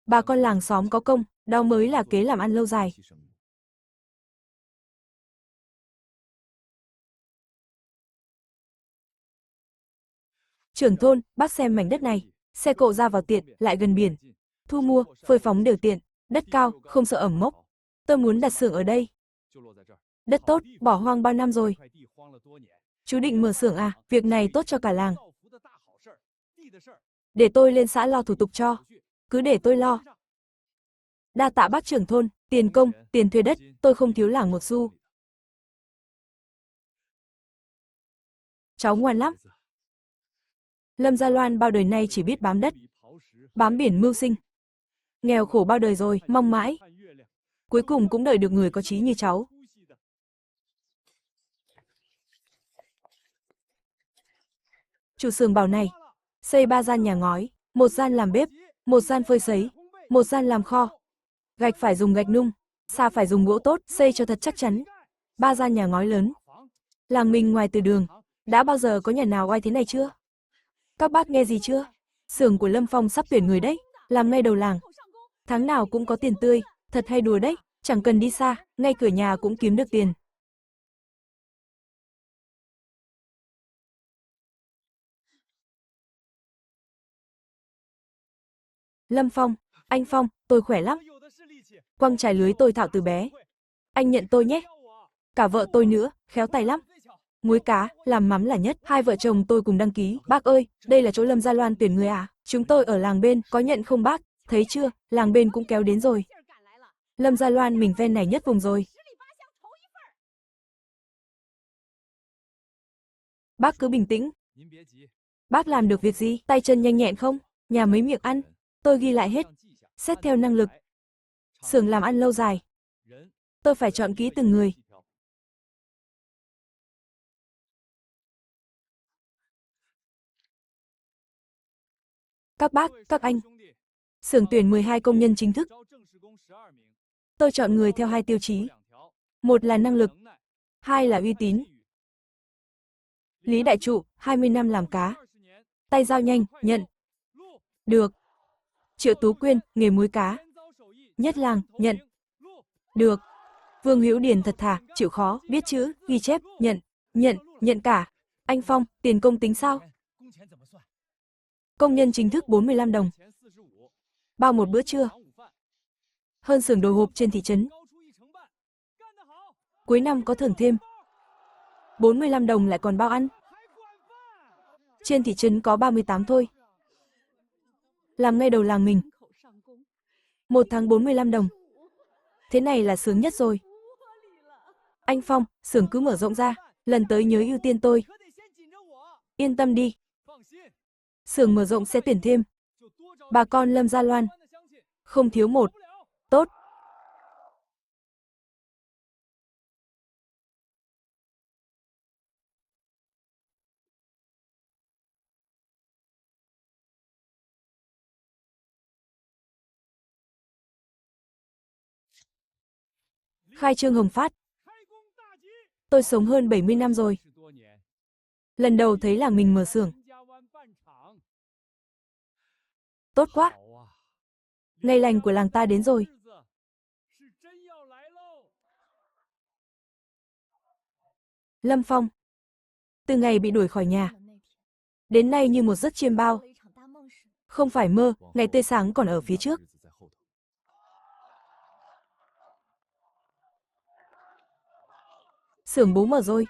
Bà con làng xóm có công, đó mới là kế làm ăn lâu dài. Trưởng thôn, bác xem mảnh đất này. Xe cộ ra vào tiện, lại gần biển. Thu mua, phơi phóng đều tiện. Đất cao, không sợ ẩm mốc. Tôi muốn đặt xưởng ở đây. Đất tốt, bỏ hoang bao năm rồi. Chú định mở xưởng à, việc này tốt cho cả làng. Để tôi lên xã lo thủ tục cho. Cứ để tôi lo. Đa tạ bác trưởng thôn, tiền công, tiền thuê đất, tôi không thiếu làng một xu. Cháu ngoan lắm. Lâm Gia Loan bao đời nay chỉ biết bám đất, bám biển mưu sinh. Nghèo khổ bao đời rồi, mong mãi. Cuối cùng cũng đợi được người có chí như cháu. Chủ xưởng bảo này, xây 3 gian nhà ngói, 1 gian làm bếp, 1 gian phơi sấy, 1 gian làm kho. Gạch phải dùng gạch nung, sa phải dùng gỗ tốt, xây cho thật chắc chắn. 3 gian nhà ngói lớn. Làng mình ngoài từ đường, đã bao giờ có nhà nào oai thế này chưa? Các bác nghe gì chưa? Xưởng của Lâm Phong sắp tuyển người đấy, làm ngay đầu làng. Tháng nào cũng có tiền tươi, thật hay đùa đấy, chẳng cần đi xa, ngay cửa nhà cũng kiếm được tiền. Lâm Phong, anh Phong, tôi khỏe lắm. Quăng trải lưới tôi thạo từ bé. Anh nhận tôi nhé. Cả vợ tôi nữa, khéo tay lắm. Muối cá, làm mắm là nhất, hai vợ chồng tôi cùng đăng ký. Bác ơi, đây là chỗ Lâm Gia Loan tuyển người à? Chúng tôi ở làng bên, có nhận không bác? Thấy chưa, làng bên cũng kéo đến rồi. Lâm Gia Loan mình ven này nhất vùng rồi. Bác cứ bình tĩnh. Bác làm được việc gì, tay chân nhanh nhẹn không? Nhà mấy miệng ăn? Tôi ghi lại hết. Xét theo năng lực. Xưởng làm ăn lâu dài. Tôi phải chọn kỹ từng người. Các bác, các anh. Xưởng tuyển 12 công nhân chính thức. Tôi chọn người theo 2 tiêu chí. Một là năng lực, 2 là uy tín. Lý Đại Trụ, 20 năm làm cá. Tay dao nhanh, nhận. Được. Triệu Tú Quyên, nghề muối cá. Nhất Làng, nhận. Được. Vương Hữu Điền thật thà, chịu khó, biết chữ, ghi chép, nhận. Nhận cả. Anh Phong, tiền công tính sao? Công nhân chính thức 45 đồng. Bao một bữa trưa. Hơn xưởng đồ hộp trên thị trấn. Cuối năm có thưởng thêm. 45 đồng lại còn bao ăn. Trên thị trấn có 38 thôi. Làm ngay đầu làng mình. 1 tháng 45 đồng. Thế này là sướng nhất rồi. Anh Phong, xưởng cứ mở rộng ra, lần tới nhớ ưu tiên tôi. Yên tâm đi. Xưởng mở rộng sẽ tuyển thêm. Bà con Lâm Gia Loan. Không thiếu một. Tốt. Khai trương hồng phát. Tôi sống hơn 70 năm rồi. Lần đầu thấy làng mình mở xưởng. Tốt quá. Ngày lành của làng ta đến rồi. Lâm Phong. Từ ngày bị đuổi khỏi nhà, đến nay như một giấc chiêm bao. Không phải mơ, ngày tươi sáng còn ở phía trước. Xưởng bố mở rồi.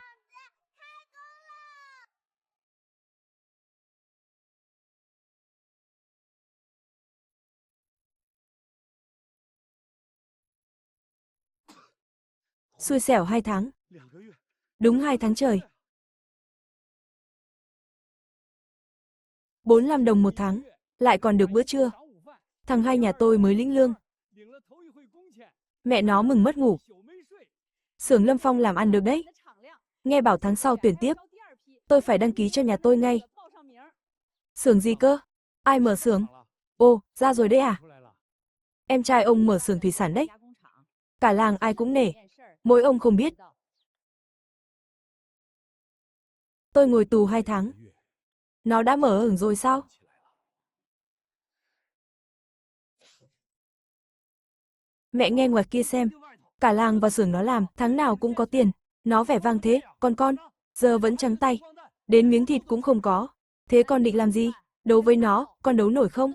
Xui xẻo 2 tháng. Đúng 2 tháng trời. 45 đồng một tháng, lại còn được bữa trưa. Thằng hai nhà tôi mới lĩnh lương. Mẹ nó mừng mất ngủ. Xưởng Lâm Phong làm ăn được đấy. Nghe bảo tháng sau tuyển tiếp. Tôi phải đăng ký cho nhà tôi ngay. Xưởng gì cơ? Ai mở xưởng? Ồ, ra rồi đấy à? Em trai ông mở xưởng thủy sản đấy. Cả làng ai cũng nể. Mỗi ông không biết. Tôi ngồi tù 2 tháng. Nó đã mở hưởng rồi sao? Mẹ nghe ngoài kia xem. Cả làng vào xưởng nó làm, tháng nào cũng có tiền. Nó vẻ vang thế, còn con, giờ vẫn trắng tay. Đến miếng thịt cũng không có. Thế con định làm gì? Đấu với nó, con đấu nổi không?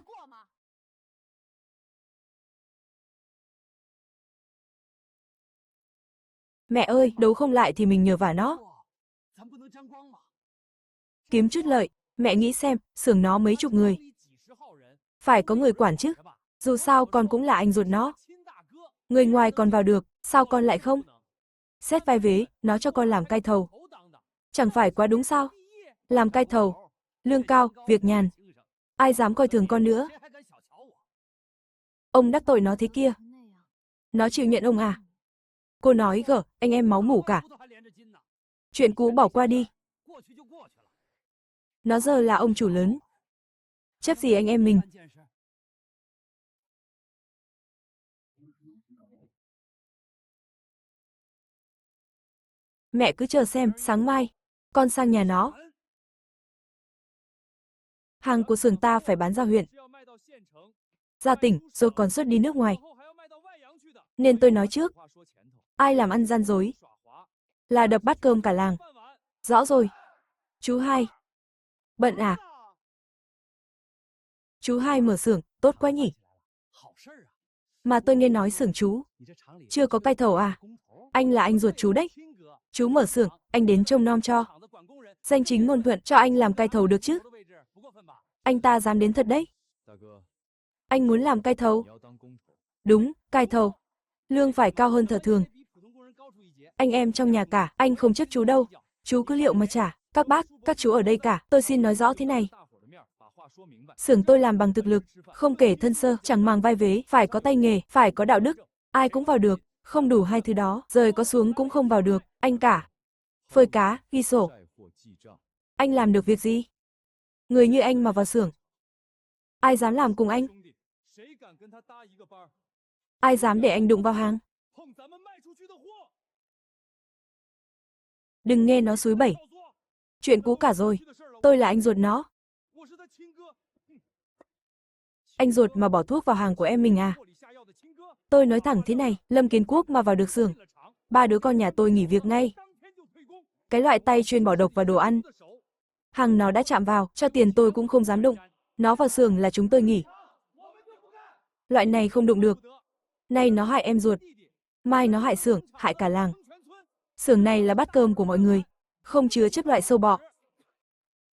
Mẹ ơi, đấu không lại thì mình nhờ vả nó. Kiếm chút lợi, mẹ nghĩ xem, xưởng nó mấy chục người. Phải có người quản chứ. Dù sao con cũng là anh ruột nó. Người ngoài còn vào được, sao con lại không? Xét vai vế, nó cho con làm cai thầu. Chẳng phải quá đúng sao? Làm cai thầu, lương cao, việc nhàn. Ai dám coi thường con nữa? Ông đắc tội nó thế kia. Nó chịu nhận ông à? Cô nói gở, anh em máu mủ cả. Chuyện cũ bỏ qua đi. Nó giờ là ông chủ lớn. Chấp gì anh em mình. Mẹ cứ chờ xem, sáng mai, con sang nhà nó. Hàng của xưởng ta phải bán ra huyện, ra tỉnh, rồi còn xuất đi nước ngoài. Nên tôi nói trước, ai làm ăn gian dối, là đập bát cơm cả làng. Rõ rồi. Chú hai. Bận à? Chú hai mở xưởng, tốt quá nhỉ. Mà tôi nghe nói xưởng chú chưa có cai thầu à? Anh là anh ruột chú đấy. Chú mở xưởng, anh đến trông nom cho. Danh chính ngôn thuận cho anh làm cai thầu được chứ? Anh ta dám đến thật đấy. Anh muốn làm cai thầu? Đúng, cai thầu. Lương phải cao hơn thợ thường. Anh em trong nhà cả, anh không chấp chú đâu. Chú cứ liệu mà trả. Các bác, các chú ở đây cả, tôi xin nói rõ thế này. Xưởng tôi làm bằng thực lực, không kể thân sơ, chẳng màng vai vế, phải có tay nghề, phải có đạo đức. Ai cũng vào được, không đủ hai thứ đó, rời có xuống cũng không vào được, anh cả. Phơi cá, ghi sổ. Anh làm được việc gì? Người như anh mà vào xưởng, ai dám làm cùng anh? Ai dám để anh đụng vào hàng? Đừng nghe nó xúi bẩy. Chuyện cũ cả rồi, tôi là anh ruột nó. Anh ruột mà bỏ thuốc vào hàng của em mình à? Tôi nói thẳng thế này, Lâm Kiến Quốc mà vào được xưởng, 3 đứa con nhà tôi nghỉ việc ngay. Cái loại tay chuyên bỏ độc vào đồ ăn. Hàng nó đã chạm vào, cho tiền tôi cũng không dám đụng. Nó vào xưởng là chúng tôi nghỉ. Loại này không đụng được. Nay nó hại em ruột, mai nó hại xưởng, hại cả làng. Xưởng này là bát cơm của mọi người, không chứa chấp loại sâu bọ.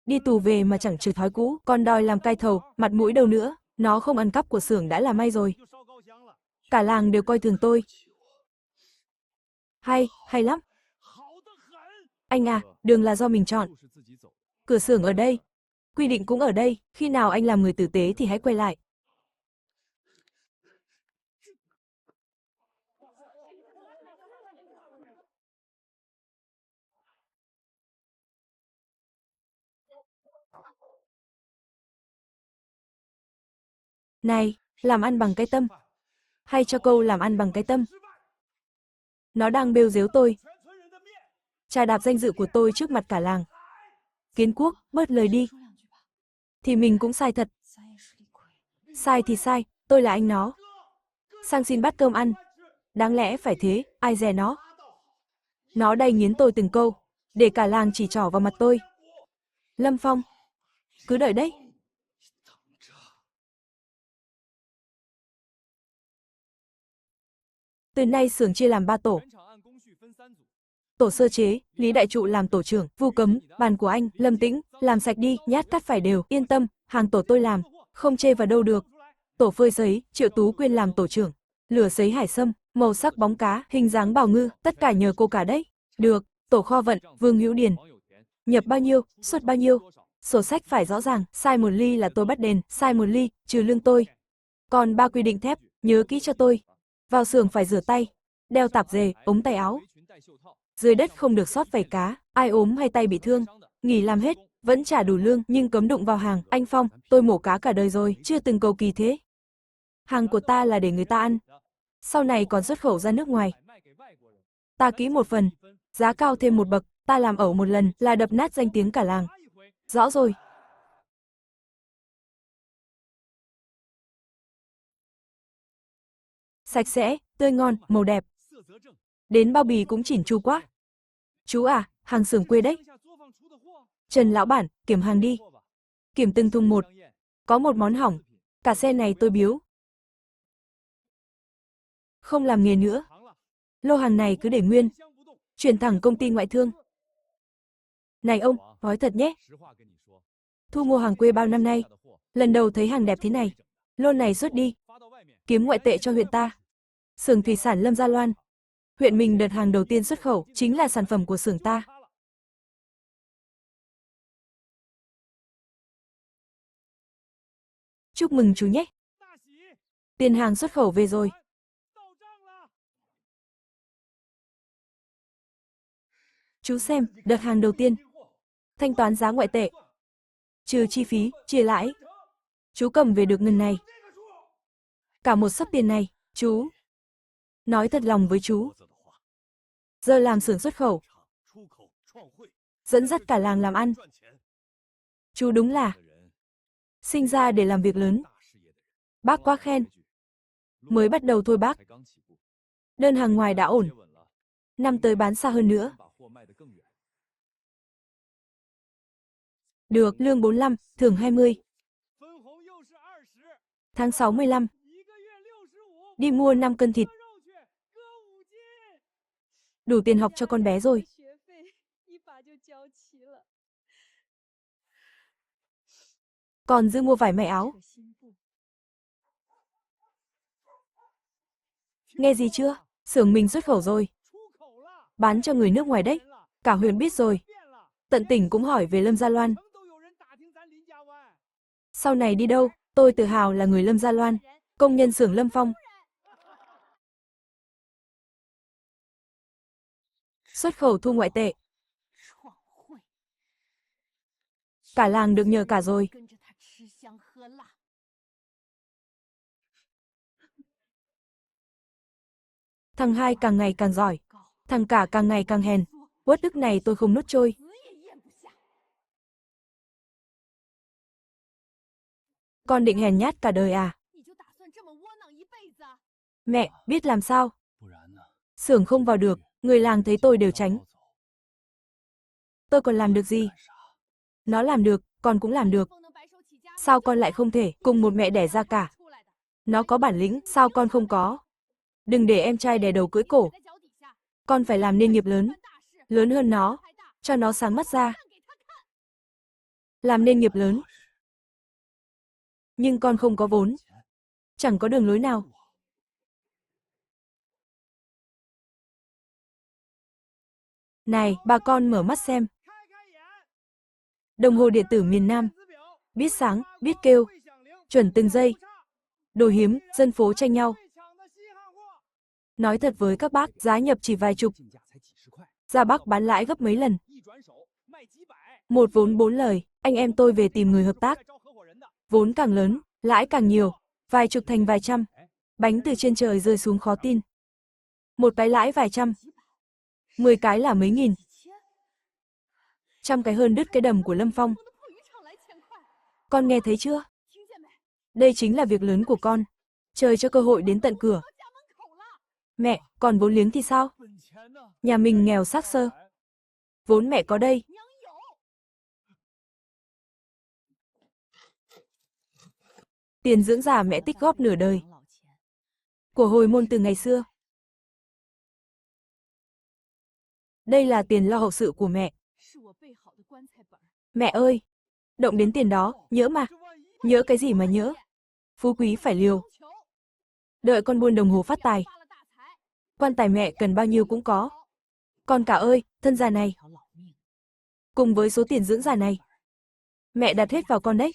Đi tù về mà chẳng trừ thói cũ, còn đòi làm cai thầu, mặt mũi đâu nữa. Nó không ăn cắp của xưởng đã là may rồi. Cả làng đều coi thường tôi. Hay, hay lắm. Anh à, đường là do mình chọn. Cửa xưởng ở đây, quy định cũng ở đây, khi nào anh làm người tử tế thì hãy quay lại. Này, làm ăn bằng cái tâm. Hay cho câu làm ăn bằng cái tâm. Nó đang bêu dếu tôi. Chà đạp danh dự của tôi trước mặt cả làng. Kiến Quốc, bớt lời đi. Thì mình cũng sai thật. Sai thì sai, tôi là anh nó. Sang xin bát cơm ăn. Đáng lẽ phải thế, ai dè nó. Nó đay nghiến tôi từng câu, để cả làng chỉ trỏ vào mặt tôi. Lâm Phong, cứ đợi đấy. Từ nay xưởng chia làm 3 tổ. Tổ sơ chế, Lý Đại Trụ làm tổ trưởng, Vu Cấm, bàn của anh, Lâm Tĩnh, làm sạch đi, nhát cắt phải đều, yên tâm, hàng tổ tôi làm, không chê vào đâu được. Tổ phơi sấy, Triệu Tú Quyên làm tổ trưởng. Lửa sấy hải sâm, màu sắc bóng cá, hình dáng bào ngư, tất cả nhờ cô cả đấy. Được, tổ kho vận, Vương Hữu Điền. Nhập bao nhiêu, xuất bao nhiêu. Sổ sách phải rõ ràng, sai 1 ly là tôi bắt đền, sai 1 ly, trừ lương tôi. Còn 3 quy định thép, nhớ kỹ cho tôi. Vào xưởng phải rửa tay, đeo tạp dề, ống tay áo. Dưới đất không được sót vảy cá, ai ốm hay tay bị thương, nghỉ làm hết, vẫn trả đủ lương nhưng cấm đụng vào hàng. Anh Phong, tôi mổ cá cả đời rồi, chưa từng cầu kỳ thế. Hàng của ta là để người ta ăn, sau này còn xuất khẩu ra nước ngoài. Ta ký một phần, giá cao thêm một bậc, ta làm ẩu một lần là đập nát danh tiếng cả làng. Rõ rồi. Sạch sẽ, tươi ngon, màu đẹp. Đến bao bì cũng chỉn chu quá. Chú à, hàng xưởng quê đấy. Trần lão bản, kiểm hàng đi. Kiểm từng thùng một. Có một món hỏng, cả xe này tôi biếu. Không làm nghề nữa. Lô hàng này cứ để nguyên, chuyển thẳng công ty ngoại thương. Này ông, nói thật nhé. Thu mua hàng quê bao năm nay, lần đầu thấy hàng đẹp thế này. Lô này xuất đi, kiếm ngoại tệ cho huyện ta. Xưởng thủy sản Lâm Gia Loan. Huyện mình đợt hàng đầu tiên xuất khẩu, chính là sản phẩm của xưởng ta. Chúc mừng chú nhé. Tiền hàng xuất khẩu về rồi. Chú xem, đợt hàng đầu tiên. Thanh toán giá ngoại tệ. Trừ chi phí, chia lãi. Chú cầm về được ngân này. Cả một xấp tiền này, chú. Nói thật lòng với chú. Giờ làm xưởng xuất khẩu. Dẫn dắt cả làng làm ăn. Chú đúng là sinh ra để làm việc lớn. Bác quá khen. Mới bắt đầu thôi bác. Đơn hàng ngoài đã ổn. Năm tới bán xa hơn nữa. Được, lương 45, thưởng 20. Tháng 6 15. Đi mua 5 cân thịt. Đủ tiền học cho con bé rồi. Còn dư mua vải may áo. Nghe gì chưa? Xưởng mình xuất khẩu rồi. Bán cho người nước ngoài đấy. Cả huyện biết rồi. Tận tỉnh cũng hỏi về Lâm Gia Loan. Sau này đi đâu, tôi tự hào là người Lâm Gia Loan. Công nhân xưởng Lâm Phong. Xuất khẩu thu ngoại tệ. Cả làng được nhờ cả rồi. Thằng hai càng ngày càng giỏi. Thằng cả càng ngày càng hèn. Uất ức này tôi không nuốt trôi. Con định hèn nhát cả đời à? Mẹ, biết làm sao? Xưởng không vào được, người làng thấy tôi đều tránh. Tôi còn làm được gì? Nó làm được, con cũng làm được. Sao con lại không thể, cùng một mẹ đẻ ra cả? Nó có bản lĩnh, sao con không có? Đừng để em trai đè đầu cưỡi cổ. Con phải làm nên nghiệp lớn, lớn hơn nó, cho nó sáng mắt ra. Làm nên nghiệp lớn. Nhưng con không có vốn, chẳng có đường lối nào. Này, bà con mở mắt xem. Đồng hồ điện tử miền Nam. Biết sáng, biết kêu. Chuẩn từng giây. Đồ hiếm, dân phố tranh nhau. Nói thật với các bác, giá nhập chỉ vài chục. Ra Bắc bán lãi gấp mấy lần. Một vốn 4 lời, anh em tôi về tìm người hợp tác. Vốn càng lớn, lãi càng nhiều. Vài chục thành vài trăm. Bánh từ trên trời rơi xuống khó tin. Một cái lãi vài trăm. 10 cái là mấy nghìn. 100 cái hơn đứt cái đầm của Lâm Phong. Con nghe thấy chưa? Đây chính là việc lớn của con. Trời cho cơ hội đến tận cửa. Mẹ, còn vốn liếng thì sao? Nhà mình nghèo xác xơ. Vốn mẹ có đây. Tiền dưỡng già mẹ tích góp nửa đời. Của hồi môn từ ngày xưa. Đây là tiền lo hậu sự của mẹ. Mẹ ơi, động đến tiền đó, nhỡ mà. Nhỡ cái gì mà nhỡ? Phú quý phải liều. Đợi con buôn đồng hồ phát tài. Quan tài mẹ cần bao nhiêu cũng có. Con cả ơi, thân già này. Cùng với số tiền dưỡng già này, mẹ đặt hết vào con đấy.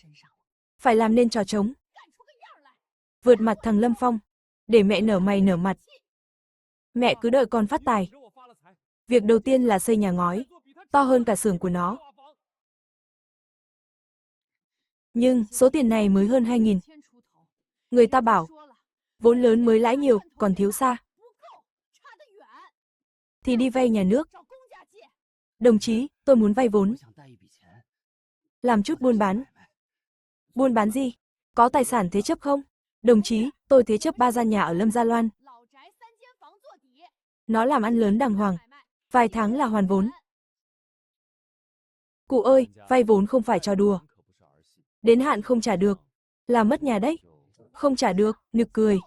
Phải làm nên trò trống. Vượt mặt thằng Lâm Phong, để mẹ nở mày nở mặt. Mẹ cứ đợi con phát tài. Việc đầu tiên là xây nhà ngói, to hơn cả xưởng của nó. Nhưng số tiền này mới hơn 2.000. Người ta bảo, vốn lớn mới lãi nhiều, còn thiếu xa. Thì đi vay nhà nước. Đồng chí, tôi muốn vay vốn. Làm chút buôn bán. Buôn bán gì? Có tài sản thế chấp không? Đồng chí, tôi thế chấp 3 gian nhà ở Lâm Gia Loan. Nó làm ăn lớn đàng hoàng. Vài tháng là hoàn vốn. Cụ ơi, vay vốn không phải trò đùa. Đến hạn không trả được, là mất nhà đấy. Không trả được, nực cười.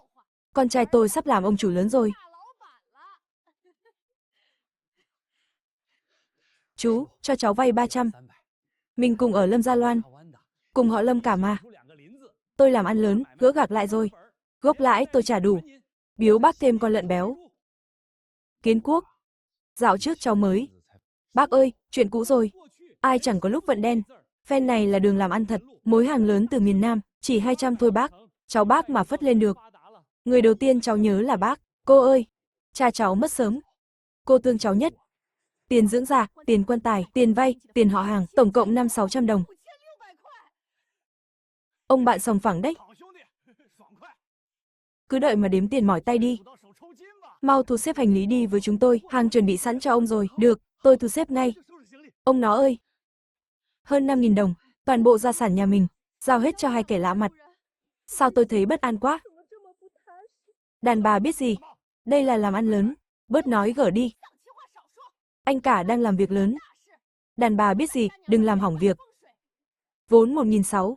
Con trai tôi sắp làm ông chủ lớn rồi. Chú, cho cháu vay 300. Mình cùng ở Lâm Gia Loan. Cùng họ Lâm cả mà. Tôi làm ăn lớn, gỡ gạc lại rồi. Gốc lãi tôi trả đủ. Biếu bác thêm con lợn béo. Kiến Quốc. Dạo trước cháu mới. Bác ơi, chuyện cũ rồi. Ai chẳng có lúc vận đen. Phen này là đường làm ăn thật, mối hàng lớn từ miền Nam, chỉ 200 thôi bác. Cháu bác mà phất lên được. Người đầu tiên cháu nhớ là bác. Cô ơi, cha cháu mất sớm. Cô thương cháu nhất. Tiền dưỡng già, tiền quan tài, tiền vay, tiền họ hàng, tổng cộng 500-600 đồng. Ông bạn sòng phẳng đấy. Cứ đợi mà đếm tiền mỏi tay đi. Mau thu xếp hành lý đi với chúng tôi, hàng chuẩn bị sẵn cho ông rồi. Được, tôi thu xếp ngay. Ông nó ơi. Hơn 5.000 đồng, toàn bộ gia sản nhà mình, giao hết cho hai kẻ lạ mặt. Sao tôi thấy bất an quá. Đàn bà biết gì, đây là làm ăn lớn, bớt nói gở đi. Anh cả đang làm việc lớn. Đàn bà biết gì, đừng làm hỏng việc. Vốn 1.600.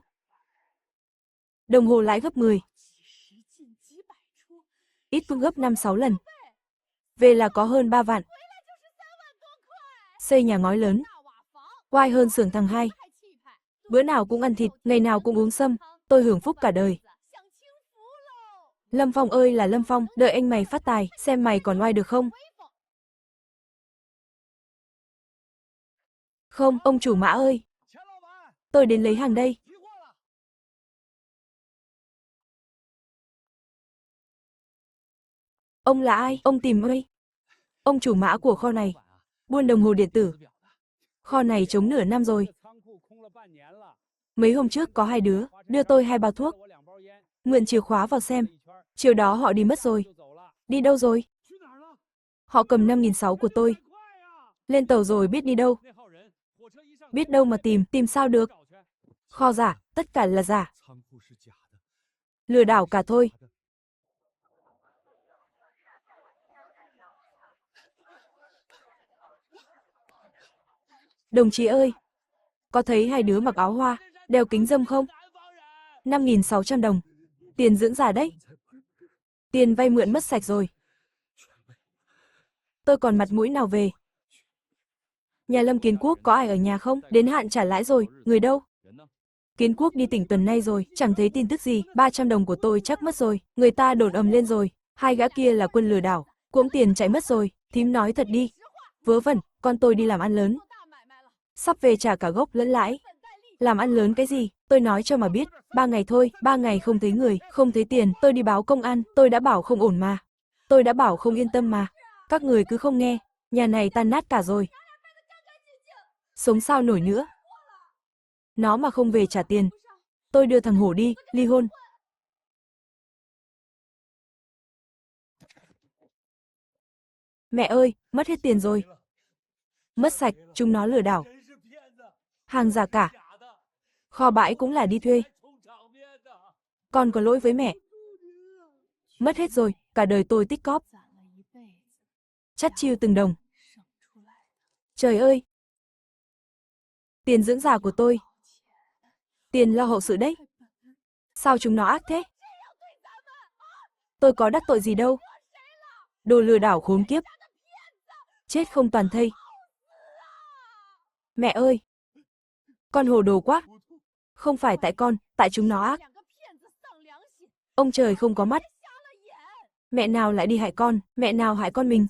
Đồng hồ lãi gấp 10. Ít cũng gấp 5-6 lần. Về là có hơn 3 vạn. Xây nhà ngói lớn. Oai hơn xưởng thằng hai. Bữa nào cũng ăn thịt, ngày nào cũng uống sâm. Tôi hưởng phúc cả đời. Lâm Phong ơi là Lâm Phong, đợi anh mày phát tài, xem mày còn oai được không? Không, ông chủ Mã ơi. Tôi đến lấy hàng đây. Ông là ai? Ông tìm ơi. Ông chủ Mã của kho này. Buôn đồng hồ điện tử. Kho này trống nửa năm rồi. Mấy hôm trước có 2 đứa, đưa tôi 2 bao thuốc. Mượn chìa khóa vào xem. Chiều đó họ đi mất rồi. Đi đâu rồi? Họ cầm 5.600 của tôi. Lên tàu rồi biết đi đâu. Biết đâu mà tìm sao được. Kho giả, tất cả là giả. Lừa đảo cả thôi. Đồng chí ơi, có thấy 2 đứa mặc áo hoa, đeo kính râm không? 5.600 đồng. Tiền dưỡng già đấy. Tiền vay mượn mất sạch rồi. Tôi còn mặt mũi nào về? Nhà Lâm Kiến Quốc có ai ở nhà không? Đến hạn trả lãi rồi, người đâu? Kiến Quốc đi tỉnh tuần nay rồi, chẳng thấy tin tức gì. 300 đồng của tôi chắc mất rồi. Người ta đồn ầm lên rồi. 2 gã kia là quân lừa đảo. Cuỗm tiền chạy mất rồi. Thím nói thật đi. Vớ vẩn, con tôi đi làm ăn lớn. Sắp về trả cả gốc lẫn lãi. Làm ăn lớn cái gì? Tôi nói cho mà biết. 3 ngày thôi, 3 ngày không thấy người, không thấy tiền. Tôi đi báo công an, tôi đã bảo không ổn mà. Tôi đã bảo không yên tâm mà. Các người cứ không nghe. Nhà này tan nát cả rồi. Sống sao nổi nữa. Nó mà không về trả tiền, tôi đưa thằng Hổ đi, ly hôn. Mẹ ơi, mất hết tiền rồi. Mất sạch, chúng nó lừa đảo. Hàng giả cả. Kho bãi cũng là đi thuê. Con có lỗi với mẹ. Mất hết rồi, cả đời tôi tích cóp. Chắt chiu từng đồng. Trời ơi. Tiền dưỡng già của tôi. Tiền lo hậu sự đấy. Sao chúng nó ác thế? Tôi có đắc tội gì đâu. Đồ lừa đảo khốn kiếp. chết không toàn thây. Mẹ ơi! Con hồ đồ quá! Không phải tại con, tại chúng nó ác. Ông trời không có mắt. Mẹ nào lại đi hại con, mẹ nào hại con mình.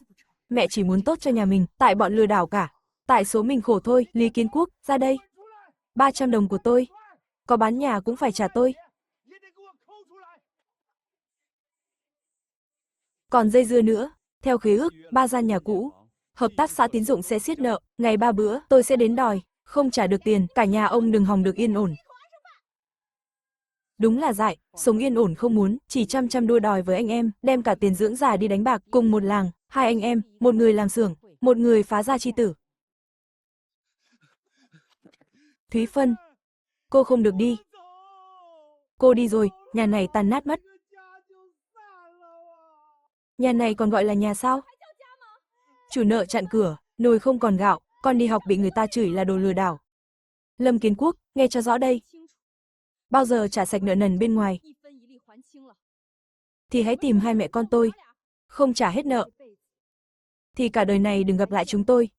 Mẹ chỉ muốn tốt cho nhà mình, tại bọn lừa đảo cả. Tại số mình khổ thôi, Lý Kiến Quốc, ra đây. 300 đồng của tôi. Có bán nhà cũng phải trả tôi. Còn dây dưa nữa. Theo khế ước, 3 gian nhà cũ. Hợp tác xã tín dụng sẽ siết nợ, ngày 3 bữa tôi sẽ đến đòi. Không trả được tiền, cả nhà ông đừng hòng được yên ổn. Đúng là dại, sống yên ổn không muốn, chỉ chăm đua đòi với anh em, đem cả tiền dưỡng già đi đánh bạc, cùng một làng, 2 anh em, một người làm xưởng, một người phá gia chi tử. Thúy Phân, cô không được đi. Cô đi rồi, nhà này tan nát mất. Nhà này còn gọi là nhà sao? Chủ nợ chặn cửa, nồi không còn gạo, con đi học bị người ta chửi là đồ lừa đảo. Lâm Kiến Quốc, nghe cho rõ đây. Bao giờ trả sạch nợ nần bên ngoài thì hãy tìm hai mẹ con tôi. Không trả hết nợ thì cả đời này đừng gặp lại chúng tôi.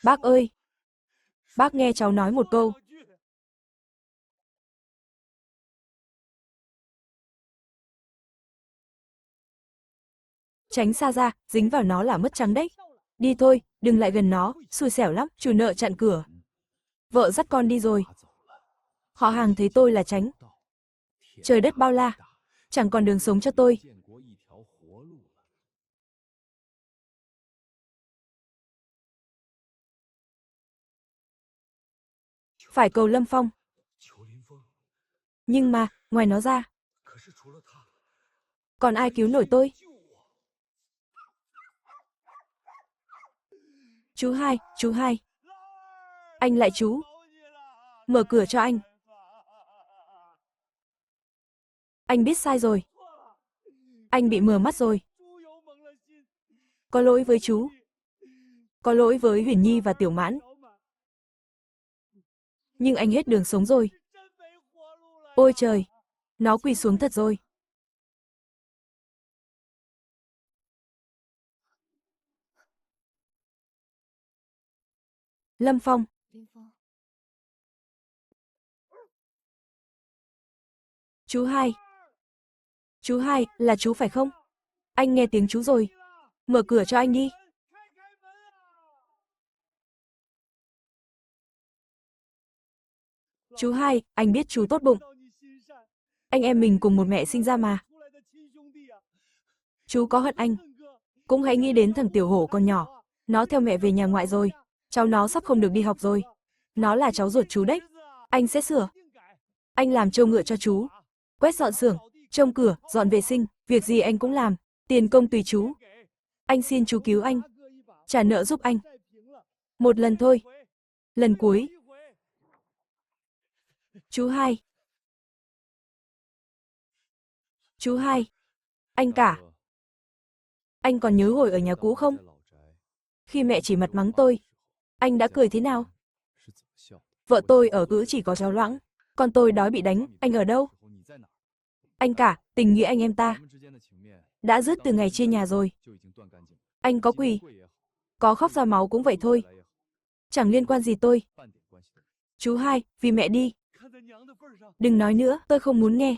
Bác ơi! Bác nghe cháu nói một câu. Tránh xa ra, dính vào nó là mất trắng đấy. Đi thôi, đừng lại gần nó, xui xẻo lắm, chủ nợ chặn cửa. Vợ dắt con đi rồi. Họ hàng thấy tôi là Tránh. Trời đất bao la, chẳng còn đường sống cho tôi. Phải cầu Lâm Phong. Nhưng mà, ngoài nó ra, còn ai cứu nổi tôi? Chú hai, chú hai. Anh lại chú. Mở cửa cho anh. Anh biết sai rồi. Anh bị mờ mắt rồi. Có lỗi với chú. Có lỗi với Huyền Nhi và Tiểu Mãn. Nhưng anh hết đường sống rồi. Ôi trời, nó quỳ xuống thật rồi. Lâm Phong. Chú hai. Chú hai, là chú phải không? Anh nghe tiếng chú rồi. Mở cửa cho anh đi. Chú hai, anh biết chú tốt bụng. Anh em mình cùng một mẹ sinh ra mà. Chú có hận anh, cũng hãy nghĩ đến thằng Tiểu Hổ còn nhỏ. Nó theo mẹ về nhà ngoại rồi. Cháu nó sắp không được đi học rồi. Nó là cháu ruột chú đấy. Anh sẽ sửa. Anh làm trâu ngựa cho chú. Quét dọn xưởng, trông cửa, dọn vệ sinh, việc gì anh cũng làm. Tiền công tùy chú. Anh xin chú cứu anh. Trả nợ giúp anh. Một lần thôi. Lần cuối. Chú hai. Chú hai. Anh cả. Anh còn nhớ hồi ở nhà cũ không? Khi mẹ chỉ mặt mắng tôi, anh đã cười thế nào? Vợ tôi ở cữ chỉ có cháu Loãng, con tôi đói bị đánh, anh ở đâu? Anh cả, tình nghĩa anh em ta đã dứt từ ngày chia nhà rồi. Anh có quỳ, có khóc ra máu cũng vậy thôi. Chẳng liên quan gì tôi. Chú hai, vì mẹ đi. Đừng nói nữa, tôi không muốn nghe.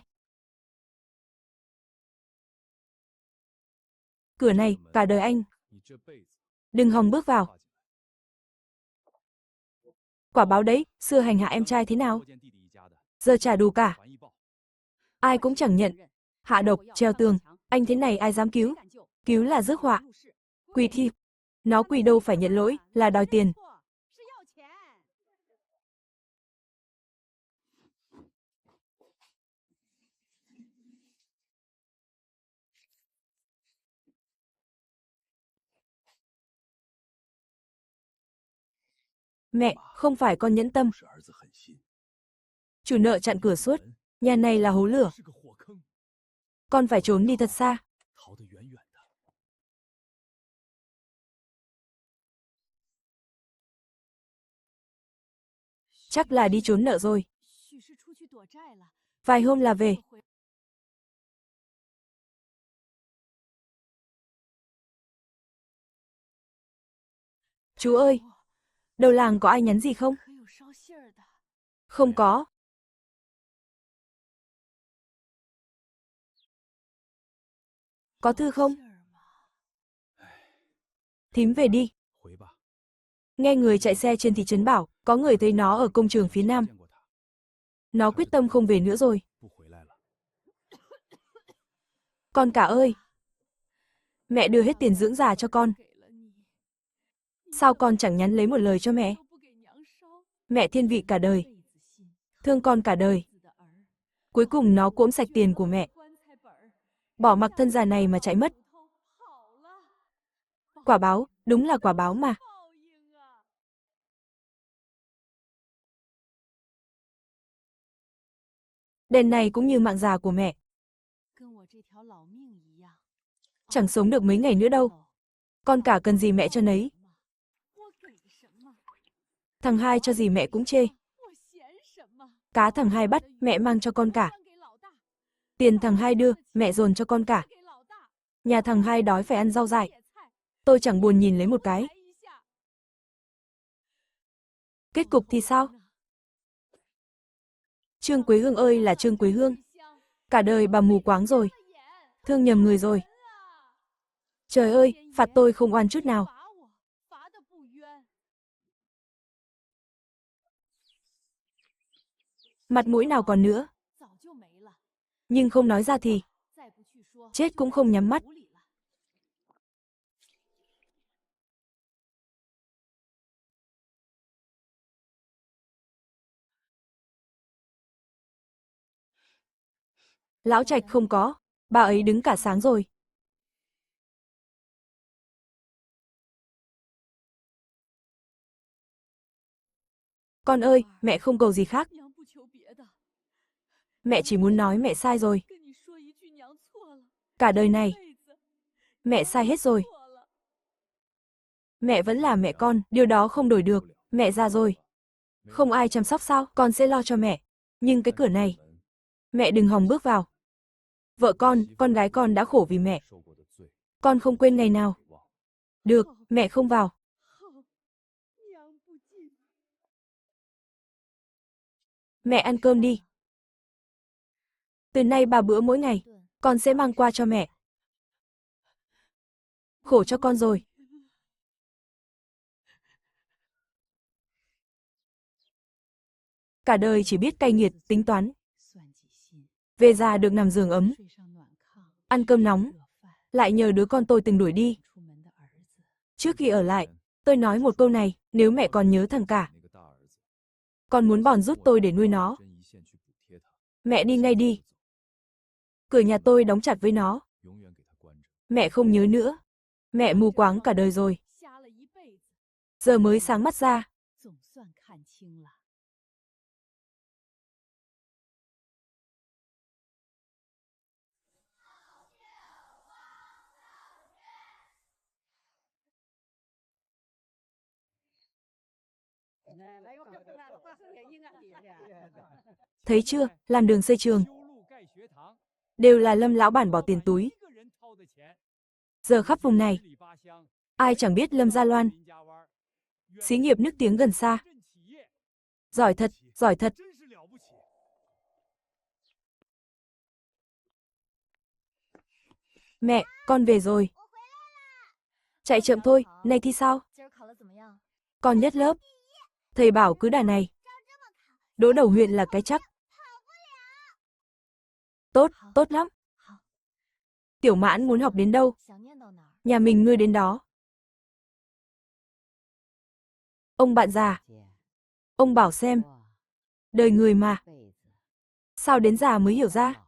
Cửa này, cả đời anh. Đừng hòng bước vào. Quả báo đấy, xưa hành hạ em trai thế nào? Giờ trả đủ cả. Ai cũng chẳng nhận. Hạ độc, treo tường, anh thế này ai dám cứu? Cứu là rước họa. Quỳ thi. Nó quỳ đâu phải nhận lỗi, là đòi tiền. Mẹ, không phải con nhẫn tâm. Chủ nợ chặn cửa suốt. Nhà này là hố lửa. Con phải trốn đi thật xa. Chắc là đi trốn nợ rồi. Vài hôm là về. Chú ơi, đầu làng có ai nhắn gì không? Không có. Có thư không? Thím về đi. Nghe người chạy xe trên thị trấn bảo, có người thấy nó ở công trường phía nam. Nó quyết tâm không về nữa rồi. Con cả ơi, mẹ đưa hết tiền dưỡng già cho con. Sao con chẳng nhắn lấy một lời cho mẹ? Mẹ thiên vị cả đời, thương con cả đời. Cuối cùng nó cỗm sạch tiền của mẹ. Bỏ mặc thân già này mà chạy mất. Quả báo, đúng là quả báo mà. Đèn này cũng như mạng già của mẹ. Chẳng sống được mấy ngày nữa đâu. Con cả cần gì mẹ cho nấy. Thằng hai cho gì mẹ cũng chê. Cá thằng hai bắt, mẹ mang cho con cả. Tiền thằng hai đưa, mẹ dồn cho con cả. Nhà thằng hai đói phải ăn rau dại. Tôi chẳng buồn nhìn lấy một cái. Kết cục thì sao? Trương Quế Hương ơi là Trương Quế Hương. Cả đời bà mù quáng rồi. Thương nhầm người rồi. Trời ơi, phạt tôi không oan chút nào. Mặt mũi nào còn nữa. Nhưng không nói ra thì chết cũng không nhắm mắt. Lão Trạch không có, bà ấy đứng cả sáng rồi. Con ơi, mẹ không cầu gì khác. Mẹ chỉ muốn nói mẹ sai rồi. Cả đời này, mẹ sai hết rồi. Mẹ vẫn là mẹ con, điều đó không đổi được. Mẹ già rồi. Không ai chăm sóc sao, con sẽ lo cho mẹ. Nhưng cái cửa này, mẹ đừng hòng bước vào. Vợ con gái con đã khổ vì mẹ. Con không quên ngày nào. Được, mẹ không vào. Mẹ ăn cơm đi. Từ nay 3 bữa mỗi ngày, con sẽ mang qua cho mẹ. Khổ cho con rồi. Cả đời chỉ biết cay nghiệt, tính toán. Về già được nằm giường ấm, ăn cơm nóng, lại nhờ đứa con tôi từng đuổi đi. Trước khi ở lại, tôi nói một câu này, nếu mẹ còn nhớ thằng cả, con muốn bòn giúp tôi để nuôi nó. Mẹ đi ngay đi. Cửa nhà tôi đóng chặt với nó. Mẹ không nhớ nữa. Mẹ mù quáng cả đời rồi. Giờ mới sáng mắt ra. Thấy chưa, làm đường xây trường. Đều là Lâm lão bản bỏ tiền túi. Giờ khắp vùng này, ai chẳng biết Lâm Gia Loan. Xí nghiệp nức tiếng gần xa. Giỏi thật, giỏi thật. Mẹ, con về rồi. Chạy chậm thôi, này thì sao? Con nhất lớp. Thầy bảo cứ đà này. Đỗ đầu huyện là cái chắc. Tốt, tốt lắm. Tiểu Mãn muốn học đến đâu? Nhà mình nuôi đến đó. Ông bạn già. Ông bảo xem. Đời người mà. Sao đến già mới hiểu ra?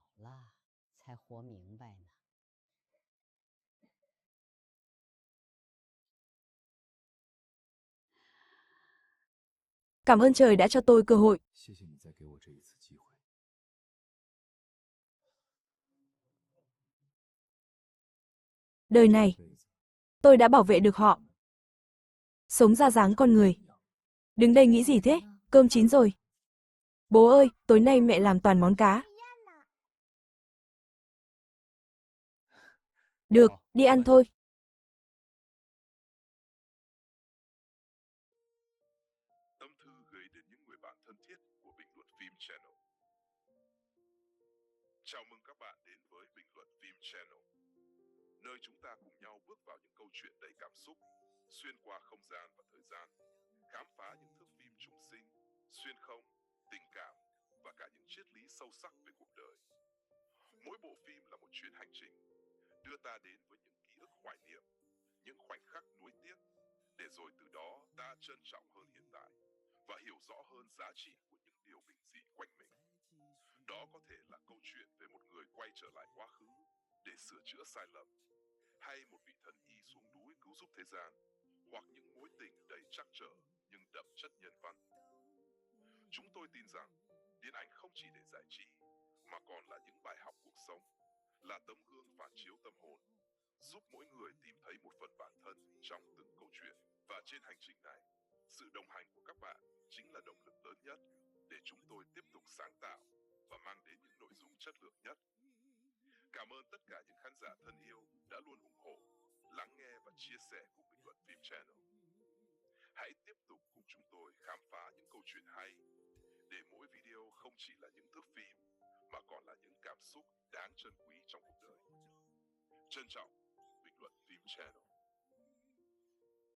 Cảm ơn trời đã cho tôi cơ hội. Đời này, tôi đã bảo vệ được họ. Sống ra dáng con người. Đứng đây nghĩ gì thế? Cơm chín rồi. Bố ơi, tối nay mẹ làm toàn món cá. Được, đi ăn thôi. Tâm thư gửi đến những người bạn thân thiết của Bình luận phim Channel. Chào mừng các bạn đến với Bình luận phim Channel, nơi chúng ta cùng nhau bước vào những câu chuyện đầy cảm xúc, xuyên qua không gian và thời gian, khám phá những thước phim trùng sinh, xuyên không, tình cảm và cả những triết lý sâu sắc về cuộc đời. Mỗi bộ phim là một chuyến hành trình, đưa ta đến với những ký ức hoài niệm, những khoảnh khắc nuối tiếc, để rồi từ đó ta trân trọng hơn hiện tại và hiểu rõ hơn giá trị của những điều bình dị quanh mình. Đó có thể là câu chuyện về một người quay trở lại quá khứ để sửa chữa sai lầm, hay một vị thần y xuống núi cứu giúp thế gian, hoặc những mối tình đầy trắc trở nhưng đậm chất nhân văn. Chúng tôi tin rằng điện ảnh không chỉ để giải trí, mà còn là những bài học cuộc sống, là tấm gương phản chiếu tâm hồn, giúp mỗi người tìm thấy một phần bản thân trong từng câu chuyện. Và trên hành trình này, sự đồng hành của các bạn chính là động lực lớn nhất để chúng tôi tiếp tục sáng tạo và mang đến những nội dung chất lượng nhất. Cảm ơn tất cả những khán giả thân yêu đã luôn ủng hộ, lắng nghe và chia sẻ cùng Bình luận phim Channel. Hãy tiếp tục cùng chúng tôi khám phá những câu chuyện hay, để mỗi video không chỉ là những thước phim, mà còn là những cảm xúc đáng trân quý trong cuộc đời. Trân trọng, Bình luận phim Channel.